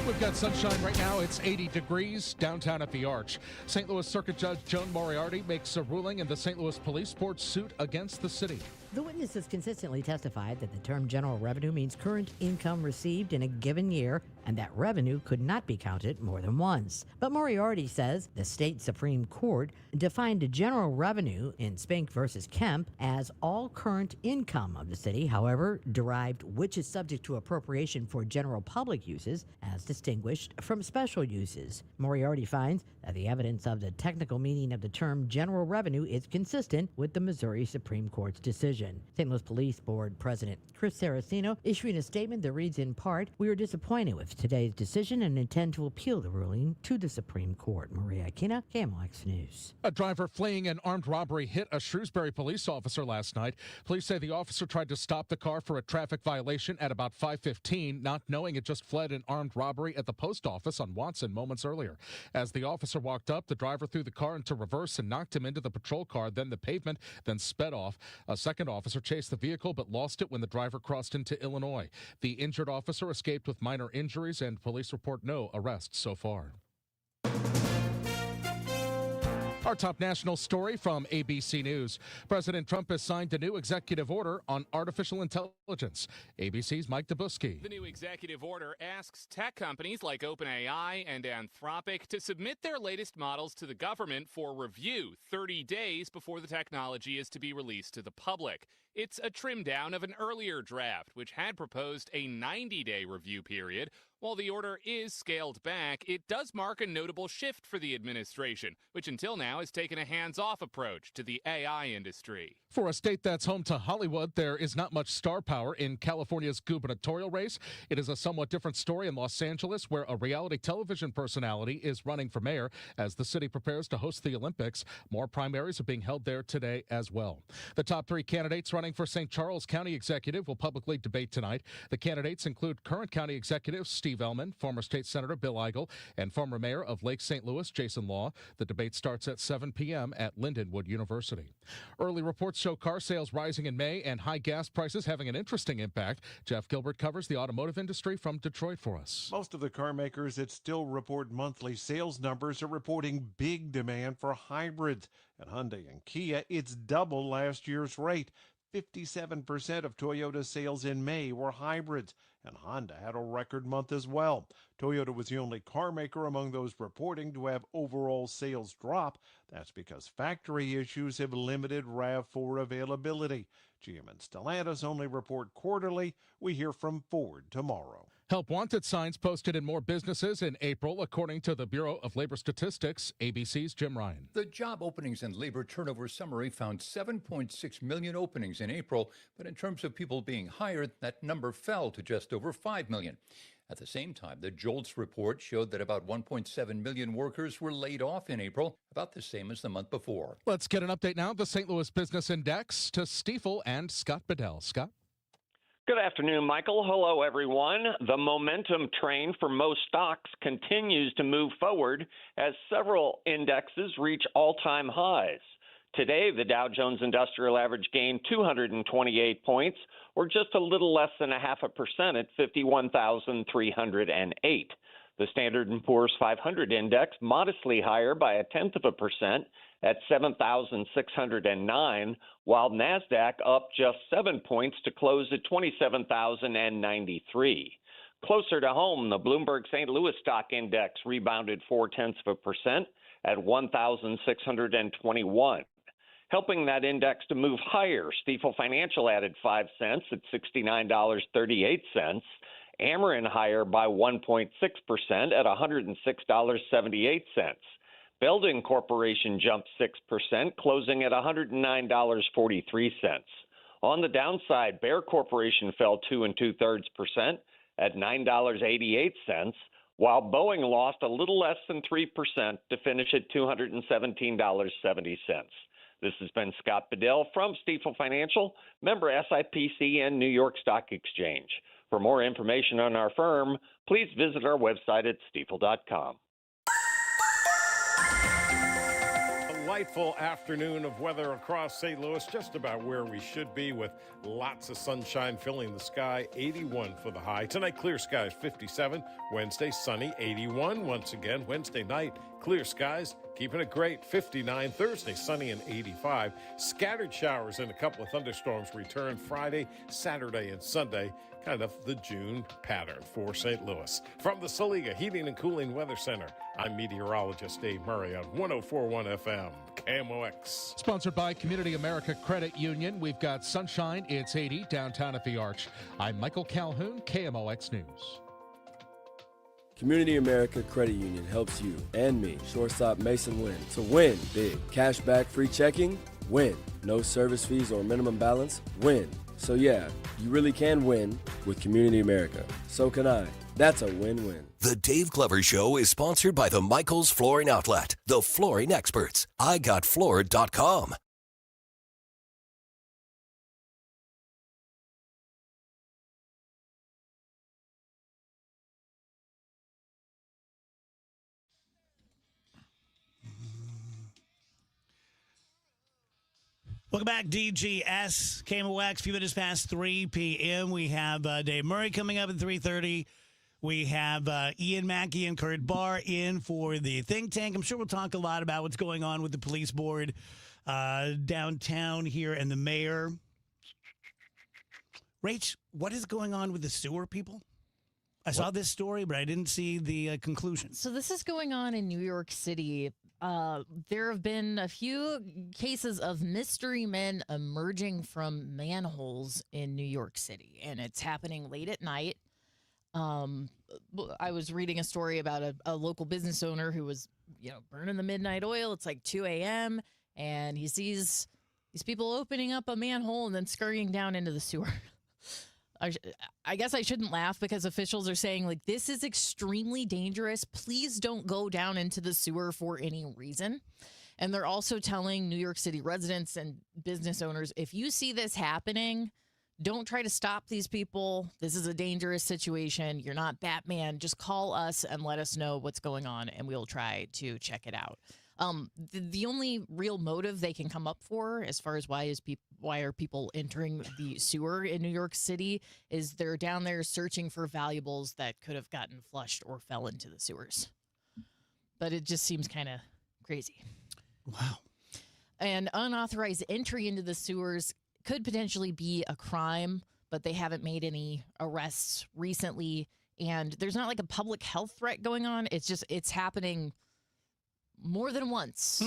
We've got sunshine right now. It's 80 degrees downtown at the Arch. St. Louis Circuit Judge Joan Moriarty makes a ruling in the St. Louis Police Board suit against the city. The witnesses consistently testified that the term general revenue means current income received in a given year, and that revenue could not be counted more than once. But Moriarty says the state Supreme Court defined general revenue in Spink versus Kemp as all current income of the city, however, derived which is subject to appropriation for general public uses as distinguished from special uses. Moriarty finds that the evidence of the technical meaning of the term general revenue is consistent with the Missouri Supreme Court's decision. St. Louis Police Board President Chris Saraceno issuing a statement that reads in part, "We are disappointed with today's decision and intend to appeal the ruling to the Supreme Court." Maria Aquina, KMOX News. A driver fleeing an armed robbery hit a Shrewsbury police officer last night. Police say the officer tried to stop the car for a traffic violation at about 5:15, not knowing it just fled an armed robbery at the post office on Watson moments earlier. As the officer walked up, the driver threw the car into reverse and knocked him into the patrol car, then the pavement, then sped off. A second officer chased the vehicle but lost it when the driver crossed into Illinois. The injured officer escaped with minor injuries, and police report no arrests so far. Our top national story from ABC News. President Trump has signed a new executive order on artificial intelligence. ABC's Mike Dabuski. The new executive order asks tech companies like OpenAI and Anthropic to submit their latest models to the government for review 30 days before the technology is to be released to the public. It's a trim down of an earlier draft, which had proposed a 90-day review period. While the order is scaled back, it does mark a notable shift for the administration, which until now has taken a hands-off approach to the AI industry. For a state that's home to Hollywood, there is not much star power in California's gubernatorial race. It is a somewhat different story in Los Angeles, where a reality television personality is running for mayor as the city prepares to host the Olympics. More primaries are being held there today as well. The top 3 candidates running for St. Charles County Executive will publicly debate tonight. The candidates include current county executive Steve Ellman, former state senator Bill Eigel, and former mayor of Lake St. Louis, Jason Law. The debate starts at 7 p.m. at Lindenwood University. Early reports show car sales rising in May and high gas prices having an interesting impact. Jeff Gilbert covers the automotive industry from Detroit for us. Most of the car makers that still report monthly sales numbers are reporting big demand for hybrids. At Hyundai and Kia, it's double last year's rate. 57% of Toyota sales in May were hybrids, and Honda had a record month as well. Toyota was the only car maker among those reporting to have overall sales drop. That's because factory issues have limited RAV4 availability. GM and Stellantis only report quarterly. We hear from Ford tomorrow. Help wanted signs posted in more businesses in April, according to the Bureau of Labor Statistics. ABC's Jim Ryan. The job openings and labor turnover summary found 7.6 million openings in April, but in terms of people being hired, that number fell to just over 5 million. At the same time, the JOLTS report showed that about 1.7 million workers were laid off in April, about the same as the month before. Let's get an update now. The St. Louis Business Index to Stifel and Scott Bedell. Scott? Good afternoon, Michael. Hello, everyone. The momentum train for most stocks continues to move forward as several indexes reach all-time highs. Today, the Dow Jones Industrial Average gained 228 points, or just a little less than 0.5% at 51,308. The Standard & Poor's 500 index modestly higher by 0.1% at 7,609, while NASDAQ up just 7 points to close at 27,093. Closer to home, the Bloomberg St. Louis Stock Index rebounded 0.4% at 1,621. Helping that index to move higher, Stifel Financial added 5 cents at $69.38. Ameren higher by 1.6% at $106.78. Belding Corporation jumped 6%, closing at $109.43. On the downside, Bayer Corporation fell 2 2/3% at $9.88, while Boeing lost a little less than 3% to finish at $217.70. This has been Scott Bedell from Stifel Financial, member SIPC and New York Stock Exchange. For more information on our firm, please visit our website at stifel.com. Delightful afternoon of weather across St. Louis, just about where we should be, with lots of sunshine filling the sky. 81 for the high. Tonight, clear skies, 57. Wednesday, sunny, 81. Once again, Wednesday night, clear skies, keeping it great, 59. Thursday, sunny and 85. Scattered showers and a couple of thunderstorms return Friday, Saturday, and Sunday. Kind of the June pattern for St. Louis. From the Saliga Heating and Cooling Weather Center, I'm meteorologist Dave Murray on 104.1 FM, KMOX. Sponsored by Community America Credit Union. We've got sunshine. It's 80 downtown at the Arch. I'm Michael Calhoun, KMOX News. Community America Credit Union helps you and me, shortstop Mason, win. So win big. Cash back, free checking, win. No service fees or minimum balance, win. So yeah, you really can win with Community America. So can I. That's a win-win. The Dave Glover Show is sponsored by the Michaels Flooring Outlet, the flooring experts. IGotFloored.com. Welcome back, DGS, KMOX, a few minutes past 3 p.m. We have Dave Murray coming up at 3:30. We have Ian Mackey and Kurt Barr in for the think tank. I'm sure we'll talk a lot about what's going on with the police board downtown here and the mayor. Rach, what is going on with the sewer people? I saw this story, but I didn't see the conclusion. So this is going on in New York City. There have been a few cases of mystery men emerging from manholes in New York City, and it's happening late at night. I was reading a story about a local business owner who was, burning the midnight oil. It's like 2 a.m. and he sees these people opening up a manhole and then scurrying down into the sewer. I guess I shouldn't laugh because officials are saying, like, this is extremely dangerous. Please don't go down into the sewer for any reason. And they're also telling New York City residents and business owners, if you see this happening, don't try to stop these people. This is a dangerous situation. You're not Batman. Just call us and let us know what's going on, and we'll try to check it out. The only real motive they can come up for, as far as why are people entering the sewer in New York City, is they're down there searching for valuables that could have gotten flushed or fell into the sewers. But it just seems kind of crazy. Wow. And unauthorized entry into the sewers could potentially be a crime, but they haven't made any arrests recently. And there's not like a public health threat going on. It's happening more than once.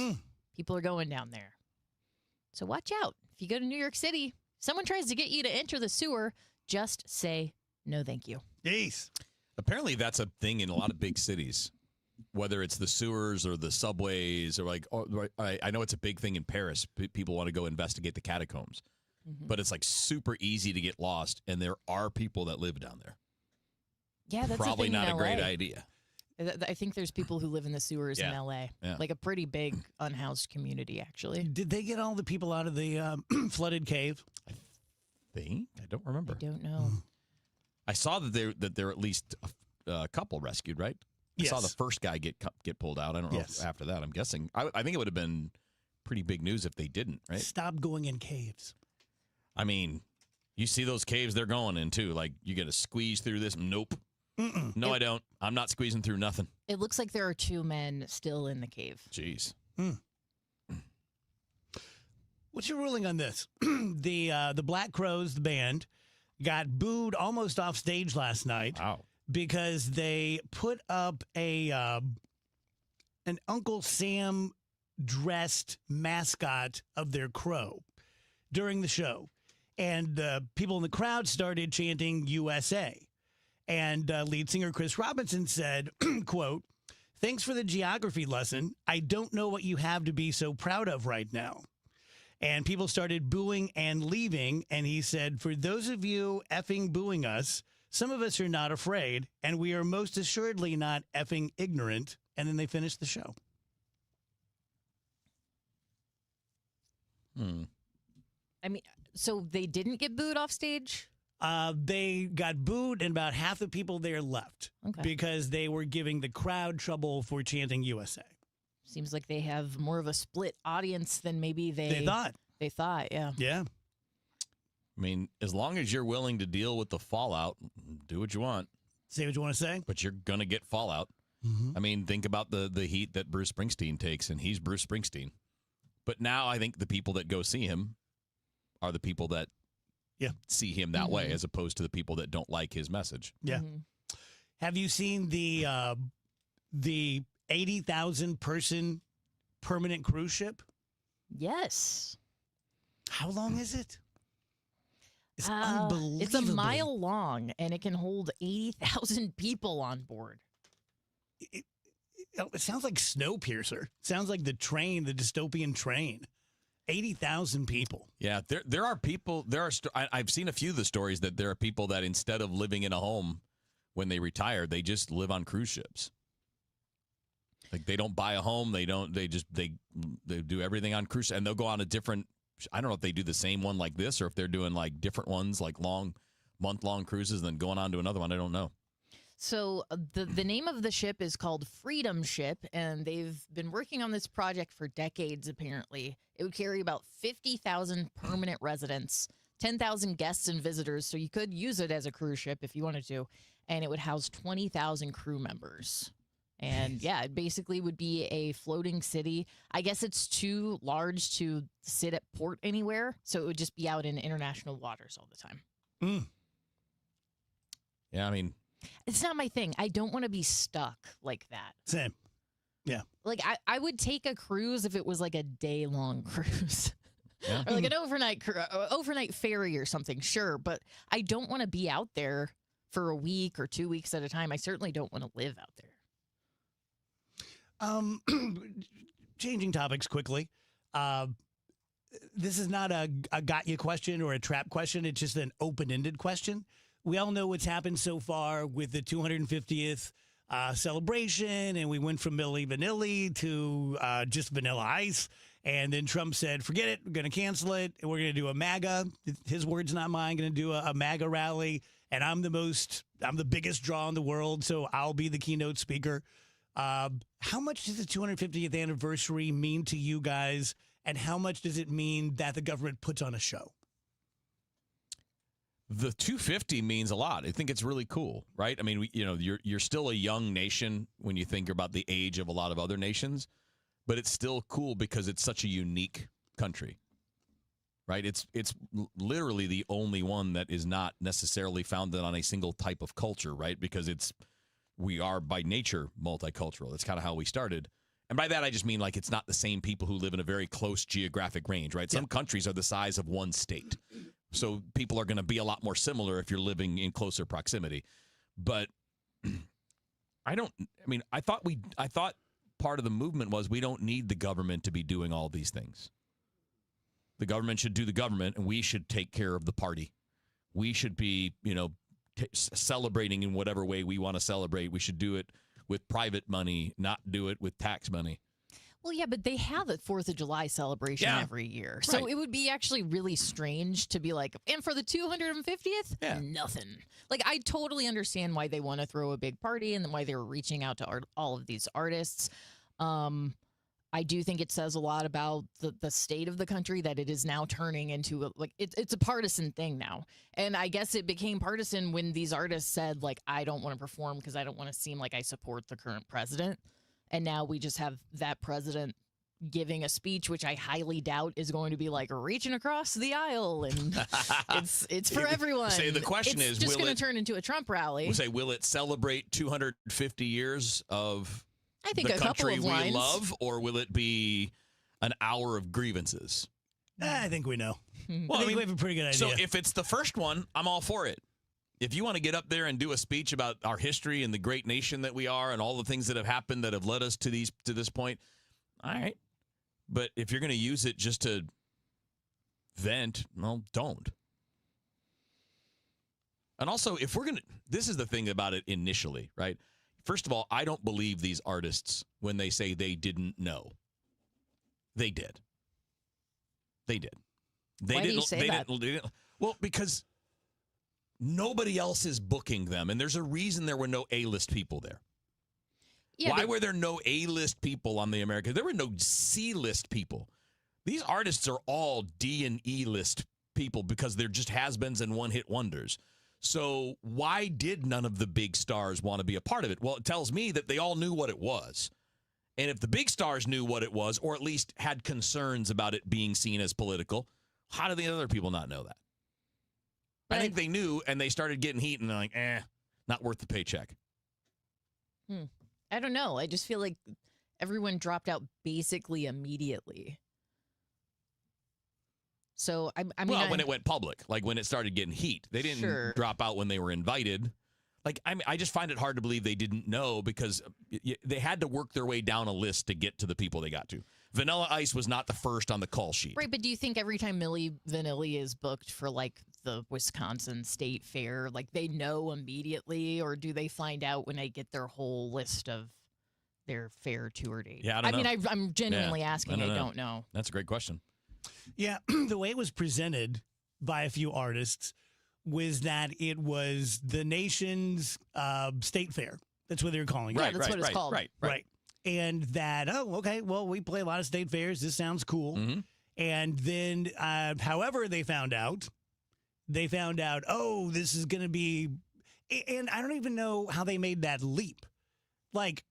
People are going down there. So watch out. If you go to New York City, someone tries to get you to enter the sewer, just say no thank you. Jeez. Apparently that's a thing in a lot of big cities, whether it's the sewers or the subways or I know it's a big thing in Paris. People want to go investigate the catacombs. But it's like super easy to get lost, and there are people that live down there. Yeah, that's probably not a LA. great idea. I think there's people who live in the sewers in LA. Yeah. Like a pretty big unhoused community, actually. Did they get all the people out of the flooded cave? I don't remember. I don't know. I saw that there are at least a couple rescued, right? Yes. I saw the first guy get pulled out. I don't know if after that. I'm guessing. I think it would have been pretty big news if they didn't, right? Stop going in caves. I mean, you see those caves they're going in, too. Like, you got to squeeze through this. Nope. No, I don't. I'm not squeezing through nothing. It looks like there are 2 men still in the cave. Jeez. What's your ruling on this? The Black Crowes, the band, got booed almost off stage last night. Wow. Because they put up an Uncle Sam dressed mascot of their crow during the show. And people in the crowd started chanting USA. And lead singer Chris Robinson said, quote, "Thanks for the geography lesson. I don't know what you have to be so proud of right now." And people started booing and leaving. And he said, "For those of you effing booing us, some of us are not afraid, and we are most assuredly not effing ignorant." And then they finished the show. I mean, so they didn't get booed off stage? They got booed, and about half the people there left because they were giving the crowd trouble for chanting USA. Seems like they have more of a split audience than maybe they thought. They thought, yeah. Yeah. I mean, as long as you're willing to deal with the fallout, do what you want. Say what you want to say. But you're going to get fallout. I mean, think about the heat that Bruce Springsteen takes, and he's Bruce Springsteen. But now I think the people that go see him are the people that see him that way, as opposed to the people that don't like his message. Yeah. Have you seen the 80,000 person permanent cruise ship? Yes. How long is it? It's unbelievable. It's a mile long, and it can hold 80,000 people on board. It sounds like Snowpiercer. It sounds like the train, the dystopian train. 80,000 people. Yeah, there are people. I've seen a few of the stories that there are people that instead of living in a home when they retire, they just live on cruise ships. Like they don't buy a home. They do everything on cruise, and they'll go on a different. I don't know if they do the same one like this or if they're doing like different ones, like month-long cruises, and then going on to another one. I don't know. So the name of the ship is called Freedom Ship, and they've been working on this project for decades, apparently. It would carry about 50,000 permanent residents, 10,000 guests and visitors, so you could use it as a cruise ship if you wanted to. and it would house 20,000 crew members. And yeah, it basically would be a floating city. I guess it's too large to sit at port anywhere, so it would just be out in international waters all the time. Yeah, I mean, it's not my thing. I don't want to be stuck like that. Same. Yeah. Like I would take a cruise if it was like a day-long cruise. Yeah. Or like an overnight ferry or something, sure. But I don't want to be out there for a week or 2 weeks at a time. I certainly don't want to live out there. Changing topics quickly. This is not a got you question or a trap question. It's just an open-ended question. We all know what's happened so far with the 250th celebration, and we went from Milli Vanilli to just Vanilla Ice. And then Trump said, forget it, we're going to cancel it, and we're going to do a MAGA, his words, not mine, going to do a MAGA rally, and I'm the biggest draw in the world, so I'll be the keynote speaker. How much does the 250th anniversary mean to you guys, and how much does it mean that the government puts on a show? The 250 means a lot. I think it's really cool, right? I mean, you're still a young nation when you think about the age of a lot of other nations, but it's still cool because it's such a unique country, right? It's literally the only one that is not necessarily founded on a single type of culture, right? Because we are by nature multicultural. That's kind of how we started. And by that, I just mean like it's not the same people who live in a very close geographic range, right? Some countries are the size of one state. So people are going to be a lot more similar if you're living in closer proximity. But I thought part of the movement was we don't need the government to be doing all these things. The government should do the government, and we should take care of the party. We should be, celebrating in whatever way we want to celebrate. We should do it with private money, not do it with tax money. Well, yeah, but they have a 4th of July celebration every year. So Right. it would be actually really strange to be like, and for the 250th, nothing. Like, I totally understand why they want to throw a big party and why they were reaching out to all of these artists. I do think it says a lot about the state of the country that it is now turning into it's a partisan thing now. And I guess it became partisan when these artists said, like, I don't want to perform because I don't want to seem like I support the current president. And now we just have that president giving a speech, which I highly doubt is going to be like reaching across the aisle, and it's for everyone. Say the question it's is, just will going it to turn into a Trump rally? We'll say, will it celebrate 250 years of I think the a couple country of we lines. love, or will it be an hour of grievances? I think we know. Well, I think we have a pretty good idea. So if it's the first one, I'm all for it. If you want to get up there and do a speech about our history and the great nation that we are and all the things that have happened that have led us to this point, all right. But if you're going to use it just to vent, well, don't. And also, if we're going to, this is the thing about it initially, right? First of all, I don't believe these artists when they say they didn't know. They did. They did. Why do you say that? Well, because nobody else is booking them, and there's a reason there were no A-list people there. Yeah, Why were there no A-list people on the Americans? There were no C-list people. These artists are all D and E-list people because they're just has-beens and one-hit wonders. So why did none of the big stars want to be a part of it? Well, it tells me that they all knew what it was. And if the big stars knew what it was, or at least had concerns about it being seen as political, how do the other people not know that? I think they knew, and they started getting heat, and they're like, not worth the paycheck. I don't know. I just feel like everyone dropped out basically immediately. So I mean, well, when it went public, like when it started getting heat, they didn't drop out when they were invited. Like, I just find it hard to believe they didn't know, because they had to work their way down a list to get to the people they got to. Vanilla Ice was not the first on the call sheet. Right, but do you think every time Milli Vanilli is booked for like the Wisconsin State Fair, like they know immediately, or do they find out when they get their whole list of their fair tour dates? Yeah, I don't know. mean, I'm genuinely asking. I don't know. That's a great question. Yeah, the way it was presented by a few artists was that it was the nation's state fair. That's what they were calling it. Yeah, that's what it's called. Right. And that, okay, well, we play a lot of state fairs. This sounds cool. Mm-hmm. And then, however, they found out, oh, this is going to be And I don't even know how they made that leap. Like,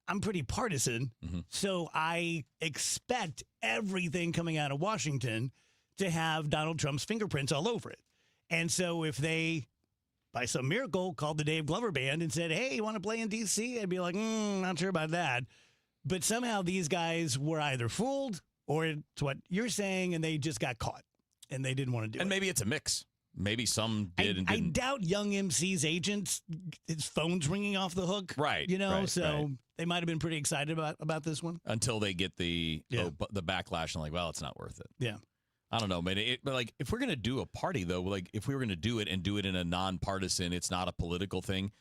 I'm pretty partisan, so I expect everything coming out of Washington to have Donald Trump's fingerprints all over it. And so if they, by some miracle, called the Dave Glover Band and said, hey, you want to play in D.C.? I'd be like, not sure about that. But somehow these guys were either fooled or it's what you're saying, and they just got caught, and they didn't want to do it. And maybe it's a mix. Maybe some did and didn't. I doubt Young MC's agents, his phone's ringing off the hook. Right. So they might have been pretty excited about this one. Until they get the backlash and like, well, it's not worth it. Yeah. I don't know, man. But like, if we're going to do a party, though, like if we were going to do it and do it in a nonpartisan, it's not a political thing,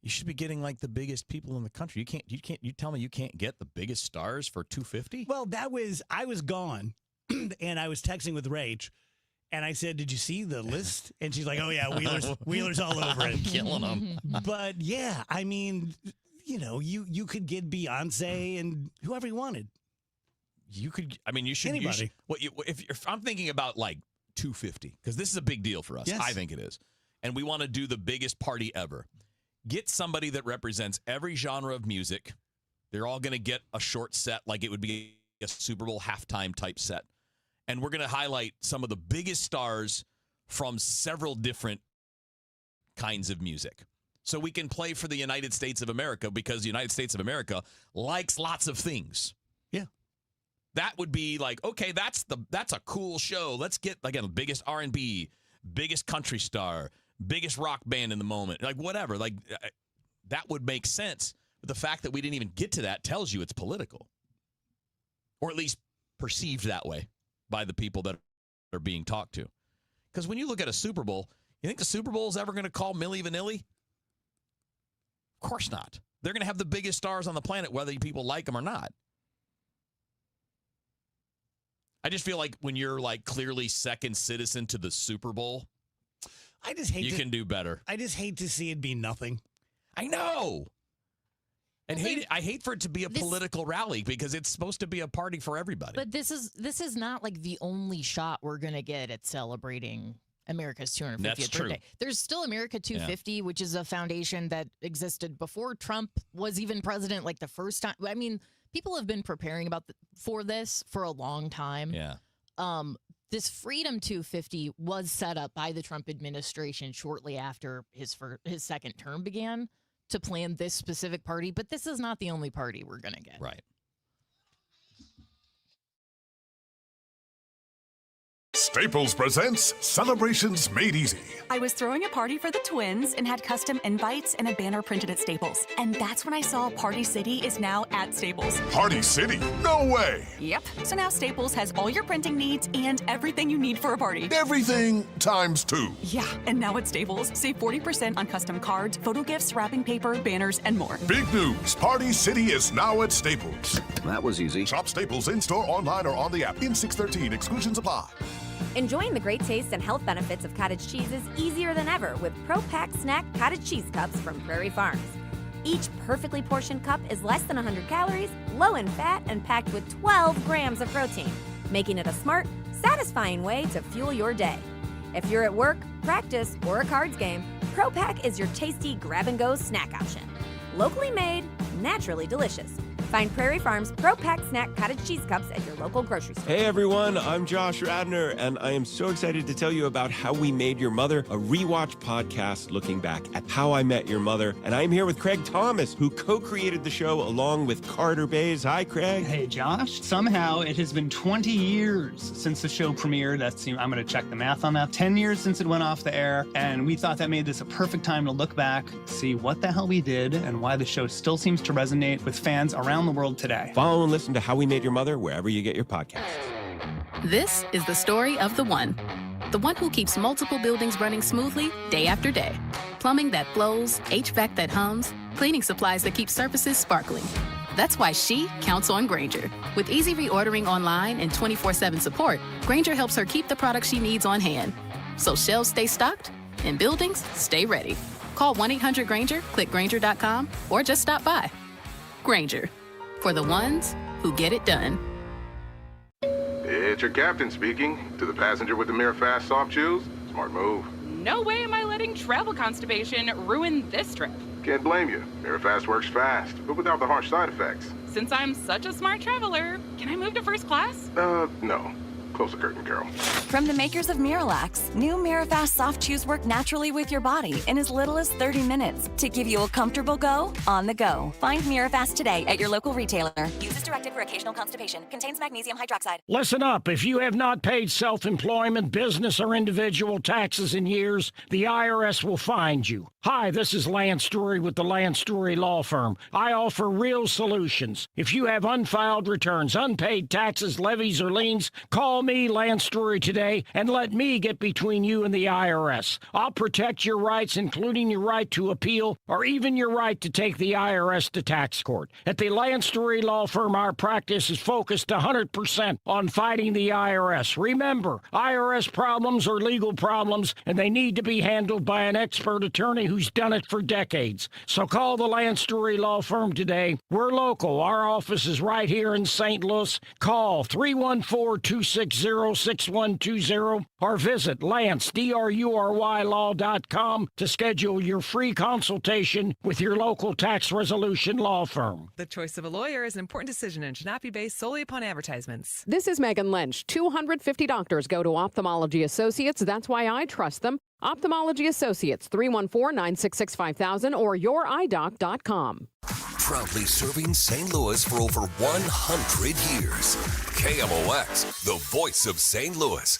you should be getting like the biggest people in the country. You tell me you can't get the biggest stars for $250? Well, I was gone and I was texting with Rach. And I said, did you see the list? And she's like, oh, yeah, Wheeler's all over it. Killing them. But, yeah, I mean, you could get Beyonce and whoever you wanted. You could, I mean, you should. Anybody. If I'm thinking about like 250, because this is a big deal for us. Yes. I think it is. And we want to do the biggest party ever. Get somebody that represents every genre of music. They're all going to get a short set like it would be a Super Bowl halftime type set. And we're going to highlight some of the biggest stars from several different kinds of music. So we can play for the United States of America because the United States of America likes lots of things. Yeah. That would be like, okay, that's a cool show. Let's get, again, biggest R&B, biggest country star, biggest rock band in the moment. Like, whatever. Like, that would make sense. But the fact that we didn't even get to that tells you it's political. Or at least perceived that way by the people that are being talked to. Because when you look at a Super Bowl, you think the Super Bowl is ever going to call Milli Vanilli? Of course not. They're going to have the biggest stars on the planet, whether people like them or not. I just feel like when you're like clearly second citizen to the Super Bowl, you can do better. I just hate to see it be nothing. I know. And I hate for it to be a political rally because it's supposed to be a party for everybody. But this is not like the only shot we're going to get at celebrating America's 250th That's true. birthday. There's still America 250, which is a foundation that existed before Trump was even president, like the first time. I mean, people have been preparing for this for a long time. Yeah. This Freedom 250 was set up by the Trump administration shortly after his second term began to plan this specific party, but this is not the only party we're going to get. Right. Staples presents Celebrations Made Easy. I was throwing a party for the twins and had custom invites and a banner printed at Staples. And that's when I saw Party City is now at Staples. Party City? No way! Yep. So now Staples has all your printing needs and everything you need for a party. Everything times 2. Yeah, and now at Staples, save 40% on custom cards, photo gifts, wrapping paper, banners, and more. Big news! Party City is now at Staples. That was easy. Shop Staples in-store, online, or on the app. In 613, exclusions apply. Enjoying the great taste and health benefits of cottage cheese is easier than ever with Pro Pack Snack Cottage Cheese Cups from Prairie Farms. Each perfectly portioned cup is less than 100 calories, low in fat, and packed with 12 grams of protein, making it a smart, satisfying way to fuel your day. If you're at work, practice, or a cards game, Pro Pack is your tasty grab-and-go snack option. Locally made, naturally delicious. Find Prairie Farms Pro Pack Snack Cottage Cheese Cups at your local grocery store. Hey everyone, I'm Josh Radner, and I am so excited to tell you about How We Made Your Mother, a rewatch podcast looking back at How I Met Your Mother. And I'm here with Craig Thomas, who co-created the show along with Carter Bays. Hi, Craig. Hey, Josh. Somehow it has been 20 years since the show premiered. I'm going to check the math on that. 10 years since it went off the air, and we thought that made this a perfect time to look back, see what the hell we did, and why the show still seems to resonate with fans around the world today. Follow and listen to How We Made Your Mother wherever you get your podcasts. This is the story of the one who keeps multiple buildings running smoothly day after day. Plumbing that flows, HVAC that hums, cleaning supplies that keep surfaces sparkling. That's why she counts on Grainger. With easy reordering online and 24/7 support, Grainger helps her keep the products she needs on hand. So shelves stay stocked and buildings stay ready. Call 1-800-GRAINGER, click Grainger.com, or just stop by. Grainger, for the ones who get it done. It's your captain speaking. To the passenger with the Mirror Fast soft shoes, smart move. no way am I letting travel constipation ruin this trip. Can't blame you. Mirafast works fast, but without the harsh side effects. Since I'm such a smart traveler, can I move to first class? No. Close the curtain, Carol. From the makers of Miralax, new Mirafast soft chews work naturally with your body in as little as 30 minutes to give you a comfortable go on the go. Find Mirafast today at your local retailer. Use as directed for occasional constipation. Contains magnesium hydroxide. Listen up. If you have not paid self-employment, business, or individual taxes in years, the IRS will find you. Hi, this is Lance Drury with the Lance Drury Law Firm. I offer real solutions. If you have unfiled returns, unpaid taxes, levies, or liens, call me, Lance Drury, today and let me get between you and the IRS. I'll protect your rights, including your right to appeal or even your right to take the IRS to tax court. At the Lance Drury Law Firm, our practice is focused 100% on fighting the IRS. Remember, IRS problems are legal problems, and they need to be handled by an expert attorney who's done it for decades. So call the Lance Drury Law Firm today. We're local. Our office is right here in St. Louis. Call 314-260-6120 or visit LanceDruryLaw.com to schedule your free consultation with your local tax resolution law firm. The choice of a lawyer is an important decision and should not be based solely upon advertisements. This is Megan Lynch. 250 doctors go to Ophthalmology Associates. That's why I trust them. Ophthalmology Associates, 314-966-5000 or youridoc.com. Proudly serving St. Louis for over 100 years. KMOX, the voice of St. Louis.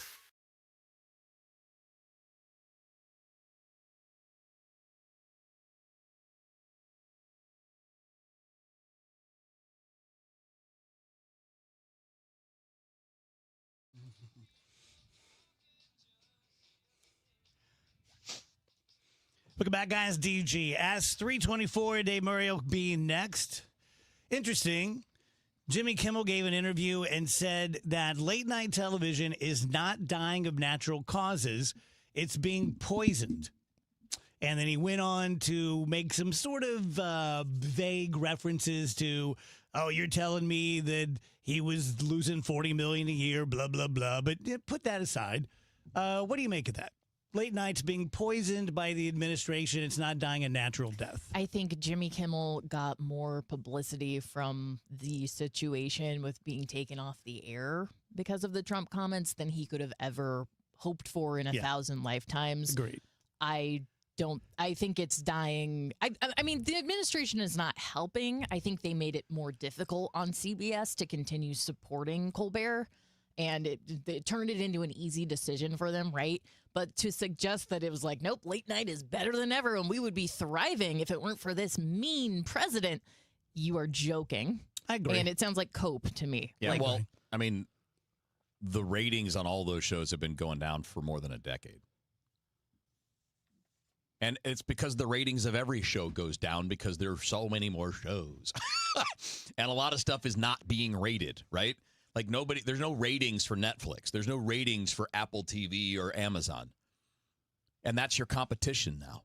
Welcome back, guys. DGS 324. Dave Murray will be next. Interesting. Jimmy Kimmel gave an interview and said that late night television is not dying of natural causes. It's being poisoned. And then he went on to make some sort of vague references to, oh, you're telling me that he was losing $40 million a year, blah, blah, blah. But put that aside. What do you make of that? Late nights being poisoned by the administration. It's not dying a natural death. I think Jimmy Kimmel got more publicity from the situation with being taken off the air because of the Trump comments than he could have ever hoped for in a thousand lifetimes. Agreed. I think it's dying. I mean, the administration is not helping. I think they made it more difficult on CBS to continue supporting Colbert. And it turned it into an easy decision for them, right? But to suggest that it was like, nope, late night is better than ever and we would be thriving if it weren't for this mean president, you are joking. I agree. And it sounds like cope to me. Yeah, well, I mean, the ratings on all those shows have been going down for more than a decade. And it's because the ratings of every show goes down because there are so many more shows. And a lot of stuff is not being rated, right? Like there's no ratings for Netflix. There's no ratings for Apple TV or Amazon. And that's your competition now.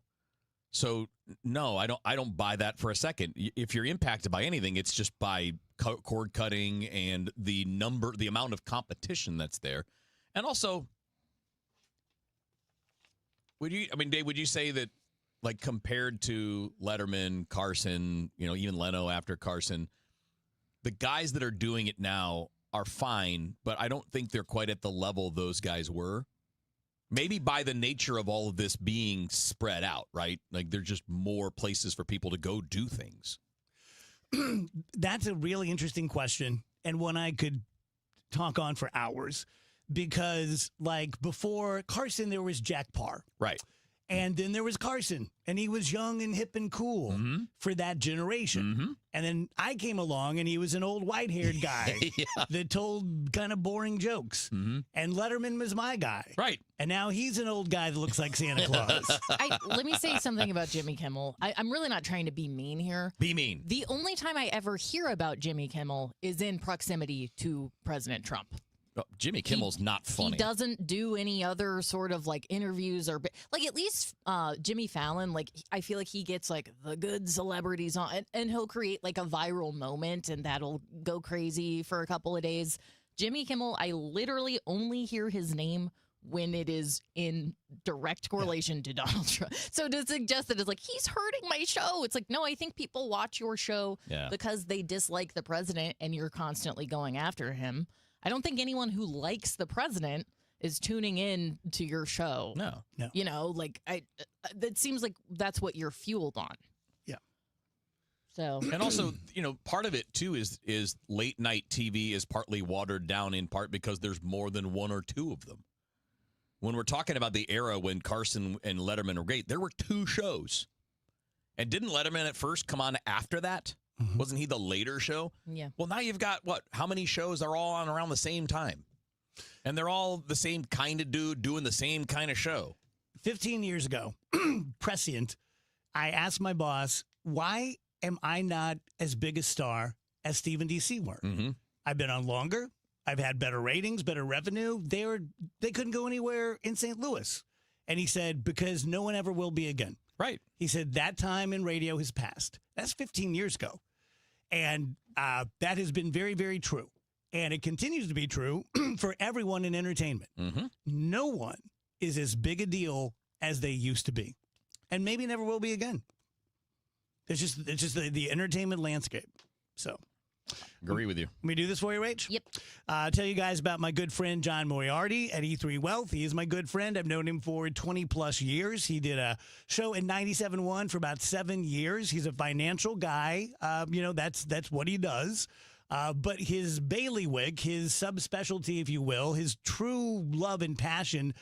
So no, I don't buy that for a second. If you're impacted by anything, it's just by cord cutting and the amount of competition that's there. And also, Dave, would you say that, like, compared to Letterman, Carson, even Leno after Carson, the guys that are doing it now are fine, but I don't think they're quite at the level those guys were. Maybe by the nature of all of this being spread out, right? Like, there's just more places for people to go do things. That's a really interesting question, and one I could talk on for hours. Because, like, before Carson, there was Jack Parr. Right. And then there was Carson, and he was young and hip and cool for that generation. And then I came along, and he was an old white-haired guy that told kind of boring jokes. And Letterman was my guy. Right. And now he's an old guy that looks like Santa Claus. Let me say something about Jimmy Kimmel. I'm really not trying to be mean here. Be mean. The only time I ever hear about Jimmy Kimmel is in proximity to President Trump. Jimmy Kimmel's not funny. He doesn't do any other sort of like interviews or like at least Jimmy Fallon. Like I feel like he gets like the good celebrities on and he'll create like a viral moment and that'll go crazy for a couple of days. Jimmy Kimmel, I literally only hear his name when it is in direct correlation to Donald Trump. So to suggest that it's like, he's hurting my show. It's like, no, I think people watch your show because they dislike the president and you're constantly going after him. I don't think anyone who likes the president is tuning in to your show. No. You know, like that seems like that's what you're fueled on. Yeah. So and also, you know, part of it too is late night TV is partly watered down in part because there's more than one or two of them. When we're talking about the era when Carson and Letterman were great, there were 2 shows. And didn't Letterman at first come on after that? Mm-hmm. Wasn't he the later show? Yeah. Well, now you've got how many shows are all on around the same time? And they're all the same kind of dude doing the same kind of show. 15 years ago, prescient, I asked my boss, why am I not as big a star as Steve and DC were? Mm-hmm. I've been on longer. I've had better ratings, better revenue. They couldn't go anywhere in St. Louis. And he said, because no one ever will be again. Right. He said, that time in radio has passed. That's 15 years ago. And that has been very, very true. And it continues to be true for everyone in entertainment. Mm-hmm. No one is as big a deal as they used to be. And maybe never will be again. It's just the entertainment landscape. So. Agree with you. Let me do this for you, Rach? Yep. Tell you guys about my good friend, John Moriarty at E3 Wealth. He is my good friend. I've known him for 20-plus years. He did a show in 97.1 for about 7 years. He's a financial guy. That's what he does. But his bailiwick, his subspecialty, if you will, his true love and passion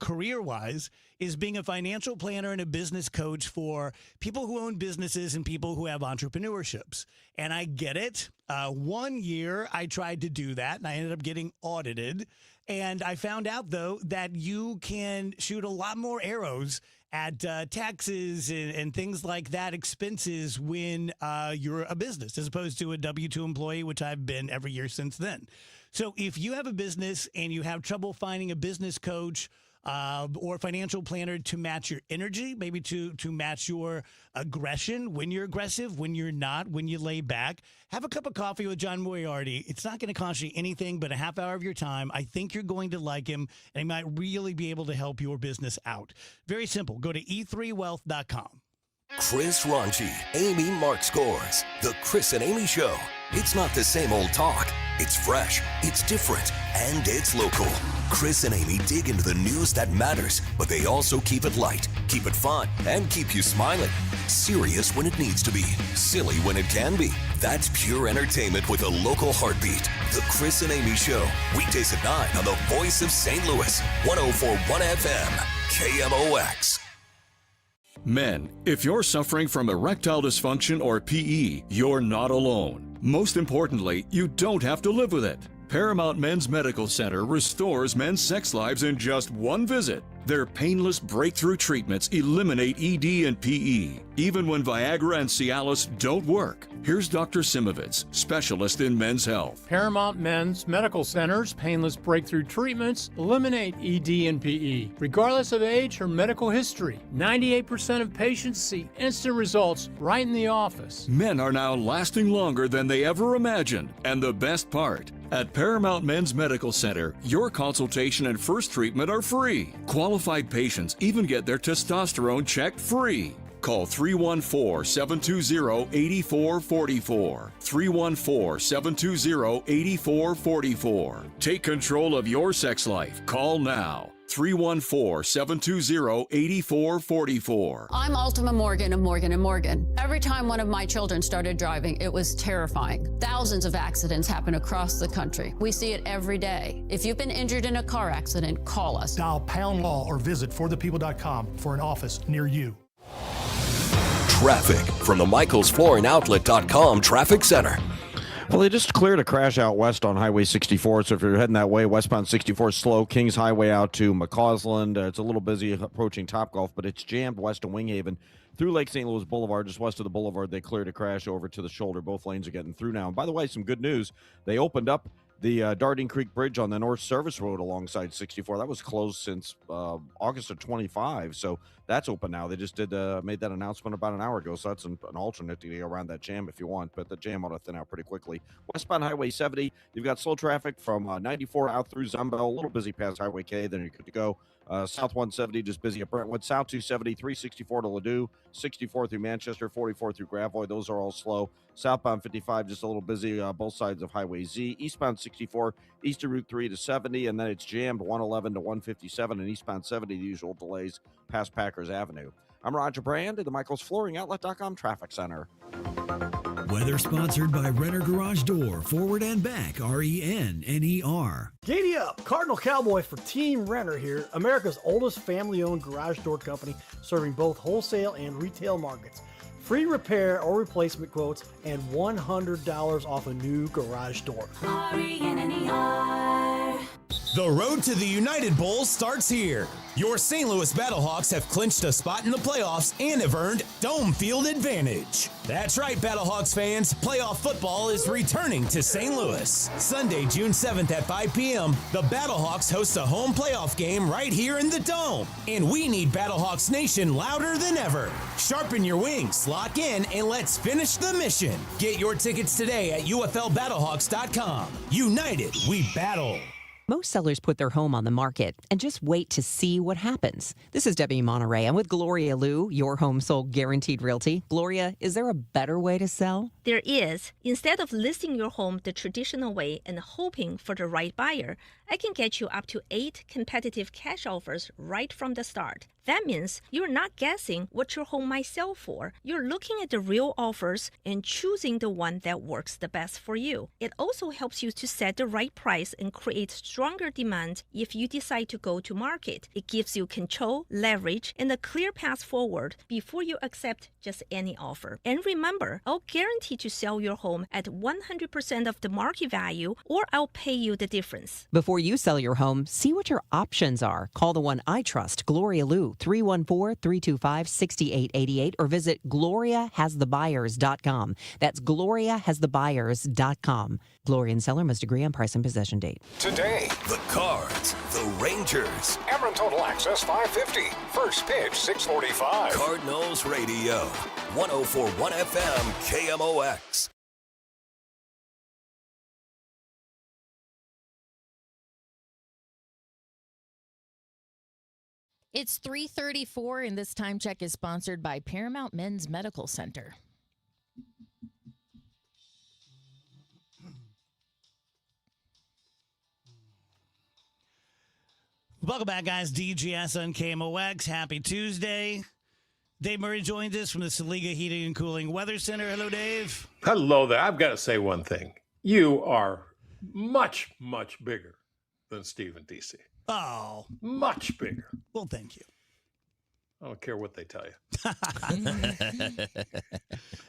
career-wise is being a financial planner and a business coach for people who own businesses and people who have entrepreneurships. And I get it. 1 year I tried to do that, and I ended up getting audited. And I found out, though, that you can shoot a lot more arrows at taxes and things like that, expenses, when you're a business, as opposed to a W-2 employee, which I've been every year since then. So if you have a business and you have trouble finding a business coach or financial planner to match your energy, maybe to match your aggression, when you're aggressive, when you're not, when you lay back, have a cup of coffee with John Moriarty. It's not going to cost you anything but a half hour of your time. I think you're going to like him, and he might really be able to help your business out. Very simple. Go to e3wealth.com. Chris Ronchi, Amy Mark Scores. The Chris and Amy Show. It's not the same old talk. It's fresh, it's different, and it's local. Chris and Amy dig into the news that matters, but they also keep it light, keep it fun, and keep you smiling. Serious when it needs to be, silly when it can be. That's pure entertainment with a local heartbeat. The Chris and Amy Show. Weekdays at 9 on the Voice of St. Louis. 104.1 FM. KMOX. Men, if you're suffering from erectile dysfunction or PE, you're not alone. Most importantly, you don't have to live with it. Paramount Men's Medical Center restores men's sex lives in just one visit. Their painless breakthrough treatments eliminate ED and PE, even when Viagra and Cialis don't work. Here's Dr. Simovitz, specialist in men's health. Paramount Men's Medical Center's painless breakthrough treatments eliminate ED and PE, regardless of age or medical history. 98% of patients see instant results right in the office. Men are now lasting longer than they ever imagined. And the best part, at Paramount Men's Medical Center, your consultation and first treatment are free. Qualified patients even get their testosterone checked free. Call 314-720-8444. 314-720-8444. Take control of your sex life. Call now. 314-720-8444. I'm Altima Morgan of Morgan & Morgan. Every time one of my children started driving, it was terrifying. Thousands of accidents happen across the country. We see it every day. If you've been injured in a car accident, call us. Dial # law or visit forthepeople.com for an office near you. Traffic from the MichaelsFlooringOutlet.com Traffic Center. Well, they just cleared a crash out west on Highway 64, so if you're heading that way, westbound 64 slow, Kings Highway out to McCausland. It's a little busy approaching Topgolf, but it's jammed west of Winghaven through Lake St. Louis Boulevard. Just west of the boulevard, they cleared a crash over to the shoulder. Both lanes are getting through now. And by the way, some good news. They opened up The Darting Creek Bridge on the North Service Road alongside 64, that was closed since August of 25, so that's open now. They just made that announcement about an hour ago, so that's an alternate to get around that jam if you want, but the jam ought to thin out pretty quickly. Westbound Highway 70, you've got slow traffic from 94 out through Zumbel, a little busy past Highway K, then you're good to go. South 170, just busy at Brentwood. South 270, 364 to Ladue, 64 through Manchester, 44 through Gravois. Those are all slow. Southbound 55, just a little busy both sides of Highway Z. Eastbound 64, east of Route 3 to 70, and then it's jammed 111 to 157, and eastbound 70, the usual delays past Packers Avenue. I'm Roger Brand at the Michaels Flooring Outlet.com Traffic Center. Weather sponsored by Renner Garage Door, forward and back, RENNER. Giddy up! Cardinal Cowboy for Team Renner here, America's oldest family-owned garage door company, serving both wholesale and retail markets. Free repair or replacement quotes and $100 off a new garage door. RENNER. The road to the United Bowl starts here. Your St. Louis Battlehawks have clinched a spot in the playoffs and have earned Dome Field advantage. That's right, Battlehawks fans. Playoff football is returning to St. Louis. Sunday, June 7th at 5 p.m., the Battlehawks host a home playoff game right here in the Dome. And we need Battlehawks Nation louder than ever. Sharpen your wings, lock in, and let's finish the mission. Get your tickets today at UFLBattlehawks.com. United, we battle. Most sellers put their home on the market and just wait to see what happens. This is Debbie Monterey. I'm with Gloria Liu, your home sold guaranteed realty. Gloria, is there a better way to sell? There is. Instead of listing your home the traditional way and hoping for the right buyer, I can get you up to 8 competitive cash offers right from the start. That means you're not guessing what your home might sell for. You're looking at the real offers and choosing the one that works the best for you. It also helps you to set the right price and create stronger demand if you decide to go to market. It gives you control, leverage, and a clear path forward before you accept just any offer. And remember, I'll guarantee to sell your home at 100% of the market value, or I'll pay you the difference. Before you sell your home, see what your options are. Call the one I trust, Gloria Liu, 314-325-6888, or visit GloriaHasTheBuyers.com. That's GloriaHasTheBuyers.com. Gloria and seller must agree on price and possession date. Today, the Cards, the Rangers. Ameren Total Access 550. First pitch 6:45. Cardinals Radio. 104.1 FM KMOX. It's 3:34, and this time check is sponsored by Paramount Men's Medical Center. Welcome back, guys. DGS on KMOX. Happy Tuesday. Dave Murray joins us from the Saliga Heating and Cooling Weather Center. Hello, Dave. Hello there. I've got to say one thing. You are much, much bigger than Steve and DC. Oh. Much bigger. Well, thank you. I don't care what they tell you.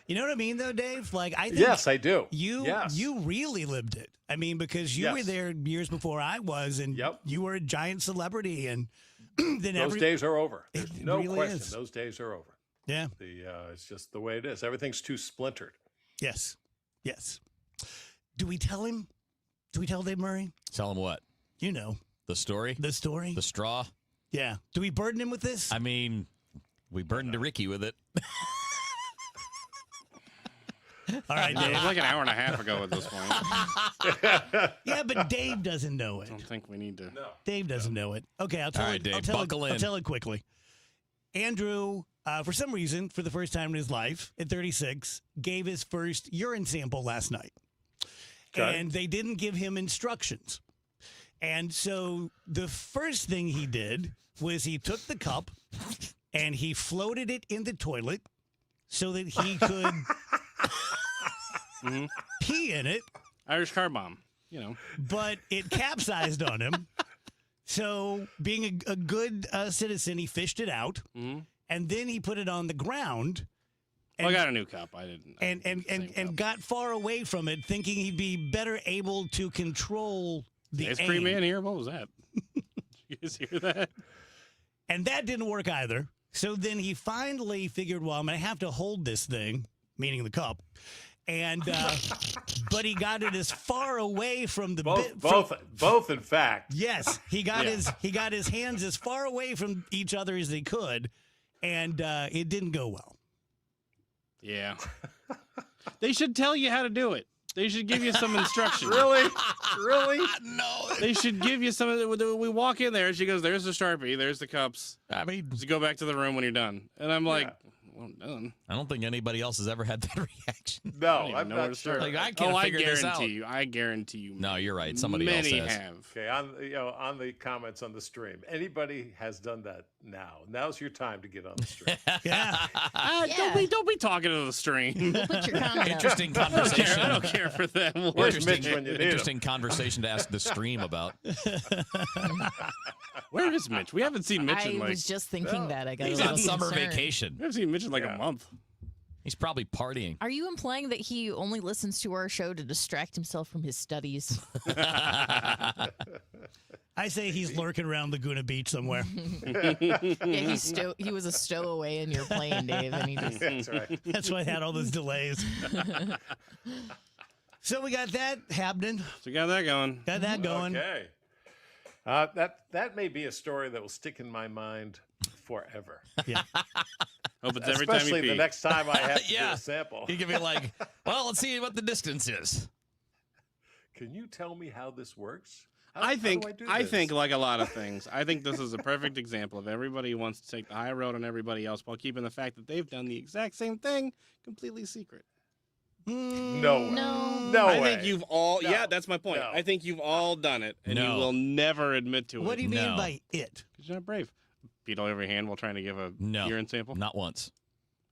You know what I mean, though, Dave? Like, I think yes, I do. You really lived it. I mean, because you were there years before I was, and you were a giant celebrity, and then those days are over. There's no really question. is. Those days are over. Yeah. It's just the way it is. Everything's too splintered. Yes. Yes. Do we tell him? Do we tell Dave Murray? Tell him what? You know. The story? The story? The straw? Yeah. Do we burden him with this? I mean, we burdened Ricky with it. All right, Dave. It was like an hour and a half ago at this point. Yeah, but Dave doesn't know it. I don't think we need to. No. Dave doesn't know it. Okay, I'll tell All it. right, Dave, I'll tell buckle it, in. I'll tell it quickly. Andrew, for some reason, for the first time in his life, at 36, gave his first urine sample last night. Okay. And they didn't give him instructions. And so the first thing he did was he took the cup and he floated it in the toilet so that he could pee in it. Irish car bomb, you know. But it capsized on him. So being a good citizen, he fished it out. Mm-hmm. And then he put it on the ground. And, I got a new cup. I didn't. And got far away from it, thinking he'd be better able to control the ice cream man here? What was that? Did you guys hear that? And that didn't work either. So then he finally figured, well, I'm going to have to hold this thing, meaning the cup, and but he got it as far away from the both in fact. Yes, he got his hands as far away from each other as he could, and it didn't go well. Yeah. They should tell you how to do it. They should give you some instructions. Really? No. They should give you some. We walk in there, and she goes, "There's the Sharpie. There's the cups. I mean, just go back to the room when you're done." And I'm like, "Well, I'm done." I don't think anybody else has ever had that reaction. No, I'm not sure. Like, I can't figure this out. I guarantee you. No, you're right. Somebody else has. have. Okay, on the comments on the stream, anybody has done that now. Now's your time to get on the stream. Don't be talking to the stream. We'll put your comment Interesting conversation. I don't care for them. Where's Mitch when you need him? Interesting conversation to ask the stream about. Where is Mitch? We haven't seen Mitch in I like. was just thinking that. I got He's a on little summer concerned. vacation. We haven't seen Mitch in like a month. He's probably partying. Are you implying that he only listens to our show to distract himself from his studies? I say he's lurking around Laguna Beach somewhere. Yeah, he was a stowaway in your plane, Dave, and he just. That's right. That's why I had all those delays. So we got that happening. So we got that going. Got that going. Okay. That may be a story that will stick in my mind forever. Yeah. Hope it's every time you Especially pee. the next time I have to do a sample. You can be like, well, let's see what the distance is. Can you tell me how this works? I think how do I do this? think like a lot of things. I think this is a perfect example of everybody who wants to take the high road on everybody else while keeping the fact that they've done the exact same thing completely secret. No way. No. I think you've all. No. Yeah, that's my point. No. I think you've all done it, and No. you will never admit to it. What do you mean No. by it? Because you're not brave. Beat all over your hand while trying to give a urine sample. Not once.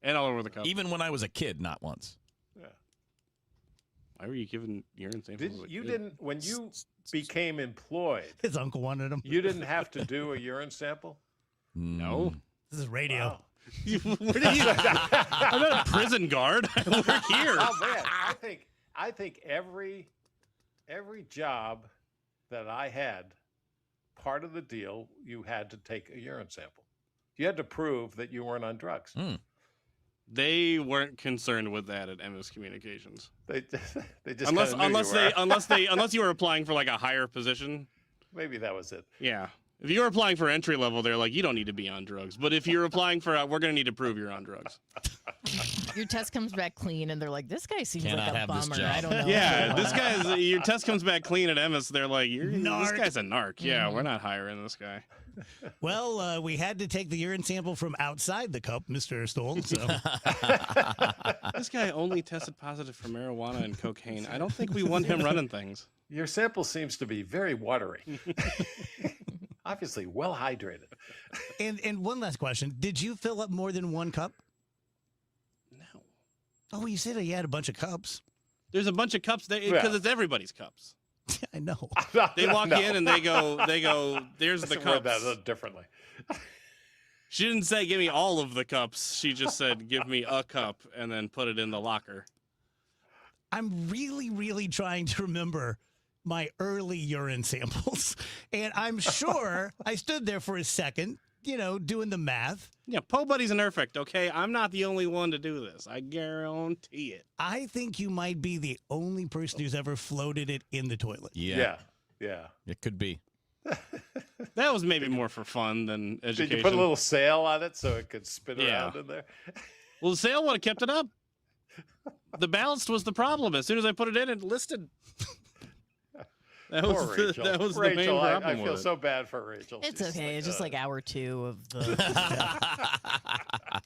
And all over the cup. Even when I was a kid, not once. Yeah. Why were you giving urine samples? You didn't when you became employed. His uncle wanted him. You didn't have to do a urine sample. No. This is radio. Wow. Where did you? I'm not a prison guard. I work here. Oh man, I think every job that I had, part of the deal, you had to take a urine sample. You had to prove that you weren't on drugs. They weren't concerned with that at MS Communications. They just unless you were applying for like a higher position. Maybe that was it. Yeah. If you were applying for entry level, they're like, you don't need to be on drugs. But if you're applying for, we're going to need to prove you're on drugs. Your test comes back clean, and they're like, "This guy seems Cannot like a have this bummer." job. I don't know. Yeah, this guy's. Your test comes back clean at MS. They're like, this Narc. guy's a narc. Yeah, we're not hiring this guy. Well, we had to take the urine sample from outside the cup, Mr. Stoll. So This guy only tested positive for marijuana and cocaine. I don't think we want him running things. Your sample seems to be very watery. Obviously, well hydrated. And one last question: did you fill up more than one cup? No. Oh, you said you had a bunch of cups. There's a bunch of cups because it's everybody's cups. I know. They walk in and they go. There's the Let's word cups. that a little differently. She didn't say give me all of the cups. She just said give me a cup and then put it in the locker. I'm really, really trying to remember my early urine samples, and I'm sure I stood there for a second, doing the math. Yeah, Po Buddy's an perfect, okay? I'm not the only one to do this. I guarantee it. I think you might be the only person who's ever floated it in the toilet. Yeah. It could be. That was maybe more for fun than education. Did you put a little sail on it so it could spin around in there? Well, the sail would have kept it up. The ballast was the problem. As soon as I put it in, it listed. That Poor was Rachel. that was Rachel, the main problem I feel with it. so bad for Rachel. It's She's okay. like, It's just like hour 2 of the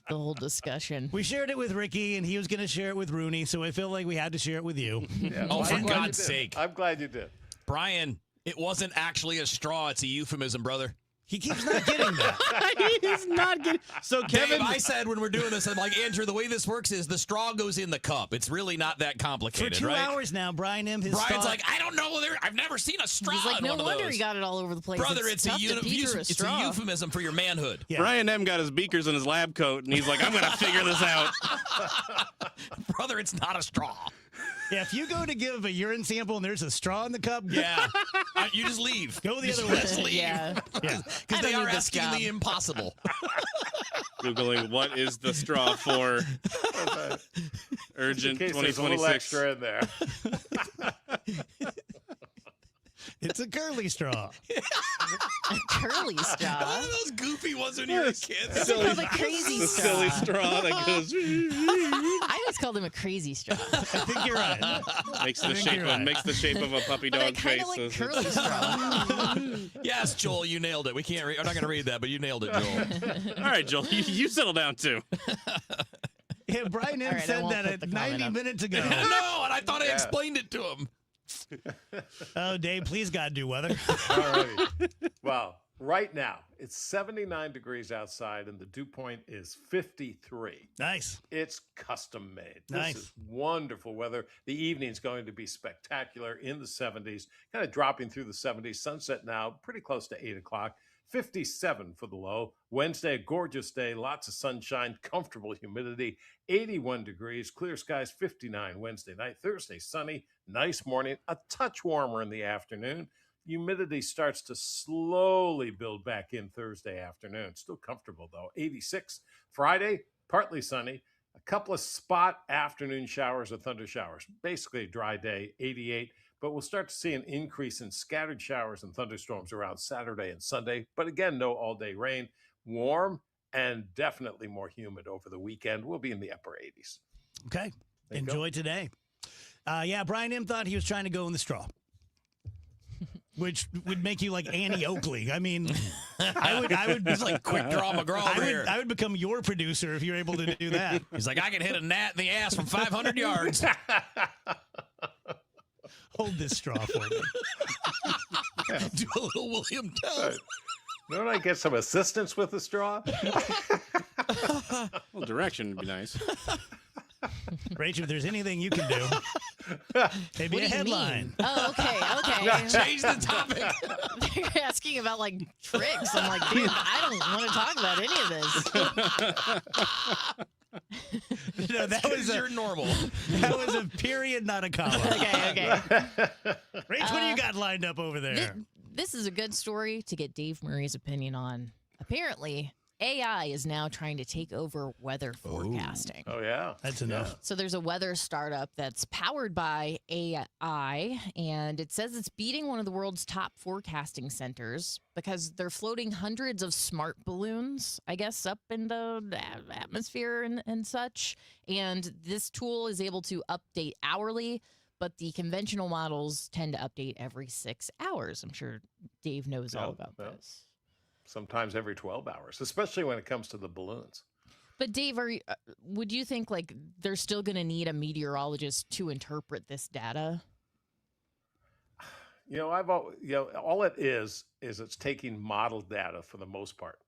whole discussion. We shared it with Ricky, and he was going to share it with Rooney, so I feel like we had to share it with you. Yeah, Oh, well, for I'm glad you God's did. sake. I'm glad you did. Brian, it wasn't actually a straw. It's a euphemism, brother. He keeps not getting that. He's not getting. So Kevin, Dave, I said when we're doing this, I'm like, Andrew, the way this works is the straw goes in the cup. It's really not that For complicated, 2 right? hours now, Brian M. Brian's thought, like, I don't know. I've never seen a straw. He's like, in no one of wonder those. he got it all over the place. Brother, it's it's tough to pee through a it's straw. a euphemism for your manhood. Yeah. Brian M got his beakers in his lab coat, and he's like, I'm gonna figure this out. Brother, it's not a straw. Yeah, if you go to give a urine sample and there's a straw in the cup, Yeah. You just leave. Go the Just other way. leave. Yeah. Yeah. Because they I don't are need this asking job. the impossible. Googling what is the straw for urgent In case there's a little 2026. extra in there. It's a curly straw. A curly straw. One of those goofy ones when you're a kid. It's called a crazy The straw. silly straw that goes I always called him a crazy straw. I think you're right. makes the shape of a puppy But I dog kind face. of like so curly straw. Yes, Joel, you nailed it. We can't. I'm not going to read that, but you nailed it, Joel. All right, Joel, you settle down too. Yeah, Brian M. All right, I said won't that put at the comment 90 up. minutes ago. No, and I thought I explained it to him. Oh, Dave, please God do weather. All righty. Well, right now it's 79 degrees outside and the dew point is 53. Nice. It's custom made. Nice. This is wonderful weather. The evening's going to be spectacular in the 70s, kind of dropping through the 70s. Sunset now pretty close to 8 o'clock. 57 for the low. Wednesday, a gorgeous day, lots of sunshine, comfortable humidity, 81 degrees, clear skies, 59 Wednesday night. Thursday, sunny, nice morning, a touch warmer in the afternoon. Humidity starts to slowly build back in Thursday afternoon. Still comfortable, though. 86. Friday, partly sunny, a couple of spot afternoon showers or thunder showers. Basically a dry day, 88. But we'll start to see an increase in scattered showers and thunderstorms around Saturday and Sunday. But again, no all-day rain. Warm and definitely more humid over the weekend. We'll be in the upper 80s. Okay. There you Enjoy today. Yeah, Brian M. thought he was trying to go in the straw, which would make you like Annie Oakley. I mean, I would It's like quick draw McGraw over here. I would become your producer if you're able to do that. He's like, I can hit a gnat in the ass from 500 yards. Hold this straw for me. Do a little William Tell. Don't I get some assistance with the straw? Well, direction would be nice. Rachel, if there's anything you can do, maybe What a do you headline. mean? Oh, okay. Change the topic. They're asking about like tricks. I'm like, dude, I don't want to talk about any of this. No, that was You're normal. That was a period, not a comma. Okay. Rach, what do you got lined up over there? This is a good story to get Dave Murray's opinion on. Apparently, AI is now trying to take over weather forecasting. Oh, yeah. That's enough. So there's a weather startup that's powered by AI, and it says it's beating one of the world's top forecasting centers because they're floating hundreds of smart balloons, I guess, up in the atmosphere and such. And this tool is able to update hourly, but the conventional models tend to update every 6 hours. I'm sure Dave knows all about this. Sometimes every 12 hours, especially when it comes to the balloons. But Dave, would you think like they're still going to need a meteorologist to interpret this data? All it is it's taking model data for the most part,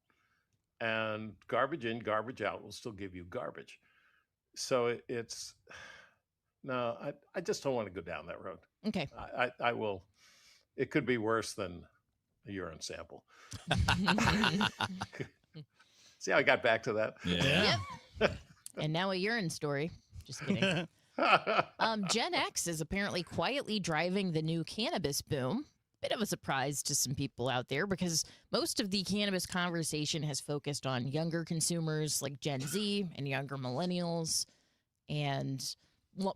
and garbage in, garbage out will still give you garbage. So I just don't want to go down that road. Okay. I will. It could be worse than a urine sample. See how I got back to that? Yeah. Yep. And now a urine story. Just kidding. Gen X is apparently quietly driving the new cannabis boom. Bit of a surprise to some people out there because most of the cannabis conversation has focused on younger consumers like Gen Z and younger millennials, and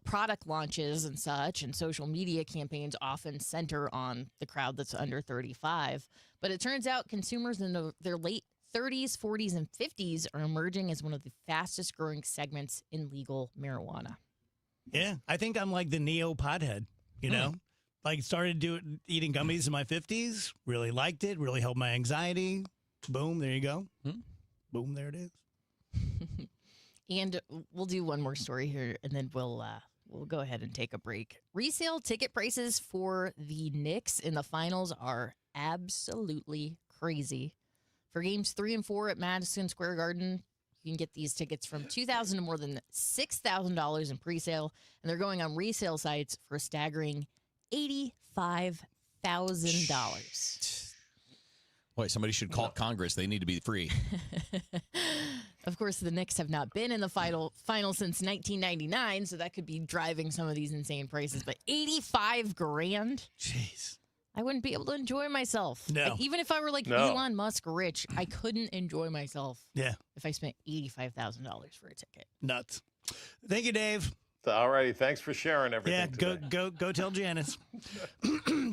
product launches and such, and social media campaigns often center on the crowd that's under 35. But it turns out consumers in their late 30s, 40s, and 50s are emerging as one of the fastest growing segments in legal marijuana. Yeah, I think I'm like the neo pothead, you know? Like started eating gummies in my 50s, really liked it, really helped my anxiety. Boom, there you go. Boom, there it is. And we'll do one more story here, and then we'll go ahead and take a break. Resale ticket prices for the Knicks in the finals are absolutely crazy. For games 3 and 4 at Madison Square Garden, you can get these tickets from $2,000 to more than $6,000 in presale, and they're going on resale sites for a staggering $85,000. Boy, somebody should call Congress. They need to be free. Of course, the Knicks have not been in the final since 1999, so that could be driving some of these insane prices. But $85,000? Jeez. I wouldn't be able to enjoy myself. No. Even if I were like No. Elon Musk rich, I couldn't enjoy myself. Yeah. If I spent $85,000 for a ticket. Nuts. Thank you, Dave. All righty. Thanks for sharing Yeah, everything. go tell Janice.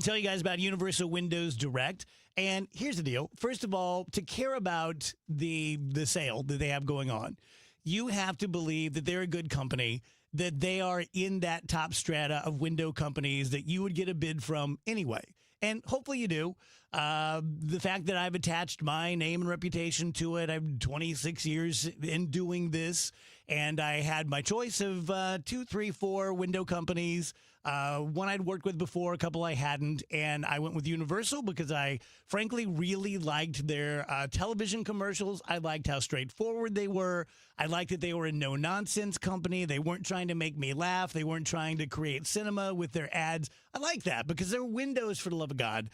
Tell you guys about Universal Windows Direct. And here's the deal. First of all, to care about the sale that they have going on, you have to believe that they're a good company, that they are in that top strata of window companies that you would get a bid from anyway. And hopefully you do. The fact that I've attached my name and reputation to it, I'm 26 years in doing this, and I had my choice of 2, 3, 4 window companies. One I'd worked with before, a couple I hadn't, and I went with Universal because I frankly really liked their television commercials. I liked how straightforward they were. I liked that they were a no-nonsense company. They weren't trying to make me laugh. They weren't trying to create cinema with their ads. I like that because they're windows, for the love of God.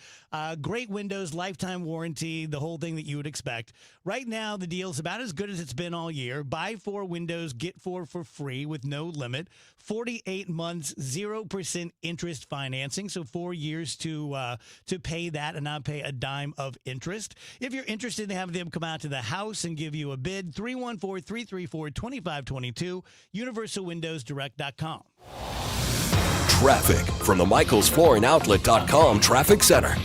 Great windows, lifetime warranty, the whole thing that you would expect. Right now, the deal's about as good as it's been all year. Buy 4 windows, get 4 for free with no limit. 48 months, 0% interest financing, so 4 years to pay that and not pay a dime of interest. If you're interested in having them come out to the house and give you a bid, 314-334-2522, universalwindowsdirect.com. Traffic from the MichaelsFlooringOutlet.com Traffic Center.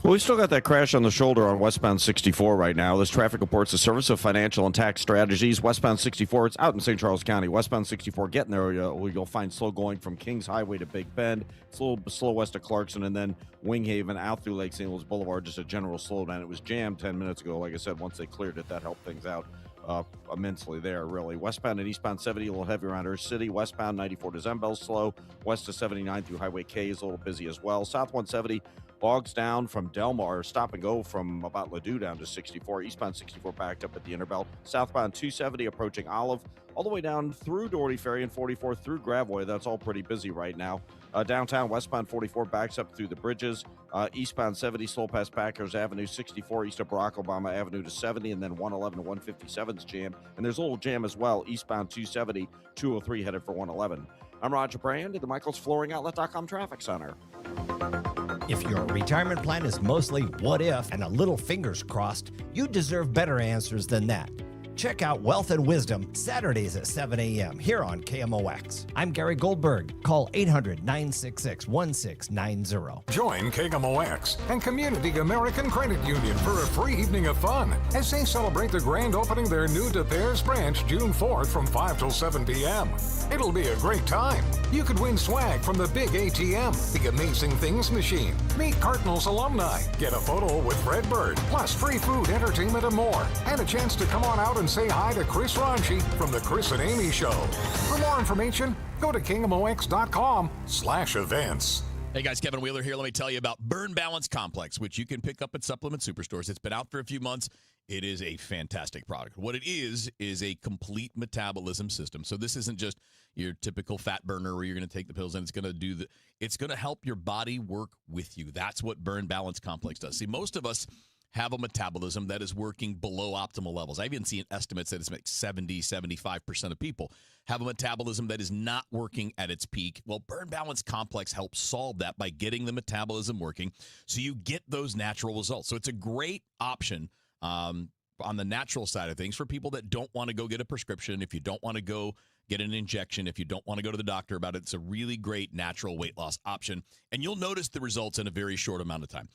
Well, we still got that crash on the shoulder on westbound 64 right now. This traffic reports the Service of Financial and Tax Strategies. Westbound 64, it's out in St. Charles County. Westbound 64, getting there, you'll find slow going from Kings Highway to Big Bend. It's a little slow west of Clarkson, and then Winghaven out through Lake St. Louis Boulevard, just a general slowdown. It was jammed 10 minutes ago. Like I said, once they cleared it, that helped things out immensely there, really. Westbound and eastbound 70, a little heavier around Earth City. Westbound 94 to Zembel, slow. West of 79 through Highway K is a little busy as well. South 170, bogs down from Delmar, stop and go from about Ladue down to 64. Eastbound 64 backed up at the Interbelt. Southbound 270 approaching Olive, all the way down through Doherty Ferry and 44 through Gravois. That's all pretty busy right now. Downtown, westbound 44 backs up through the bridges. Eastbound 70, slow past Packers Avenue, 64 east of Barack Obama Avenue to 70, and then 111 to 157's jam. And there's a little jam as well, eastbound 270, 203 headed for 111. I'm Roger Brand at the MichaelsFlooringOutlet.com Traffic Center. If your retirement plan is mostly what if and a little fingers crossed, you deserve better answers than that. Check out Wealth and Wisdom Saturdays at 7 a.m. here on KMOX. I'm Gary Goldberg. Call 800-966-1690. Join KMOX and Community American Credit Union for a free evening of fun as they celebrate the grand opening their new De Beers branch June 4th from 5 till 7 p.m. It'll be a great time. You could win swag from the big ATM, the Amazing Things machine, meet Cardinals alumni, get a photo with Redbird, plus free food, entertainment, and more, and a chance to come on out and say hi to Chris Ronchi from the Chris and Amy Show. For more information, go to KMOX.com/events. Hey guys, Kevin Wheeler here. Let me tell you about Burn Balance Complex, which you can pick up at Supplement Superstores. It's been out for a few months. It is a fantastic product. What it is a complete metabolism system. So this isn't just your typical fat burner where you're going to take the pills and it's going to help your body work with you. That's what Burn Balance Complex does. See, most of us have a metabolism that is working below optimal levels. I've even seen estimates that it's like 70-75% of people have a metabolism that is not working at its peak. Well, Burn Balance Complex helps solve that by getting the metabolism working so you get those natural results. So it's a great option on the natural side of things for people that don't want to go get a prescription, if you don't want to go get an injection, if you don't want to go to the doctor about it. It's a really great natural weight loss option, and you'll notice the results in a very short amount of time.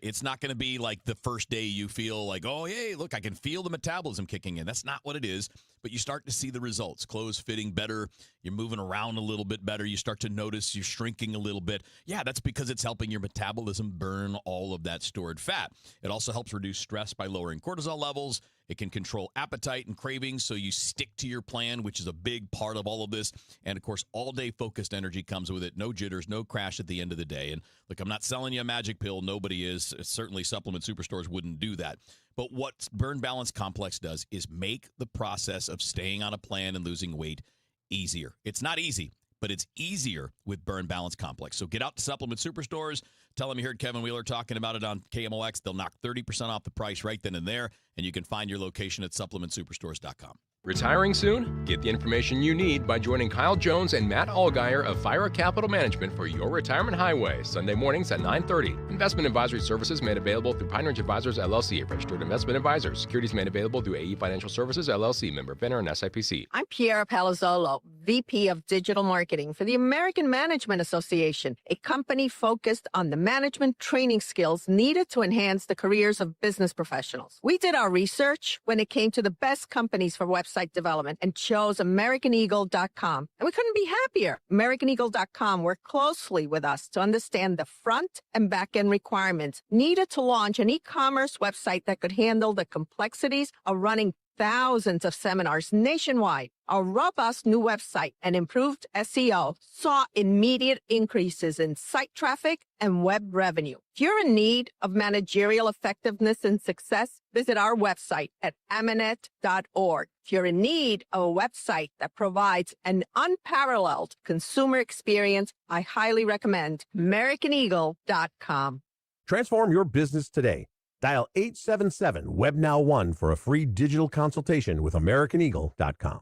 It's not going to be like the first day you feel like, oh, hey, look, I can feel the metabolism kicking in. That's not what it is, but you start to see the results. Clothes fitting better. You're moving around a little bit better. You start to notice you're shrinking a little bit. Yeah, that's because it's helping your metabolism burn all of that stored fat. It also helps reduce stress by lowering cortisol levels. It can control appetite and cravings, so you stick to your plan, which is a big part of all of this. And, of course, all-day focused energy comes with it. No jitters, no crash at the end of the day. And, look, I'm not selling you a magic pill. Nobody is. Certainly Supplement Superstores wouldn't do that. But what Burn Balance Complex does is make the process of staying on a plan and losing weight easier. It's not easy, but it's easier with Burn Balance Complex. So get out to Supplement Superstores. Tell them you heard Kevin Wheeler talking about it on KMOX. They'll knock 30% off the price right then and there, and you can find your location at supplementsuperstores.com. Retiring soon? Get the information you need by joining Kyle Jones and Matt Allgeier of Fira Capital Management for Your Retirement Highway, Sunday mornings at 9:30. Investment advisory services made available through Pine Ridge Advisors, LLC, a registered investment advisor. Securities made available through AE Financial Services, LLC, member FINRA and SIPC. I'm Piera Palazzolo, VP of Digital Marketing for the American Management Association, a company focused on the management training skills needed to enhance the careers of business professionals. We did our research when it came to the best companies for website development and chose AmericanEagle.com. And we couldn't be happier. AmericanEagle.com worked closely with us to understand the front and back end requirements needed to launch an e-commerce website that could handle the complexities of running thousands of seminars nationwide. Our robust new website and improved SEO saw immediate increases in site traffic and web revenue. If you're in need of managerial effectiveness and success, visit our website at amanet.org. If you're in need of a website that provides an unparalleled consumer experience, I highly recommend AmericanEagle.com. Transform your business today. Dial 877-WEB-NOW1 for a free digital consultation with AmericanEagle.com.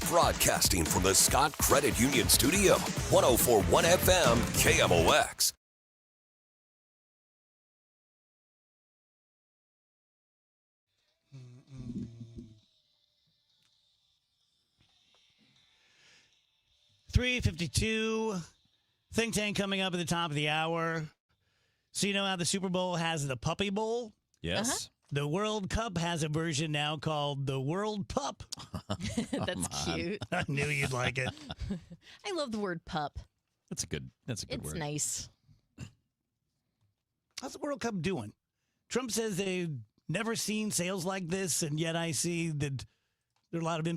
Broadcasting from the Scott Credit Union Studio, 104.1 FM, KMOX. $3:52. Think Tank coming up at the top of the hour. So you know how the Super Bowl has the Puppy Bowl? Yes. The World Cup has a version now called the World Pup. That's cute. I knew you'd like it. I love the word pup. That's a good It's word. nice. How's the World Cup doing? Trump says they've never seen sales like this, and yet I see that there are a lot of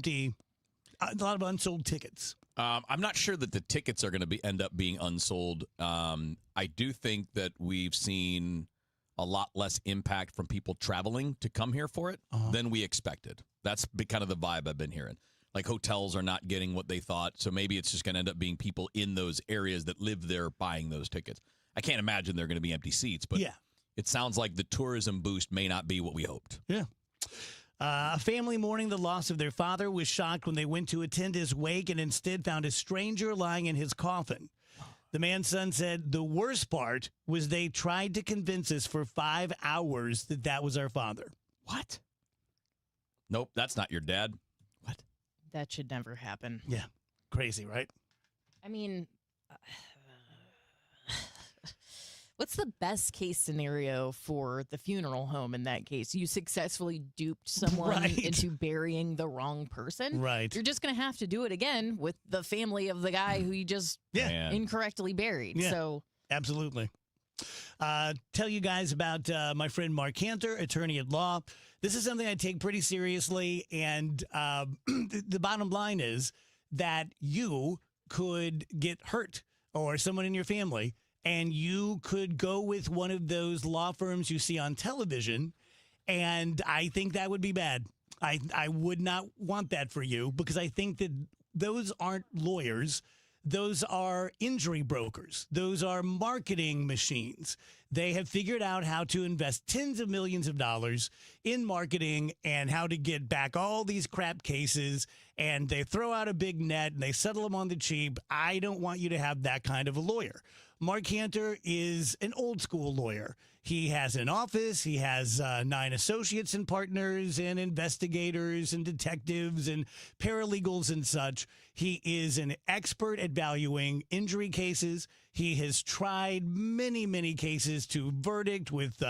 unsold tickets. I'm not sure that the tickets are going to end up being unsold. I do think that we've seen a lot less impact from people traveling to come here for it than we expected. That's kind of the vibe I've been hearing. Like hotels are not getting what they thought, so maybe it's just going to end up being people in those areas that live there buying those tickets. I can't imagine they're going to be empty seats, but it sounds like the tourism boost may not be what we hoped. Yeah. A family mourning the loss of their father was shocked when they went to attend his wake and instead found a stranger lying in his coffin. The man's son said the worst part was they tried to convince us for 5 hours that that was our father. What? Nope, that's not your dad. What? That should never happen. Yeah. Crazy, right? I mean, what's the best case scenario for the funeral home in that case? You successfully duped someone into burying the wrong person. Right. You're just going to have to do it again with the family of the guy who you just incorrectly buried. Yeah, So absolutely. Tell you guys about my friend Mark Cantor, attorney at law. This is something I take pretty seriously, and the bottom line is that you could get hurt or someone in your family, and you could go with one of those law firms you see on television, and I think that would be bad. I would not want that for you, because I think that those aren't lawyers. Those are injury brokers. Those are marketing machines. They have figured out how to invest tens of millions of dollars in marketing and how to get back all these crap cases, and they throw out a big net and they settle them on the cheap. I don't want you to have that kind of a lawyer. Mark Cantor is an old school lawyer. He has an office. He has 9 associates and partners and investigators and detectives and paralegals and such. He is an expert at valuing injury cases. He has tried many, many cases to verdict with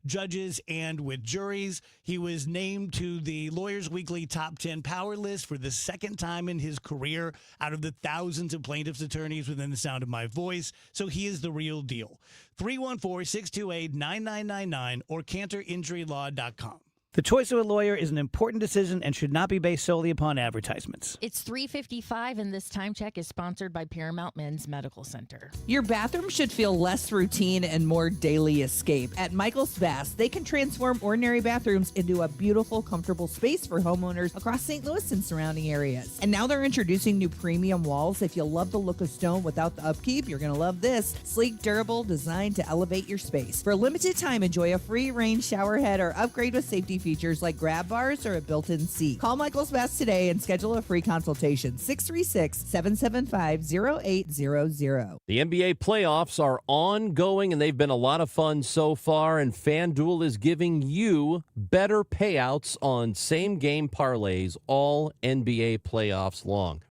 judges and with juries. He was named to the Lawyers Weekly Top 10 Power List for the second time in his career out of the thousands of plaintiffs' attorneys within the sound of my voice. So he is the real deal. 314-628-9999 or CantorInjuryLaw.com. The choice of a lawyer is an important decision and should not be based solely upon advertisements. it's 3:55, and this time check is sponsored by Paramount Men's Medical Center. Your bathroom should feel less routine and more daily escape. At Michael's Baths, they can transform ordinary bathrooms into a beautiful, comfortable space for homeowners across St. Louis and surrounding areas. And now they're introducing new premium walls. If you love the look of stone without the upkeep, you're going to love this. Sleek, durable, designed to elevate your space. For a limited time, enjoy a free rain shower head or upgrade with safety safety features like grab bars or a built-in seat. Call Michael's Bass today and schedule a free consultation. 636-775-0800. The NBA playoffs are ongoing, and they've been a lot of fun so far, and FanDuel is giving you better payouts on same-game parlays all NBA playoffs long.